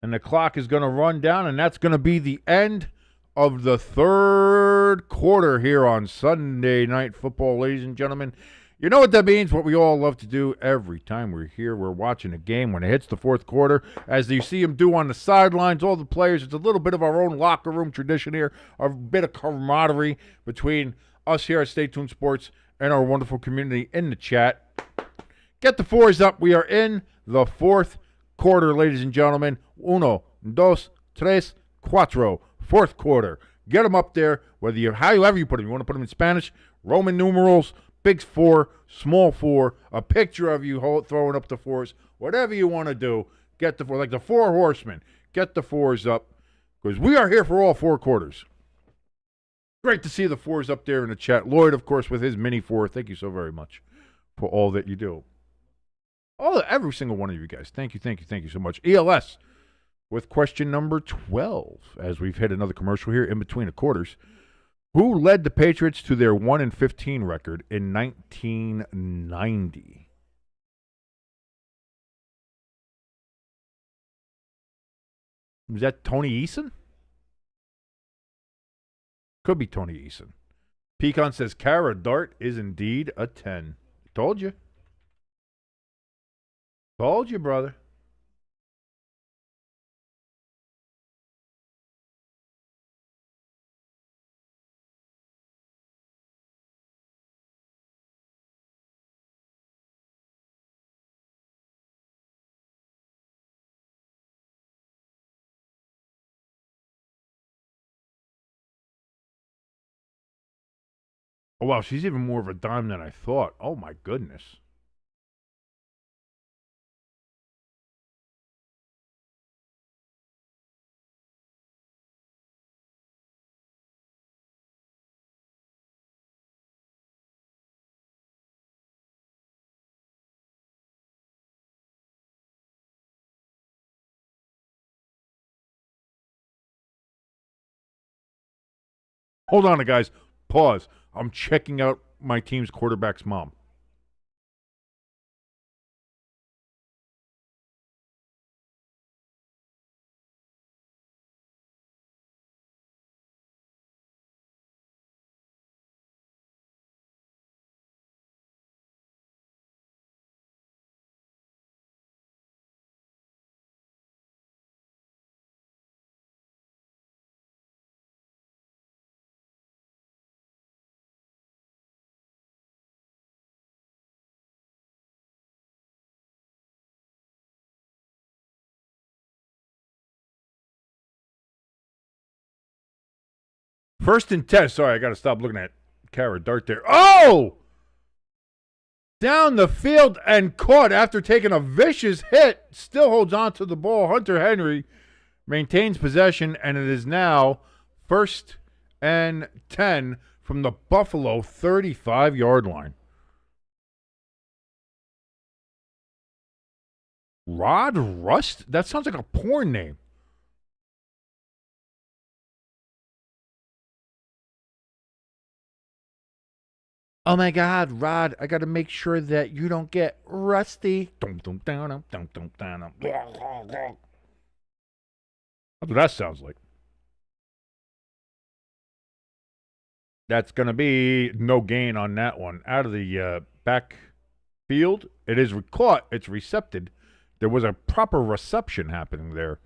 And the clock is going to run down, and that's going to be the end of the 3rd quarter here on Sunday Night Football, ladies and gentlemen. You know what that means? What we all love to do every time we're here. We're watching a game when it hits the fourth quarter. As you see them do on the sidelines, all the players, it's a little bit of our own locker room tradition here, a bit of camaraderie between us here at Stay Tuned Sports and our wonderful community in the chat. Get the fours up. We are in the fourth quarter, ladies and gentlemen. Uno, dos, tres, cuatro. Fourth quarter. Get them up there, however you put them. You want to put them in Spanish, Roman numerals, big four, small four, a picture of you throwing up the fours, whatever you want to do. Get the four, like the four horsemen. Get the fours up, because we are here for all four quarters. Great to see the fours up there in the chat. Lloyd, of course, with his mini four. Thank you so very much for all that you do. Every single one of you guys. Thank you so much. ELS with question number 12, as we've hit another commercial here in between the quarters. Who led the Patriots to their 1-15 record in 1990? Was that Tony Eason? Could be Tony Eason. Pecan says Cara Dart is indeed a 10. Told you. Told you, brother. Oh, wow, she's even more of a dime than I thought. Oh, my goodness. Hold on, guys. Pause. I'm checking out my team's quarterback's mom. First and 10. Sorry, I got to stop looking at Cara Dart there. Oh! Down the field and caught after taking a vicious hit. Still holds on to the ball. Hunter Henry maintains possession, and it is now first and 10 from the Buffalo 35-yard line. Rod Rust? That sounds like a porn name. Oh my God, Rod, I got to make sure that you don't get rusty. That's what that sounds like. That's going to be no gain on that one. Out of the backfield, it is caught. It's recepted. There was a proper reception happening there.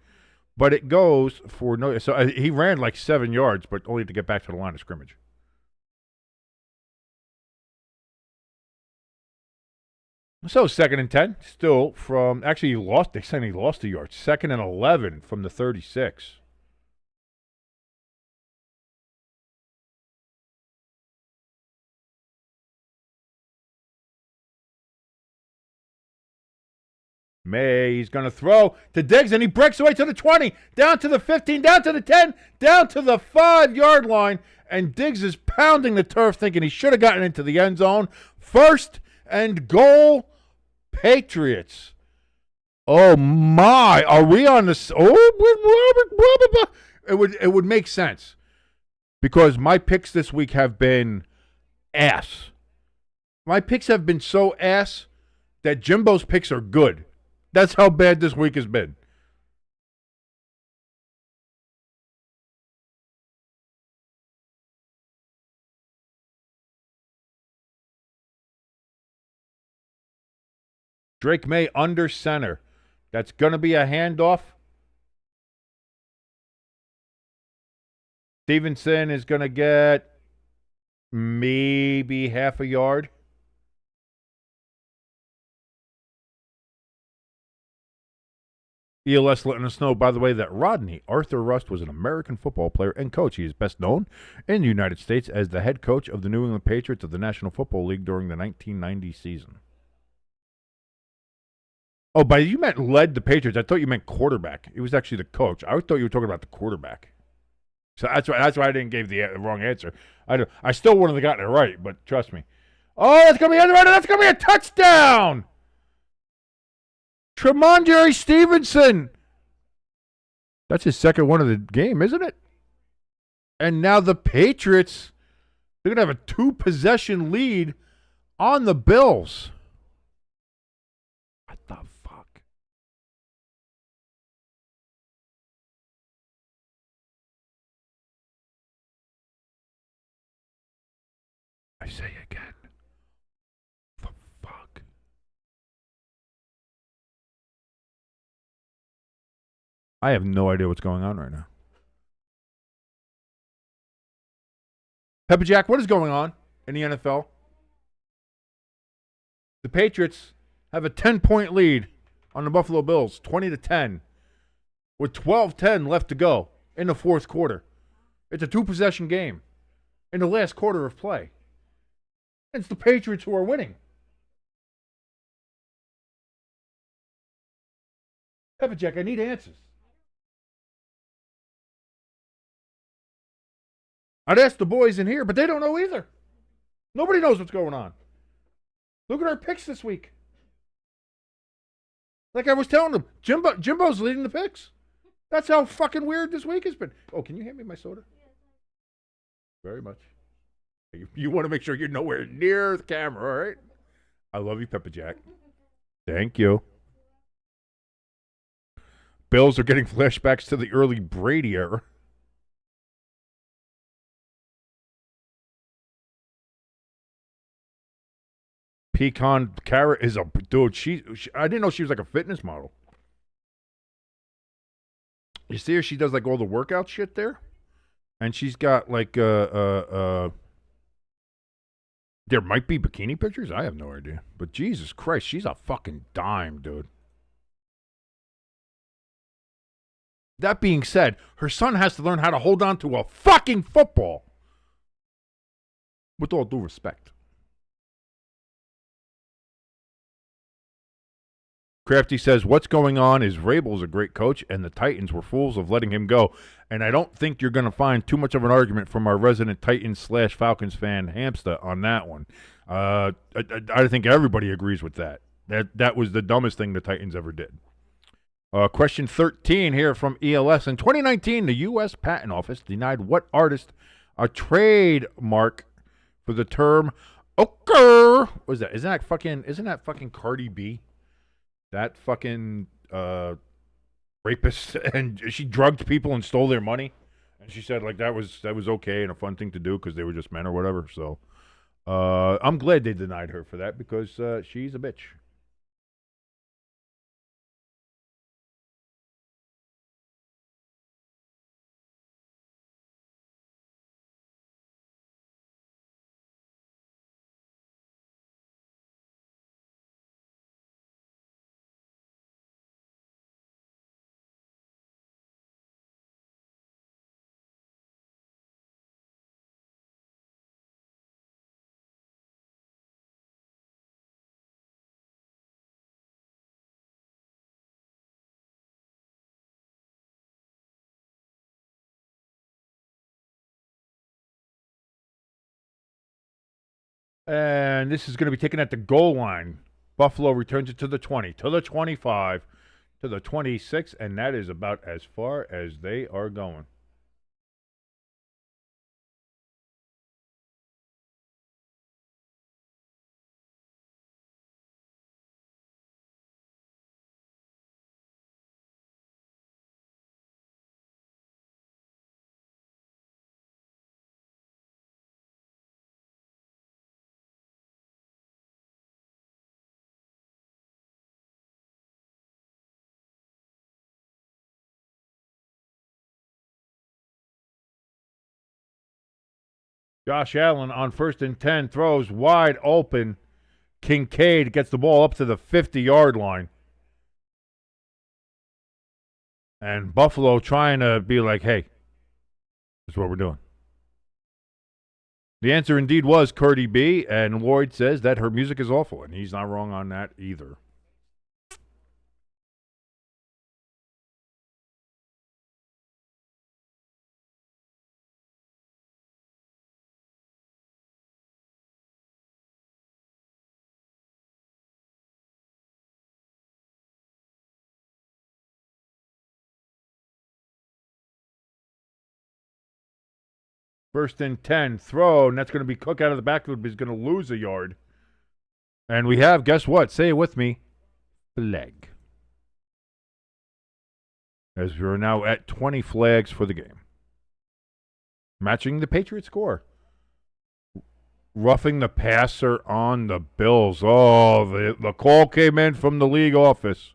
But it goes for no. So he ran like 7 yards, but only to get back to the line of scrimmage. So 2nd and 10, still from, actually he lost, they said he lost a yard. 2nd and 11 from the 36. Maye, he's going to throw to Diggs, and he breaks away to the 20, down to the 15, down to the 10, down to the 5-yard line, and Diggs is pounding the turf thinking he should have gotten into the end zone. First and goal, Patriots. Oh my! Are we on this? Oh, it would make sense because my picks this week have been ass. My picks have been so ass that Jimbo's picks are good. That's how bad this week has been. Drake Maye under center. That's going to be a handoff. Stevenson is going to get maybe half a yard. ELS letting us know, by the way, that Rodney Arthur Rust was an American football player and coach. He is best known in the United States as the head coach of the New England Patriots of the National Football League during the 1990 season. Oh, by you meant led the Patriots. I thought you meant quarterback. It was actually the coach. I thought you were talking about the quarterback. So that's why I didn't give the wrong answer. I still wouldn't have gotten it right, but trust me. Oh, that's going to be underrated. That's going to be a touchdown. Tremondre Stevenson. That's his second one of the game, isn't it? And now the Patriots, they're going to have a 2-possession lead on the Bills. What the fuck? I say again. The fuck? I have no idea what's going on right now. Pepper Jack, what is going on in the NFL? The Patriots have a 10-point lead on the Buffalo Bills, 20-10, with 12:10 left to go in the fourth quarter. It's a 2-possession game in the last quarter of play. It's the Patriots who are winning. Pepper Jack, I need answers. I'd ask the boys in here, but they don't know either. Nobody knows what's going on. Look at our picks this week. Like I was telling them, Jimbo's leading the picks. That's how fucking weird this week has been. Oh, can you hand me my soda? Very much. You want to make sure you're nowhere near the camera, all right? I love you, Pepper Jack. Thank you. Bills are getting flashbacks to the early Brady era. Pecan Carrot is a dude. She I didn't know she was like a fitness model. You see her? She does like all the workout shit there, and she's got like there might be bikini pictures. I have no idea, but Jesus Christ, she's a fucking dime, dude. That being said, her son has to learn how to hold on to a fucking football. With all due respect. Crafty says, what's going on is Vrabel's a great coach, and the Titans were fools of letting him go. And I don't think you're going to find too much of an argument from our resident Titans/Falcons fan, Hamster, on that one. I think everybody agrees with that. That was the dumbest thing the Titans ever did. Question 13 here from ELS. In 2019, the U.S. Patent Office denied what artist a trademark for the term "occur"? What was that? Isn't that fucking Cardi B? That fucking rapist, and she drugged people and stole their money, and she said like that was okay and a fun thing to do because they were just men or whatever. So I'm glad they denied her for that because she's a bitch. And this is going to be taken at the goal line. Buffalo returns it to the 20, to the 25, to the 26, and that is about as far as they are going. Josh Allen on 1st and 10 throws wide open. Kincaid gets the ball up to the 50-yard line. And Buffalo trying to be like, hey, this is what we're doing. The answer indeed was Cardi B, and Lloyd says that her music is awful, and he's not wrong on that either. First and 10, throw, and that's going to be Cook out of the backfield, but he's going to lose a yard. And we have, guess what? Say it with me, flag. As we're now at 20 flags for the game. Matching the Patriots score. Roughing the passer on the Bills. Oh, the call came in from the league office.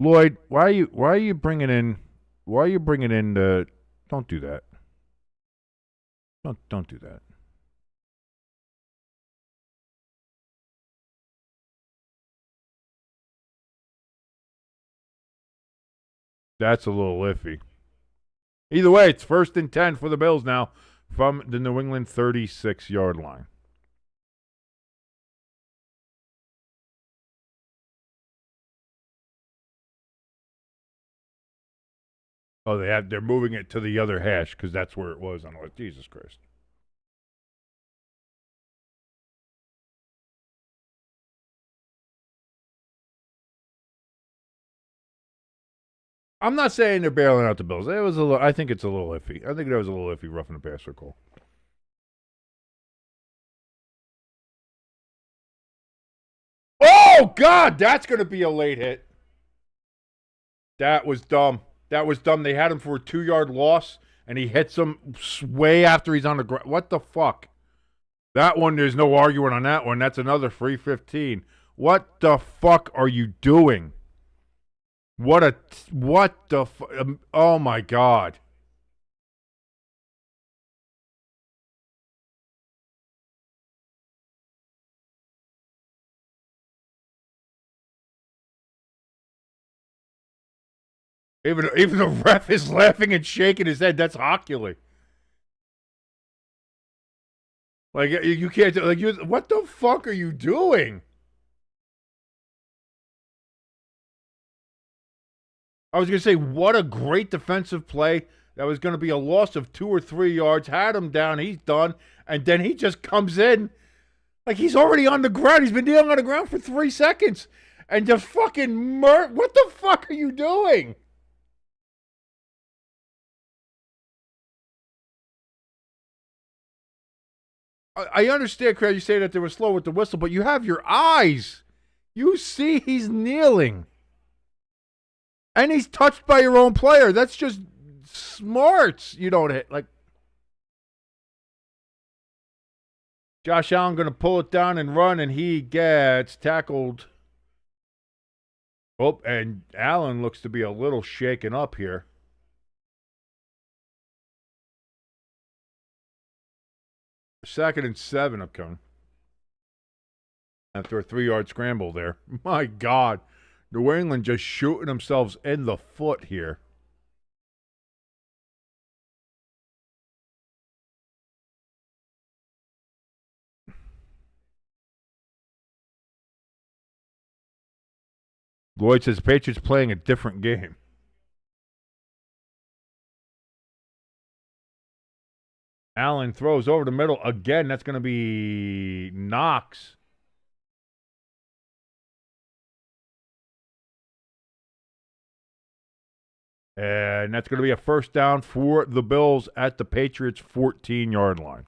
Lloyd, why are you bringing in the? Don't do that. Don't do that. That's a little iffy. Either way, it's 1st and 10 for the Bills now from the New England 36-yard line. Oh, they're moving it to the other hash because that's where it was on what? Jesus Christ. I'm not saying they're bailing out the Bills. I think it's a little iffy. I think there was a little iffy roughing the passer call. Oh God, that's going to be a late hit. That was dumb. They had him for a 2-yard loss, and he hits him way after he's on the ground. What the fuck? That one, there's no arguing on that one. That's another free 15. What the fuck are you doing? Oh my God. Even the ref is laughing and shaking his head. That's Hockley. Like you can't what the fuck are you doing? I was going to say, what a great defensive play. That was going to be a loss of 2 or 3 yards. Had him down. He's done. And then he just comes in like he's already on the ground. He's been kneeling on the ground for 3 seconds. And just fucking what the fuck are you doing? I understand, Craig, you say that they were slow with the whistle, but you have your eyes. You see he's kneeling. And he's touched by your own player. That's just smarts. You don't hit. Like, Josh Allen going to pull it down and run, and he gets tackled. Oh, and Allen looks to be a little shaken up here. Second and 7 upcoming. After a 3-yard scramble there. My God. New England just shooting themselves in the foot here. Lloyd says Patriots playing a different game. Allen throws over the middle again. That's going to be Knox. And that's going to be a first down for the Bills at the Patriots' 14-yard line.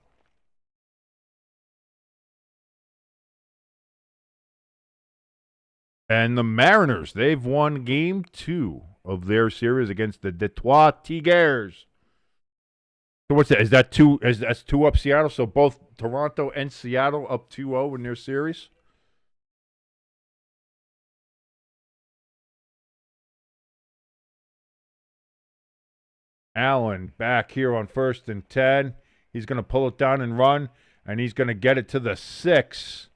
And the Mariners, they've won game 2 of their series against the Detroit Tigers. So what's that? Is that 2? That's 2 up Seattle? So both Toronto and Seattle up 2-0 in their series? Allen back here on 1st and 10. He's going to pull it down and run, and he's going to get it to the 6.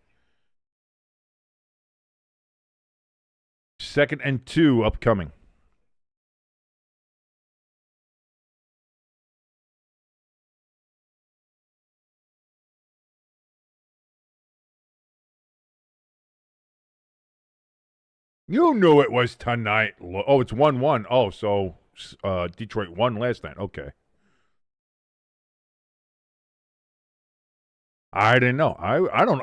2nd and 2 upcoming. You knew it was tonight. Oh, it's 1-1. Oh, so Detroit won last night. Okay. I didn't know. I don't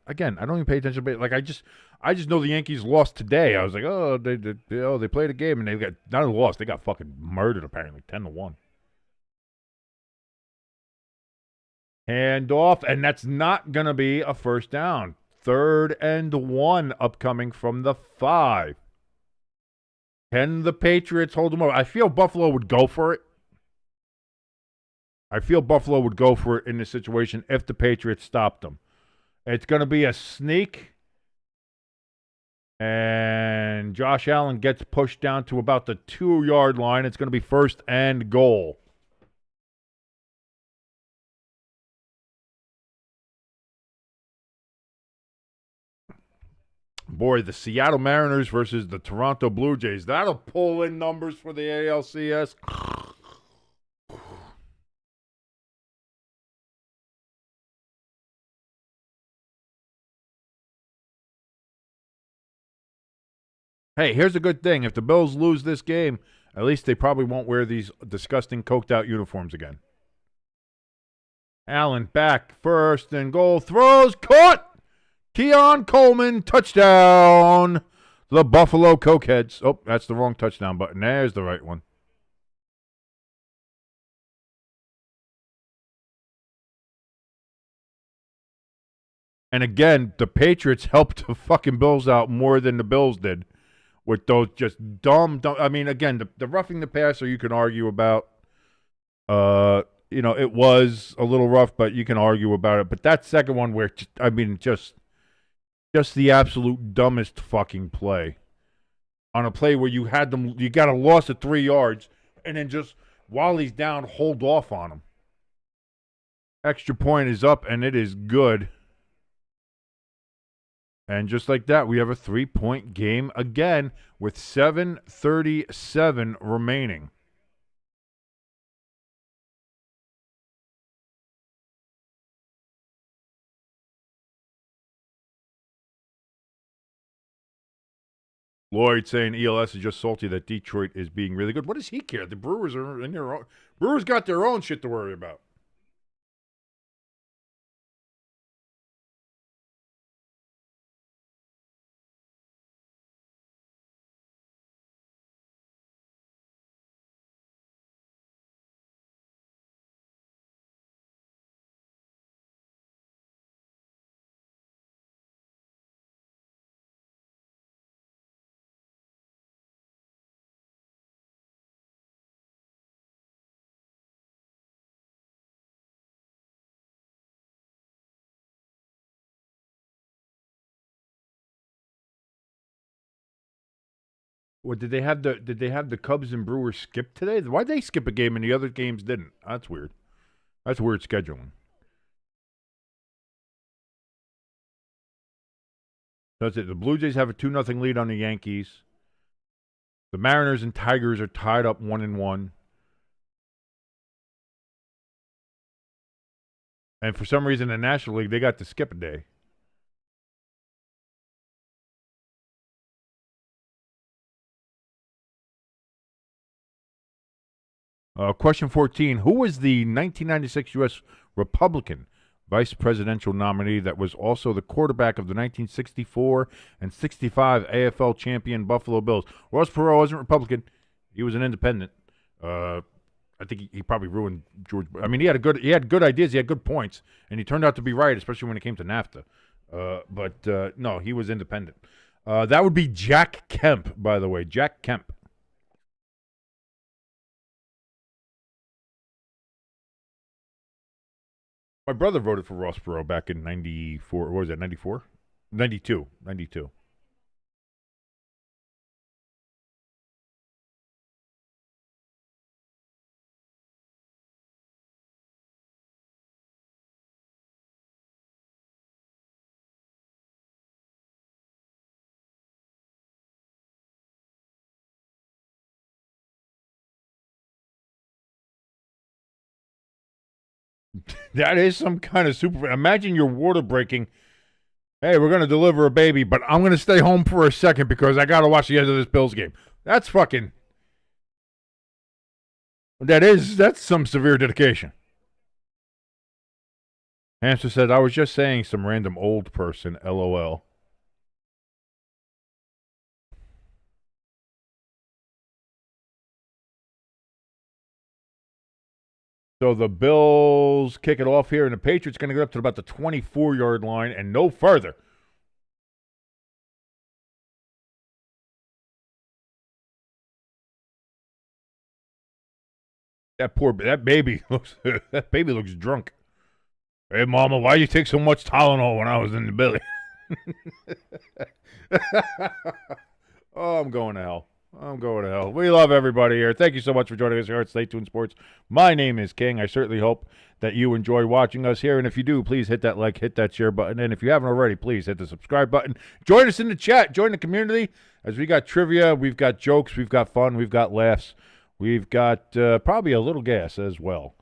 even pay attention. But like I just know the Yankees lost today. I was like, oh, they played a game and they got not only lost, they got fucking murdered apparently, 10-1. Hand off, and that's not gonna be a first down. 3rd and 1 upcoming from the 5. Can the Patriots hold them over? I feel Buffalo would go for it. I feel Buffalo would go for it in this situation if the Patriots stopped them. It's going to be a sneak, and Josh Allen gets pushed down to about the 2-yard line. It's going to be 1st and goal. Boy, the Seattle Mariners versus the Toronto Blue Jays. That'll pull in numbers for the ALCS. Hey, here's a good thing. If the Bills lose this game, at least they probably won't wear these disgusting coked-out uniforms again. Allen back, 1st and goal, throws, caught! Keon Coleman, touchdown! The Buffalo Cokeheads. Oh, that's the wrong touchdown button. There's the right one. And again, the Patriots helped the fucking Bills out more than the Bills did with those just dumb. I mean, again, the roughing the passer you can argue about. It was a little rough, but you can argue about it. But that second one where, just the absolute dumbest fucking play. On a play where you got a loss of 3 yards, and then just while he's down, hold off on him. Extra point is up, and it is good. And just like that, we have a 3-point game again with 7:37 remaining. Lloyd saying ELS is just salty that Detroit is being really good. What does he care? The Brewers are in their own. Brewers got their own shit to worry about. What did they have the Cubs and Brewers skip today? Why'd they skip a game and the other games didn't? That's weird. That's weird scheduling. That's it. The Blue Jays have a 2-0 lead on the Yankees. The Mariners and Tigers are tied up 1-1. And for some reason in the National League, they got to skip a day. Question 14. Who was the 1996 U.S. Republican vice presidential nominee that was also the quarterback of the 1964 and 65 AFL champion Buffalo Bills? Ross Perot wasn't Republican. He was an independent. I think he probably ruined George. I mean, he had good ideas. He had good points, and he turned out to be right, especially when it came to NAFTA. But no, he was independent. That would be Jack Kemp, by the way. Jack Kemp. My brother voted for Ross Perot back in 94. What was that, 94? 92. 92. That is some kind of super. Imagine your water breaking. Hey, we're going to deliver a baby, but I'm going to stay home for a second because I got to watch the end of this Bills game. That's fucking. That's some severe dedication. Hamster said, I was just saying some random old person, LOL. So the Bills kick it off here, and the Patriots going to get up to about the 24-yard line and no further. That baby looks drunk. Hey, Mama, why you take so much Tylenol when I was in the belly? Oh, I'm going to hell. We love everybody here. Thank you so much for joining us here at Stay Tuned Sports. My name is King. I certainly hope that you enjoy watching us here. And if you do, please hit that like, hit that share button. And if you haven't already, please hit the subscribe button. Join us in the chat. Join the community as we got trivia, we've got jokes, we've got fun, we've got laughs. We've got probably a little gas as well.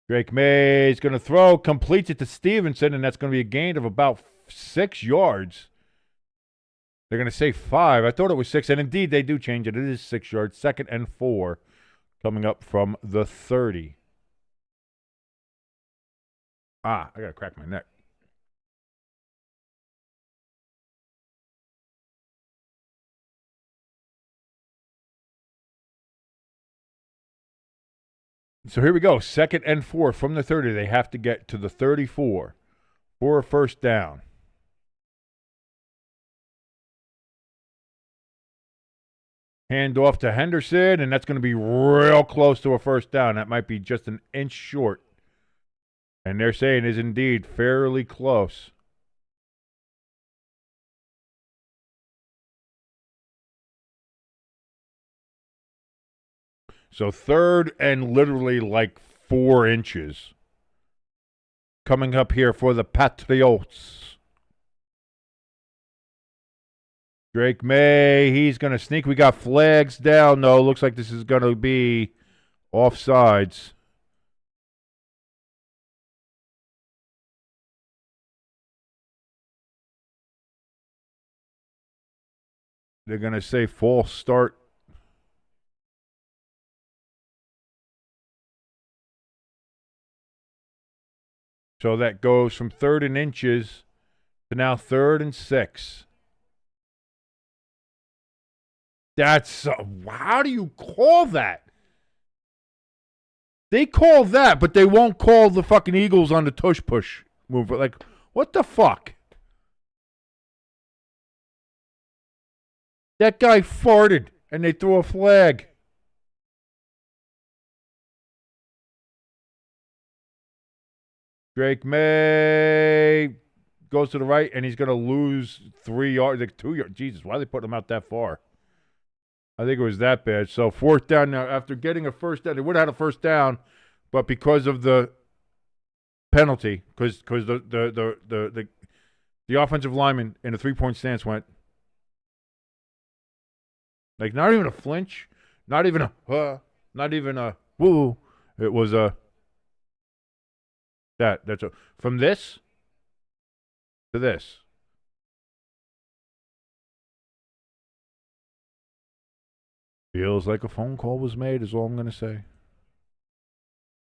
Drake Maye is going to throw, completes it to Stevenson, and that's going to be a gain of about 6 yards. They're going to say 5. I thought it was 6, and indeed they do change it. It is 6 yards. 2nd and 4 coming up from the 30. I got to crack my neck. So here we go. 2nd and 4 from the 30. They have to get to the 34 for a first down. Hand off to Henderson, and that's going to be real close to a first down. That might be just an inch short. And they're saying is indeed fairly close. So 3rd and literally like 4 inches. Coming up here for the Patriots. Drake Maye, he's going to sneak. We got flags down. No, looks like this is going to be offsides. They're going to say false start. So that goes from 3rd and inches to now 3rd and 6. That's how do you call that? They call that, but they won't call the fucking Eagles on the tush push move. Like, what the fuck? That guy farted, and they threw a flag. Drake Maye goes to the right, and he's going to lose 3 yards, like 2 yards. Jesus, why are they putting him out that far? I think it was that bad. So 4th down now. After getting a first down, they would have had a first down, but because of the penalty, because the offensive lineman in a 3-point stance went like not even a flinch, not even a woo. It was a that's a from this to this. Feels like a phone call was made, is all I'm going to say.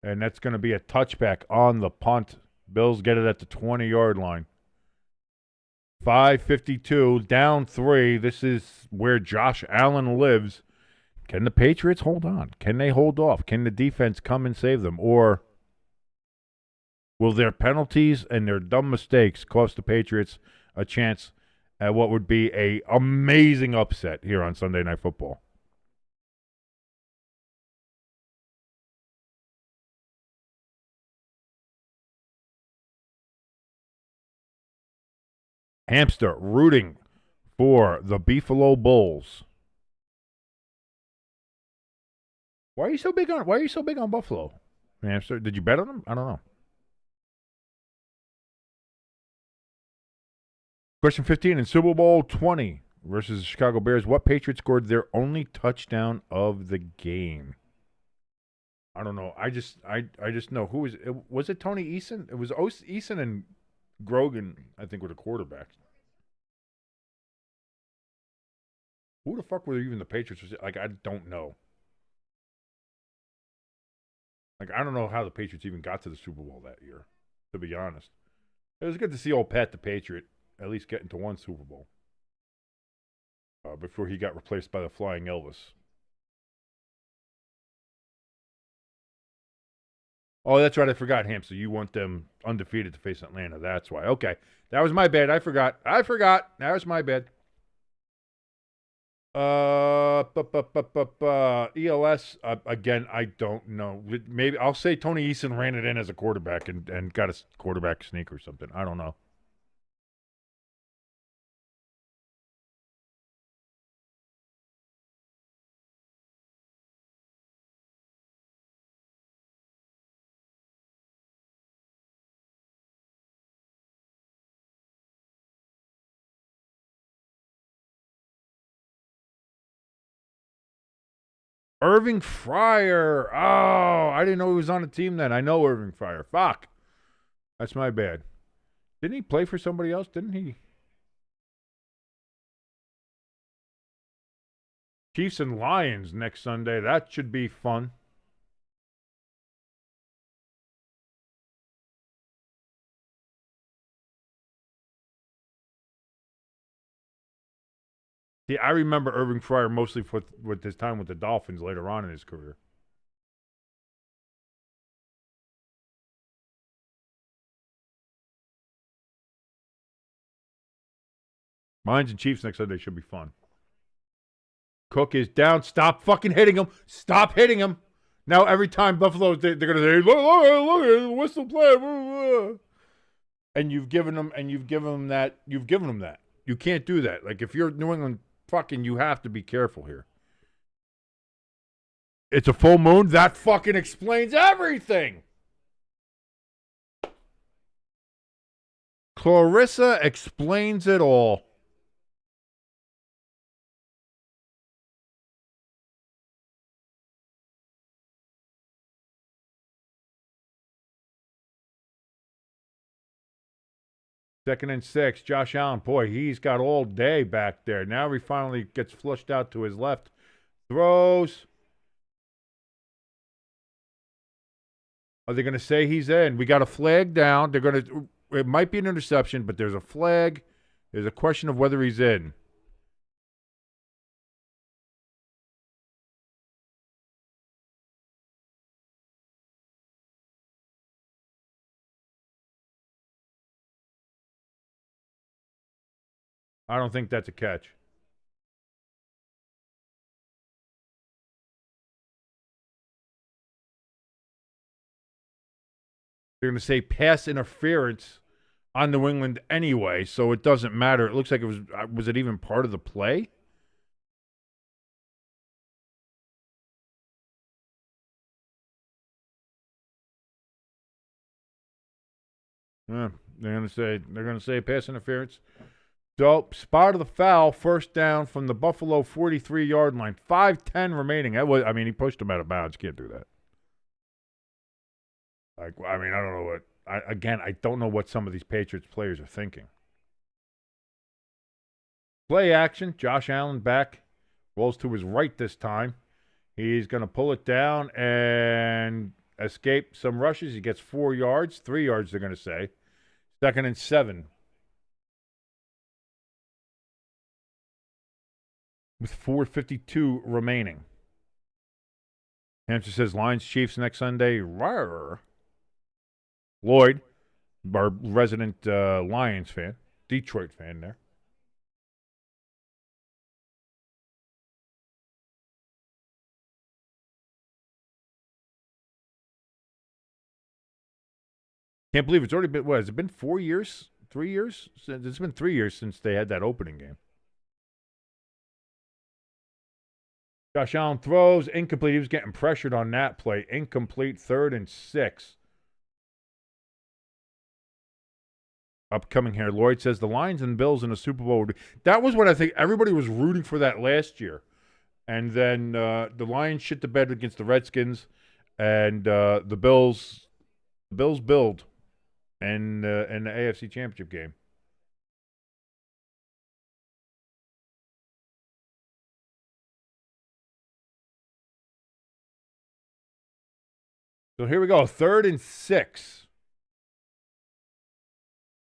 And that's going to be a touchback on the punt. Bills get it at the 20-yard line. 5:52, down 3. This is where Josh Allen lives. Can the Patriots hold on? Can they hold off? Can the defense come and save them? Or will their penalties and their dumb mistakes cost the Patriots a chance at what would be an amazing upset here on Sunday Night Football? Hamster rooting for the Buffalo Bulls. Why are you so big on Buffalo? Hamster, did you bet on them? I don't know. Question 15, in Super Bowl 20 versus the Chicago Bears, what Patriots scored their only touchdown of the game? I don't know. I just know who was it Tony Eason? It was Eason and Grogan, I think, were the quarterbacks. Who the fuck were even the Patriots? Like, I don't know. Like, I don't know how the Patriots even got to the Super Bowl that year, to be honest. It was good to see old Pat the Patriot at least get into one Super Bowl before he got replaced by the Flying Elvis. Oh, that's right. I forgot, Hamster. You want them undefeated to face Atlanta. That's why. Okay. That was my bad. I forgot. That was my bad. ELS, again, I don't know. Maybe I'll say Tony Eason ran it in as a quarterback and got a quarterback sneak or something. I don't know. Irving Fryer. Oh, I didn't know he was on the team then. I know Irving Fryer. Fuck. That's my bad. Didn't he play for somebody else? Didn't he? Chiefs and Lions next Sunday. That should be fun. See, I remember Irving Fryer mostly with his time with the Dolphins later on in his career. Lions and Chiefs next Sunday should be fun. Cook is down. Stop fucking hitting him. Stop hitting him. Now every time Buffalo, they're going to say, look, whistle play. And you've given them that. You've given them that. You can't do that. Like, if you're New England, fucking, you have to be careful here. It's a full moon. That fucking explains everything. Clarissa explains it all. Second and 6. Josh Allen, boy, he's got all day back there. Now he finally gets flushed out to his left. Throws. Are they going to say he's in? We got a flag down. They're going to. It might be an interception, but there's a flag. There's a question of whether he's in. I don't think that's a catch. They're going to say pass interference on New England anyway, so it doesn't matter. It looks like it was it even part of the play? They're going to say pass interference. So, spot of the foul, first down from the Buffalo 43-yard line. 5:10 remaining. He pushed him out of bounds. Can't do that. I don't know what. I don't know what some of these Patriots players are thinking. Play action. Josh Allen back. Rolls to his right this time. He's going to pull it down and escape some rushes. He gets 4 yards. 3 yards, they're going to say. Second and 7. With 4:52 remaining. Hampshire says Lions Chiefs next Sunday. Rawr. Lloyd, our resident Lions fan, Detroit fan there. Can't believe it's already been, what, has it been 4 years? 3 years? It's been 3 years since they had that opening game. Josh Allen throws, incomplete. He was getting pressured on that play. Incomplete, 3rd and 6. Upcoming here. Lloyd says the Lions and Bills in the Super Bowl. That was what I think everybody was rooting for that last year. And then the Lions shit the bed against the Redskins. And the Bills build in the AFC Championship game. So here we go, 3rd and 6.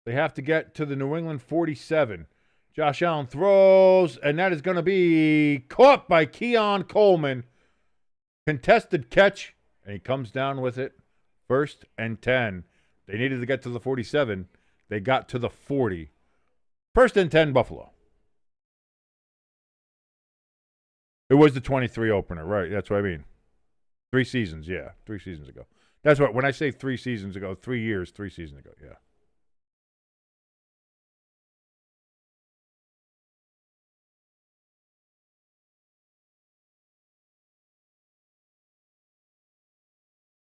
They have to get to the New England 47. Josh Allen throws, and that is going to be caught by Keon Coleman. Contested catch, and he comes down with it. 1st and 10. They needed to get to the 47. They got to the 40. 1st and 10, Buffalo. It was the 23 opener, right? That's what I mean. 3 seasons, yeah. 3 seasons ago. That's what, when I say 3 seasons ago, 3 years, 3 seasons ago, yeah.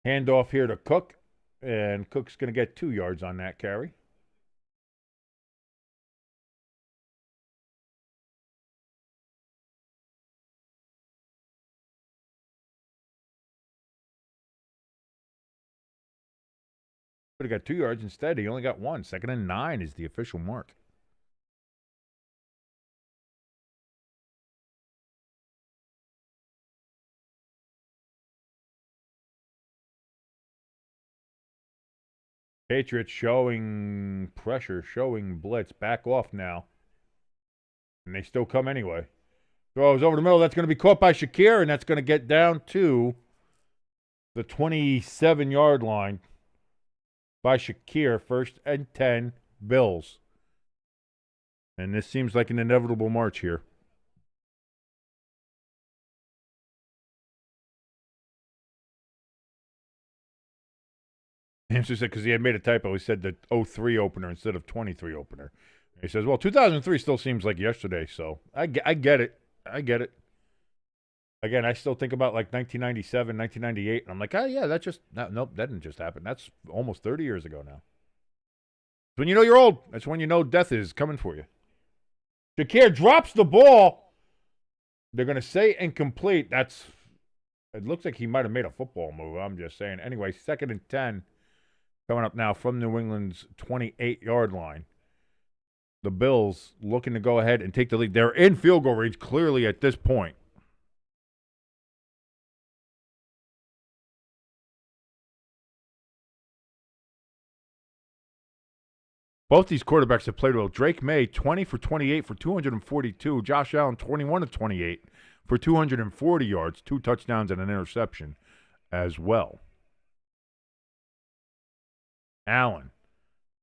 Handoff here to Cook, and Cook's going to get 2 yards on that carry. But he got 2 yards instead. He only got 1. 2nd and 9 is the official mark. Patriots showing pressure, showing blitz. Back off now. And they still come anyway. Throws over the middle. That's going to be caught by Shakir, and that's going to get down to the 27-yard line by Shakir. 1st and 10, Bills. And this seems like an inevitable march here. Hamster said because he had made a typo. He said the 03 opener instead of 23 opener. He says, well, 2003 still seems like yesterday, so I get it. I get it. Again, I still think about like 1997, 1998, and I'm like, oh, yeah, that just, nope, that didn't just happen. That's almost 30 years ago now. When you know you're old, that's when you know death is coming for you. Shakir drops the ball. They're going to say incomplete. It looks like he might have made a football move. I'm just saying. Anyway, 2nd and 10 coming up now from New England's 28-yard line. The Bills looking to go ahead and take the lead. They're in field goal range clearly at this point. Both these quarterbacks have played well. Drake Maye, 20 for 28 for 242. Josh Allen, 21 of 28 for 240 yards, 2 touchdowns and an interception as well. Allen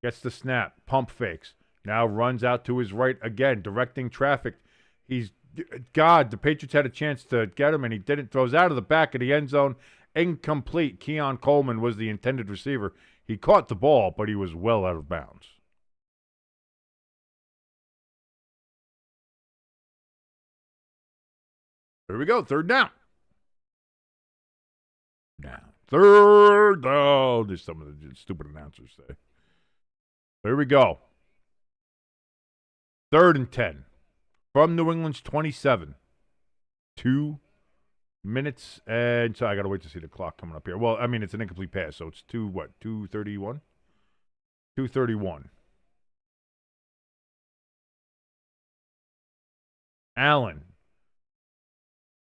gets the snap, pump fakes, now runs out to his right again, directing traffic. The Patriots had a chance to get him, and he didn't. Throws out of the back of the end zone, incomplete. Keon Coleman was the intended receiver. He caught the ball, but he was well out of bounds. Here we go, 3rd down. Down. 3rd down, as some of the stupid announcers say. Here we go. 3rd and 10 from New England's 27. 2 minutes, and so I got to wait to see the clock coming up here. Well, I mean, it's an incomplete pass, so it's 2:31? 2:31. Allen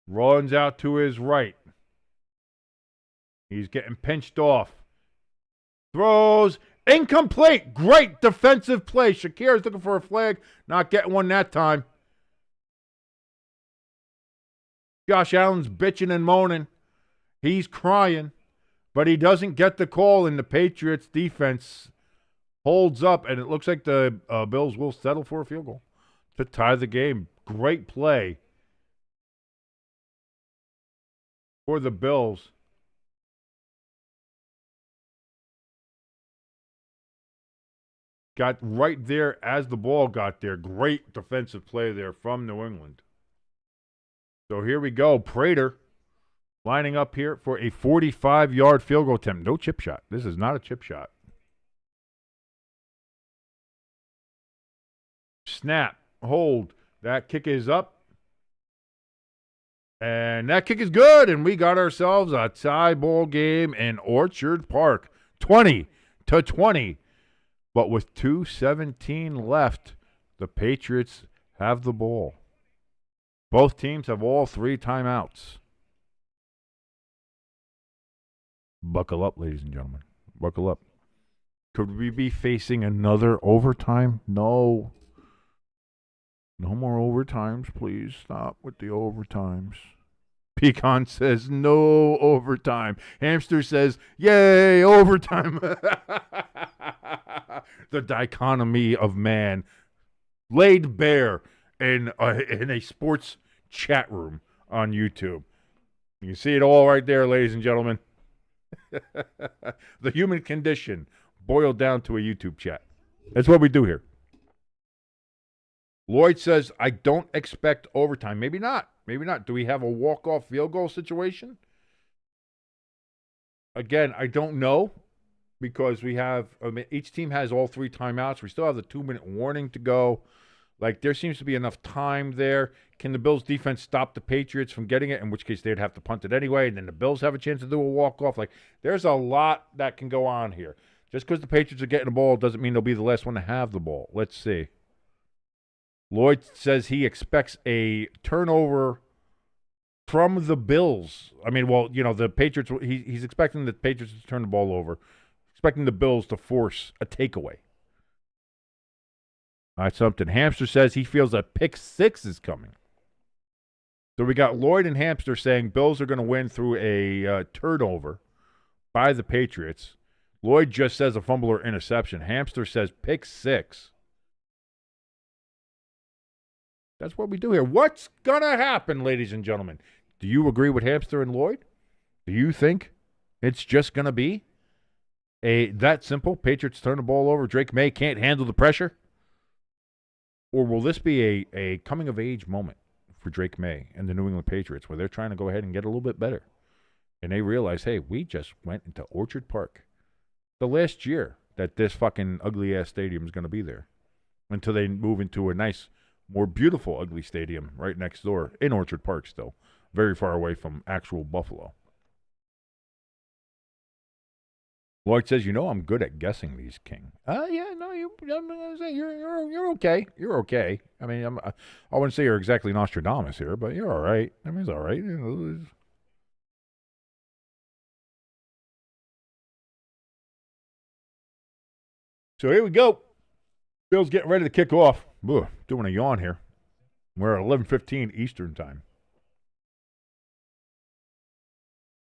runs out to his right. He's getting pinched off. Throws incomplete. Great defensive play. Shakir is looking for a flag. Not getting one that time. Josh Allen's bitching and moaning. He's crying. But he doesn't get the call, and the Patriots defense holds up, and it looks like the Bills will settle for a field goal to tie the game. Great play for the Bills. Got right there as the ball got there. Great defensive play there from New England. So here we go. Prater lining up here for a 45-yard field goal attempt. No chip shot. This is not a chip shot. Snap. Hold. That kick is up. And that kick is good, and we got ourselves a tie ball game in Orchard Park, 20-20. But with 2:17 left, the Patriots have the ball. Both teams have all 3 timeouts. Buckle up, ladies and gentlemen. Buckle up. Could we be facing another overtime? No. No more overtimes, please. Stop with the overtimes. Pecan says, no overtime. Hamster says, yay, overtime. The dichotomy of man laid bare in a sports chat room on YouTube. You can see it all right there, ladies and gentlemen. The human condition boiled down to a YouTube chat. That's what we do here. Lloyd says, I don't expect overtime. Maybe not. Maybe not. Do we have a walk-off field goal situation? Again, I don't know because each team has all 3 timeouts. We still have the 2-minute warning to go. Like, there seems to be enough time there. Can the Bills' defense stop the Patriots from getting it, in which case they'd have to punt it anyway, and then the Bills have a chance to do a walk-off? Like, there's a lot that can go on here. Just because the Patriots are getting the ball doesn't mean they'll be the last one to have the ball. Let's see. Lloyd says he expects a turnover from the Bills. I mean, well, the Patriots, he's expecting the Patriots to turn the ball over, expecting the Bills to force a takeaway. All right, something. Hamster says he feels a pick 6 is coming. So we got Lloyd and Hamster saying Bills are going to win through a turnover by the Patriots. Lloyd just says a fumble or interception. Hamster says pick 6. That's what we do here. What's going to happen, ladies and gentlemen? Do you agree with Hamster and Lloyd? Do you think it's just going to be that simple? Patriots turn the ball over. Drake Maye can't handle the pressure? Or will this be a coming-of-age moment for Drake Maye and the New England Patriots where they're trying to go ahead and get a little bit better? And they realize, hey, we just went into Orchard Park the last year that this fucking ugly-ass stadium is going to be there until they move into a nice, more beautiful, ugly stadium right next door in Orchard Park still, very far away from actual Buffalo. Lloyd says, I'm good at guessing these, King. Yeah, no, you're okay. You're okay. I mean, I wouldn't say you're exactly Nostradamus here, but you're all right. I mean, it's all right. So here we go. Bill's getting ready to kick off. Ugh, doing a yawn here. We're at 11:15 Eastern time.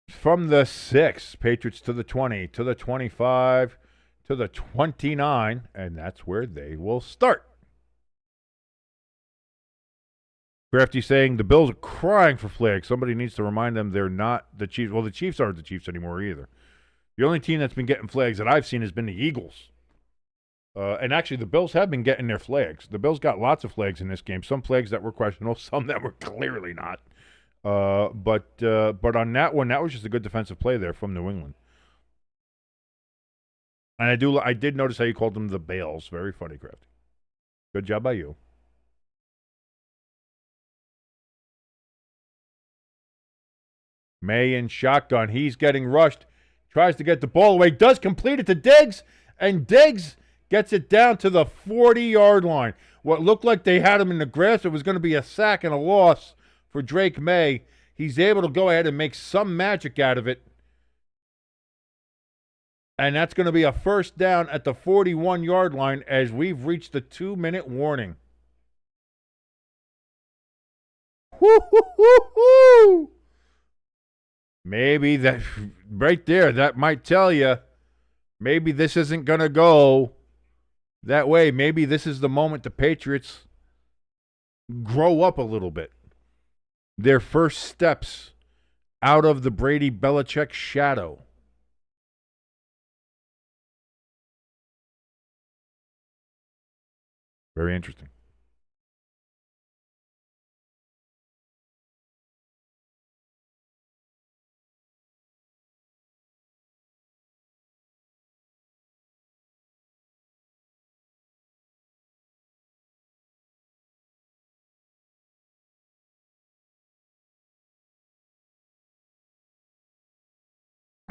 From the 6, Patriots to the 20, to the 25, to the 29, and that's where they will start. Crafty saying the Bills are crying for flags. Somebody needs to remind them they're not the Chiefs. Well, the Chiefs aren't the Chiefs anymore either. The only team that's been getting flags that I've seen has been the Eagles. And actually, the Bills have been getting their flags. The Bills got lots of flags in this game. Some flags that were questionable, some that were clearly not. But on that one, that was just a good defensive play there from New England. And I did notice how you called them the Bales. Very funny, Crafty. Good job by you. Maye in shotgun. He's getting rushed. Tries to get the ball away. Does complete it to Diggs. And Diggs gets it down to the 40-yard line. What looked like they had him in the grass. It was going to be a sack and a loss for Drake Maye. He's able to go ahead and make some magic out of it. And that's going to be a first down at the 41-yard line as we've reached the 2-minute warning. Woo-hoo-hoo-hoo! Maybe that right there, that might tell you maybe this isn't going to go that way. Maybe this is the moment the Patriots grow up a little bit. Their first steps out of the Brady Belichick shadow. Very interesting.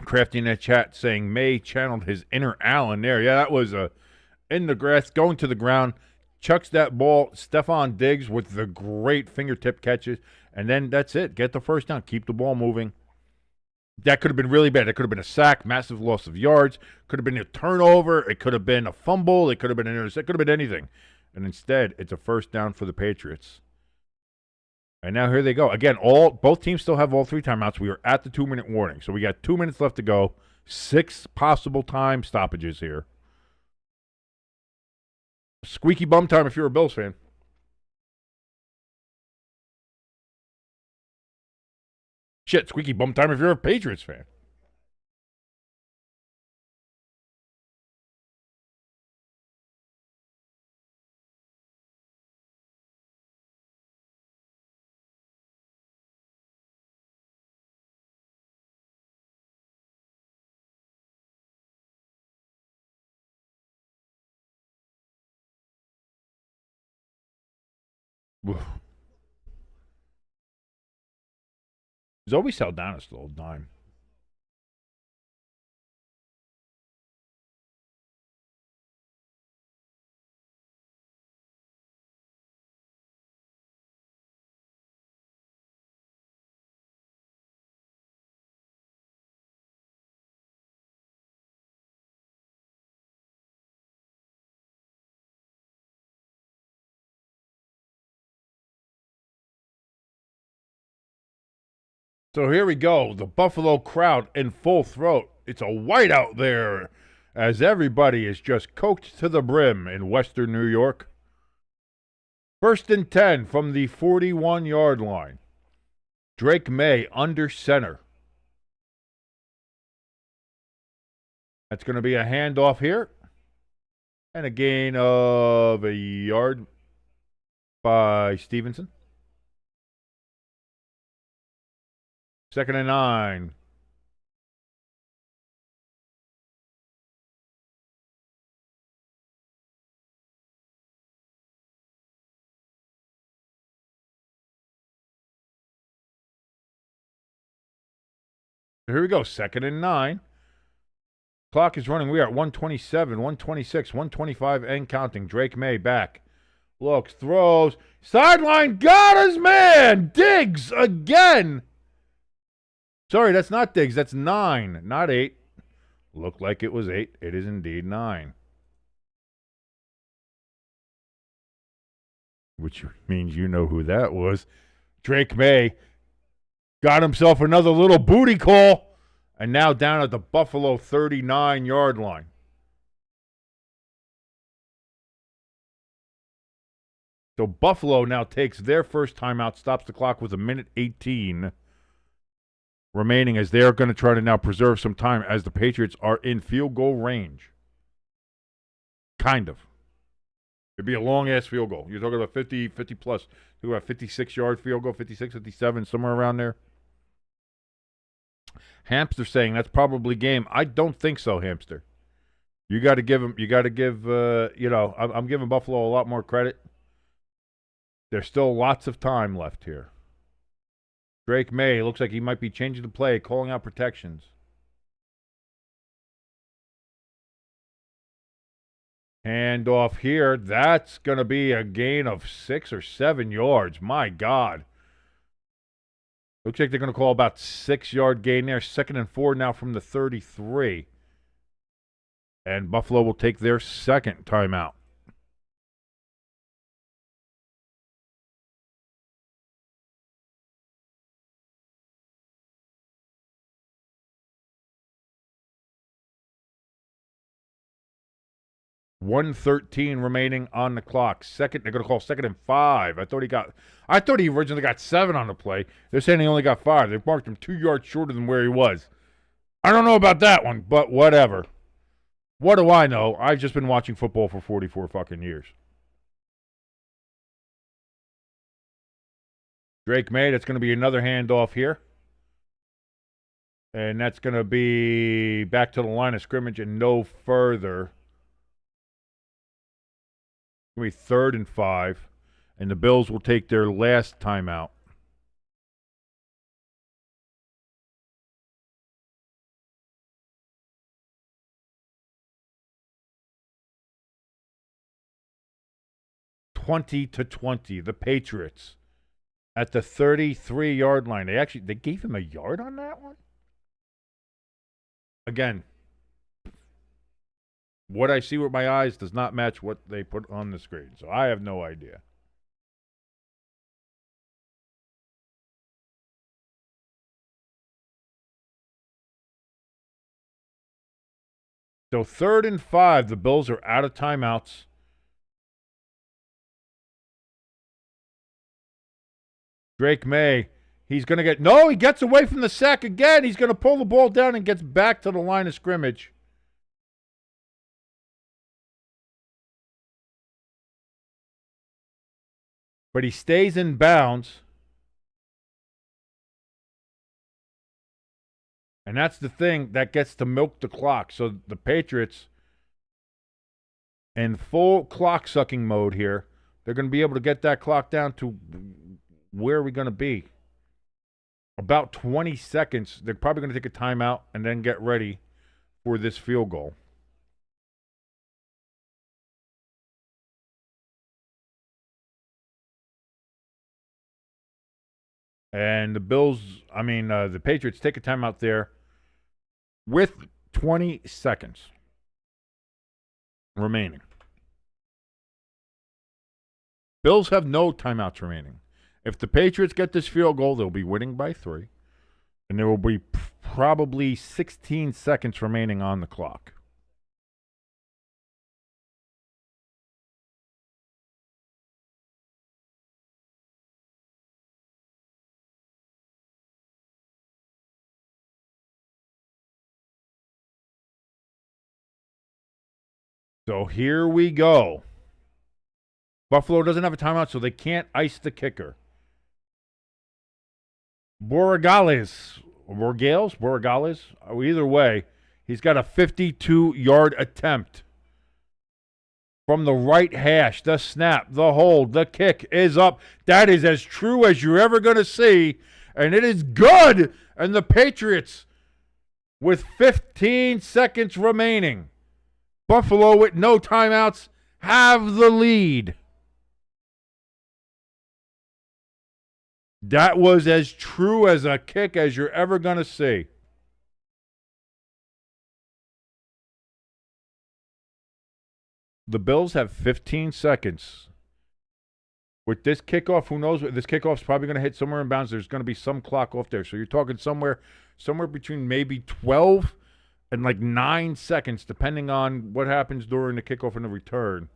Crafty in the chat saying Maye channeled his inner Allen there. Yeah, that was in the grass, going to the ground, chucks that ball. Stephon Diggs with the great fingertip catches, and then that's it. Get the first down. Keep the ball moving. That could have been really bad. It could have been a sack, massive loss of yards. Could have been a turnover. It could have been a fumble. It could have been an interception. It could have been anything. And instead, it's a first down for the Patriots. And now here they go. Again, both teams still have all 3 timeouts. We are at the 2-minute warning. So we got 2 minutes left to go. 6 possible time stoppages here. Squeaky bum time if you're a Bills fan. Shit, squeaky bum time if you're a Patriots fan. Zoe Saldana still a dime. So here we go. The Buffalo crowd in full throat. It's a whiteout there as everybody is just coked to the brim in Western New York. 1st and 10 from the 41-yard line. Drake Maye under center. That's going to be a handoff here. And a gain of a yard by Stevenson. 2nd and 9. Here we go. 2nd and 9. Clock is running. We are at 127, 126, 125 and counting. Drake Maye back. Looks, throws. Sideline. Got his man. Diggs again. Sorry, that's not Diggs. That's 9, not 8. Looked like it was 8. It is indeed 9. Which means you know who that was. Drake Maye got himself another little booty call. And now down at the Buffalo 39-yard line. So Buffalo now takes their first timeout, stops the clock with 1:18 remaining as they are going to try to now preserve some time as the Patriots are in field goal range. Kind of. It'd be a long-ass field goal. You're talking about 50 plus. You're about 56-yard field goal, 56, 57, somewhere around there. Hamster saying that's probably game. I don't think so, Hamster. You got to give him. You got to give. I'm giving Buffalo a lot more credit. There's still lots of time left here. Drake Maye looks like he might be changing the play, calling out protections. Hand off here. That's going to be a gain of 6 or 7 yards. My God. Looks like they're going to call about 6-yard gain there. 2nd and 4 now from the 33. And Buffalo will take their second timeout. $1:13 remaining on the clock. They're going to call 2nd and 5. I thought he originally got 7 on the play. They're saying he only got 5. They marked him 2 yards shorter than where he was. I don't know about that one, but whatever. What do I know? I've just been watching football for 44 fucking years. Drake Maye, that's going to be another handoff here. And that's going to be back to the line of scrimmage and no further. It's going to be 3rd and 5. And the Bills will take their last timeout. 20-20. The Patriots at the 33-yard line. They gave him a yard on that one? Again, what I see with my eyes does not match what they put on the screen, so I have no idea. So 3rd and 5, the Bills are out of timeouts. Drake Maye, he's going to he gets away from the sack again. He's going to pull the ball down and gets back to the line of scrimmage. But he stays in bounds. And that's the thing that gets to milk the clock. So the Patriots, in full clock-sucking mode here, they're going to be able to get that clock down to where are we going to be? About 20 seconds. They're probably going to take a timeout and then get ready for this field goal. And the Patriots take a timeout there with 20 seconds remaining. Bills have no timeouts remaining. If the Patriots get this field goal, they'll be winning by 3. And there will be probably 16 seconds remaining on the clock. So here we go. Buffalo doesn't have a timeout, so they can't ice the kicker. Borregales, either way, he's got a 52-yard attempt. From the right hash, the snap, the hold, the kick is up. That is as true as you're ever going to see, and it is good. And the Patriots, with 15 seconds remaining, Buffalo with no timeouts, have the lead. That was as true as a kick as you're ever going to see. The Bills have 15 seconds. With this kickoff, who knows? This kickoff's probably going to hit somewhere in bounds. There's going to be some clock off there. So you're talking somewhere between maybe 12 and 9 seconds, depending on what happens during the kickoff and the return,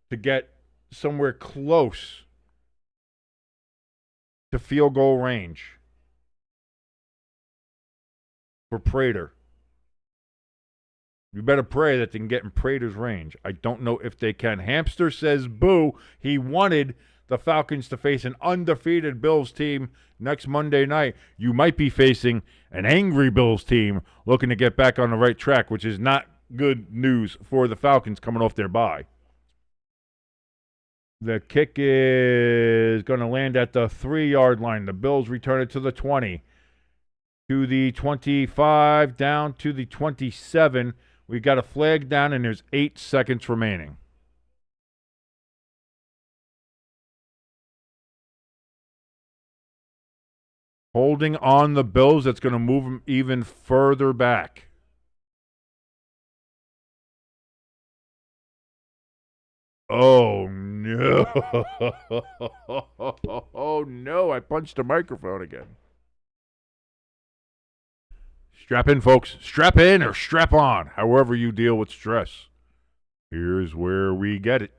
to get somewhere close to field goal range for Prater. You better pray that they can get in Prater's range. I don't know if they can. Hamster says boo. He wanted the Falcons to face an undefeated Bills team next Monday night. You might be facing an angry Bills team looking to get back on the right track, which is not good news for the Falcons coming off their bye. The kick is going to land at the 3-yard line. The Bills return it to the 20, to the 25, down to the 27. We got a flag down, and there's 8 seconds remaining. Holding on the Bills, that's going to move them even further back. Oh, no. Oh, no. I punched the microphone again. Strap in, folks. Strap in or strap on, however you deal with stress. Here's where we get it.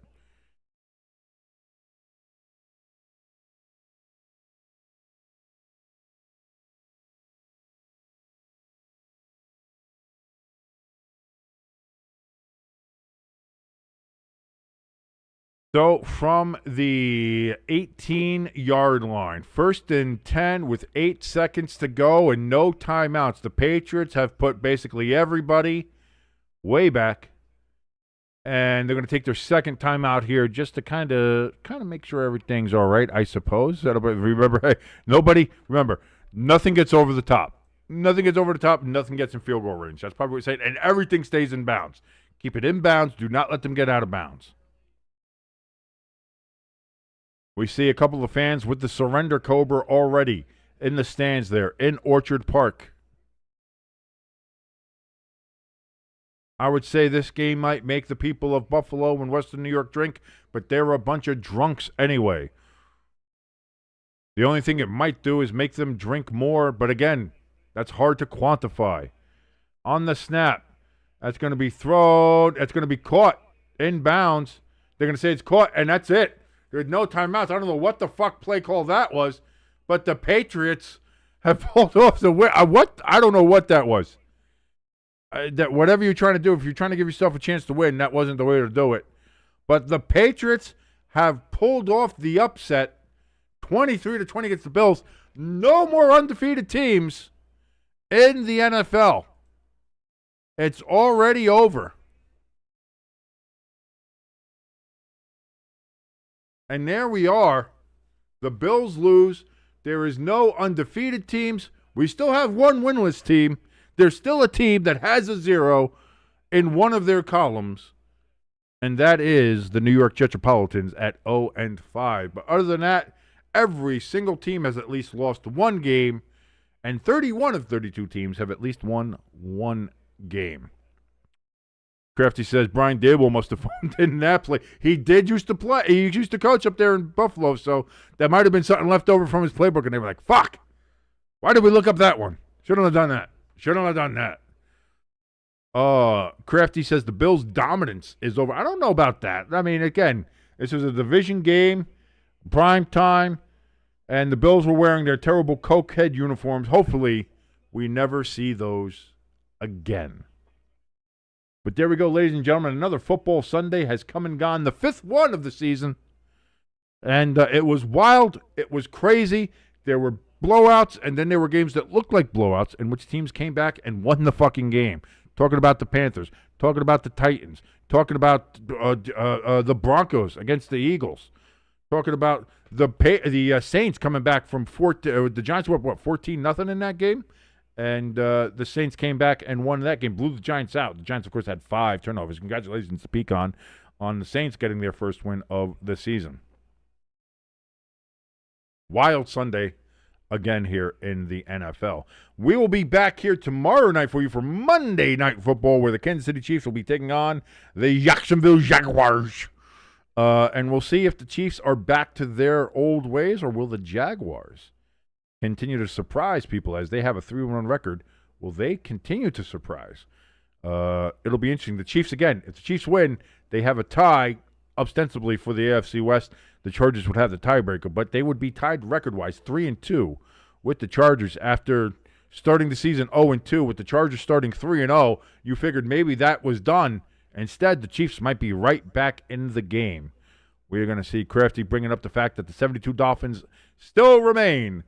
So from the 18-yard line, 1st and 10 with 8 seconds to go and no timeouts. The Patriots have put basically everybody way back, and they're going to take their second timeout here just to kind of make sure everything's all right, I suppose. Remember, nothing gets over the top. Nothing gets over the top, nothing gets in field goal range. That's probably what we're saying, and everything stays in bounds. Keep it in bounds. Do not let them get out of bounds. We see a couple of fans with the Surrender Cobra already in the stands there in Orchard Park. I would say this game might make the people of Buffalo and Western New York drink, but they're a bunch of drunks anyway. The only thing it might do is make them drink more, but again, that's hard to quantify. On the snap, that's going to be thrown, that's going to be caught in bounds. They're going to say it's caught, and that's it. There's no timeouts. I don't know what the fuck play call that was, but the Patriots have pulled off the win. What? I don't know what that was. That whatever you're trying to do, if you're trying to give yourself a chance to win, that wasn't the way to do it. But the Patriots have pulled off the upset, 23-20 against the Bills. No more undefeated teams in the NFL. It's already over. And there we are. The Bills lose. There is no undefeated teams. We still have one winless team. There's still a team that has a 0 in one of their columns, and that is the New York Metropolitans at 0-5. But other than that, every single team has at least lost one game, and 31 of 32 teams have at least won one game. Crafty says Brian Dable must have phoned in that play. He did used to play. He used to coach up there in Buffalo, so that might have been something left over from his playbook, and they were like, fuck, why did we look up that one? Shouldn't have done that. Shouldn't have done that. Crafty says the Bills' dominance is over. I don't know about that. I mean, again, this was a division game, prime time, and the Bills were wearing their terrible cokehead uniforms. Hopefully, we never see those again. But there we go, ladies and gentlemen. Another football Sunday has come and gone. The 5th one of the season. And it was wild. It was crazy. There were blowouts, and then there were games that looked like blowouts in which teams came back and won the fucking game. Talking about the Panthers, talking about the Titans, talking about the Broncos against the Eagles, talking about the Saints coming back from the Giants were 14-0 in that game, and the Saints came back and won that game, blew the Giants out. The Giants, of course, had 5 turnovers. Congratulations to Pecan on the Saints getting their first win of the season. Wild Sunday again here in the NFL. We will be back here tomorrow night for you for Monday Night Football, where the Kansas City Chiefs will be taking on the Jacksonville Jaguars. And we'll see if the Chiefs are back to their old ways, or will the Jaguars continue to surprise people as they have a 3-1 record? Will they continue to surprise? It'll be interesting. The Chiefs, again, if the Chiefs win, they have a tie ostensibly for the AFC West. The Chargers would have the tiebreaker, but they would be tied record-wise 3-2 with the Chargers after starting the season 0-2, with the Chargers starting 3-0. You figured maybe that was done. Instead, the Chiefs might be right back in the game. We're going to see Crafty bringing up the fact that the 72 Dolphins still remain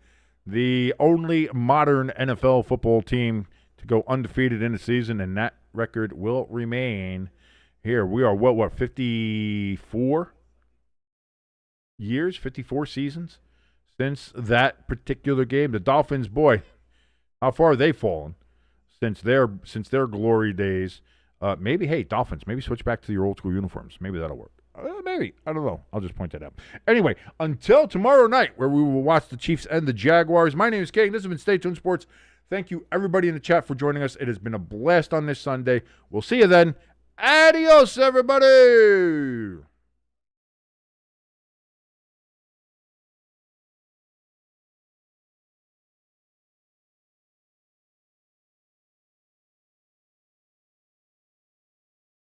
the only modern NFL football team to go undefeated in the season, and that record will remain here. We are, 54 years, 54 seasons since that particular game. The Dolphins, boy, how far have they fallen since their glory days? Maybe Dolphins, maybe switch back to your old school uniforms. Maybe that'll work. Maybe. I don't know. I'll just point that out. Anyway, until tomorrow night, where we will watch the Chiefs and the Jaguars. My name is King. This has been Stay Tuned Sports. Thank you, everybody in the chat, for joining us. It has been a blast on this Sunday. We'll see you then. Adios, everybody.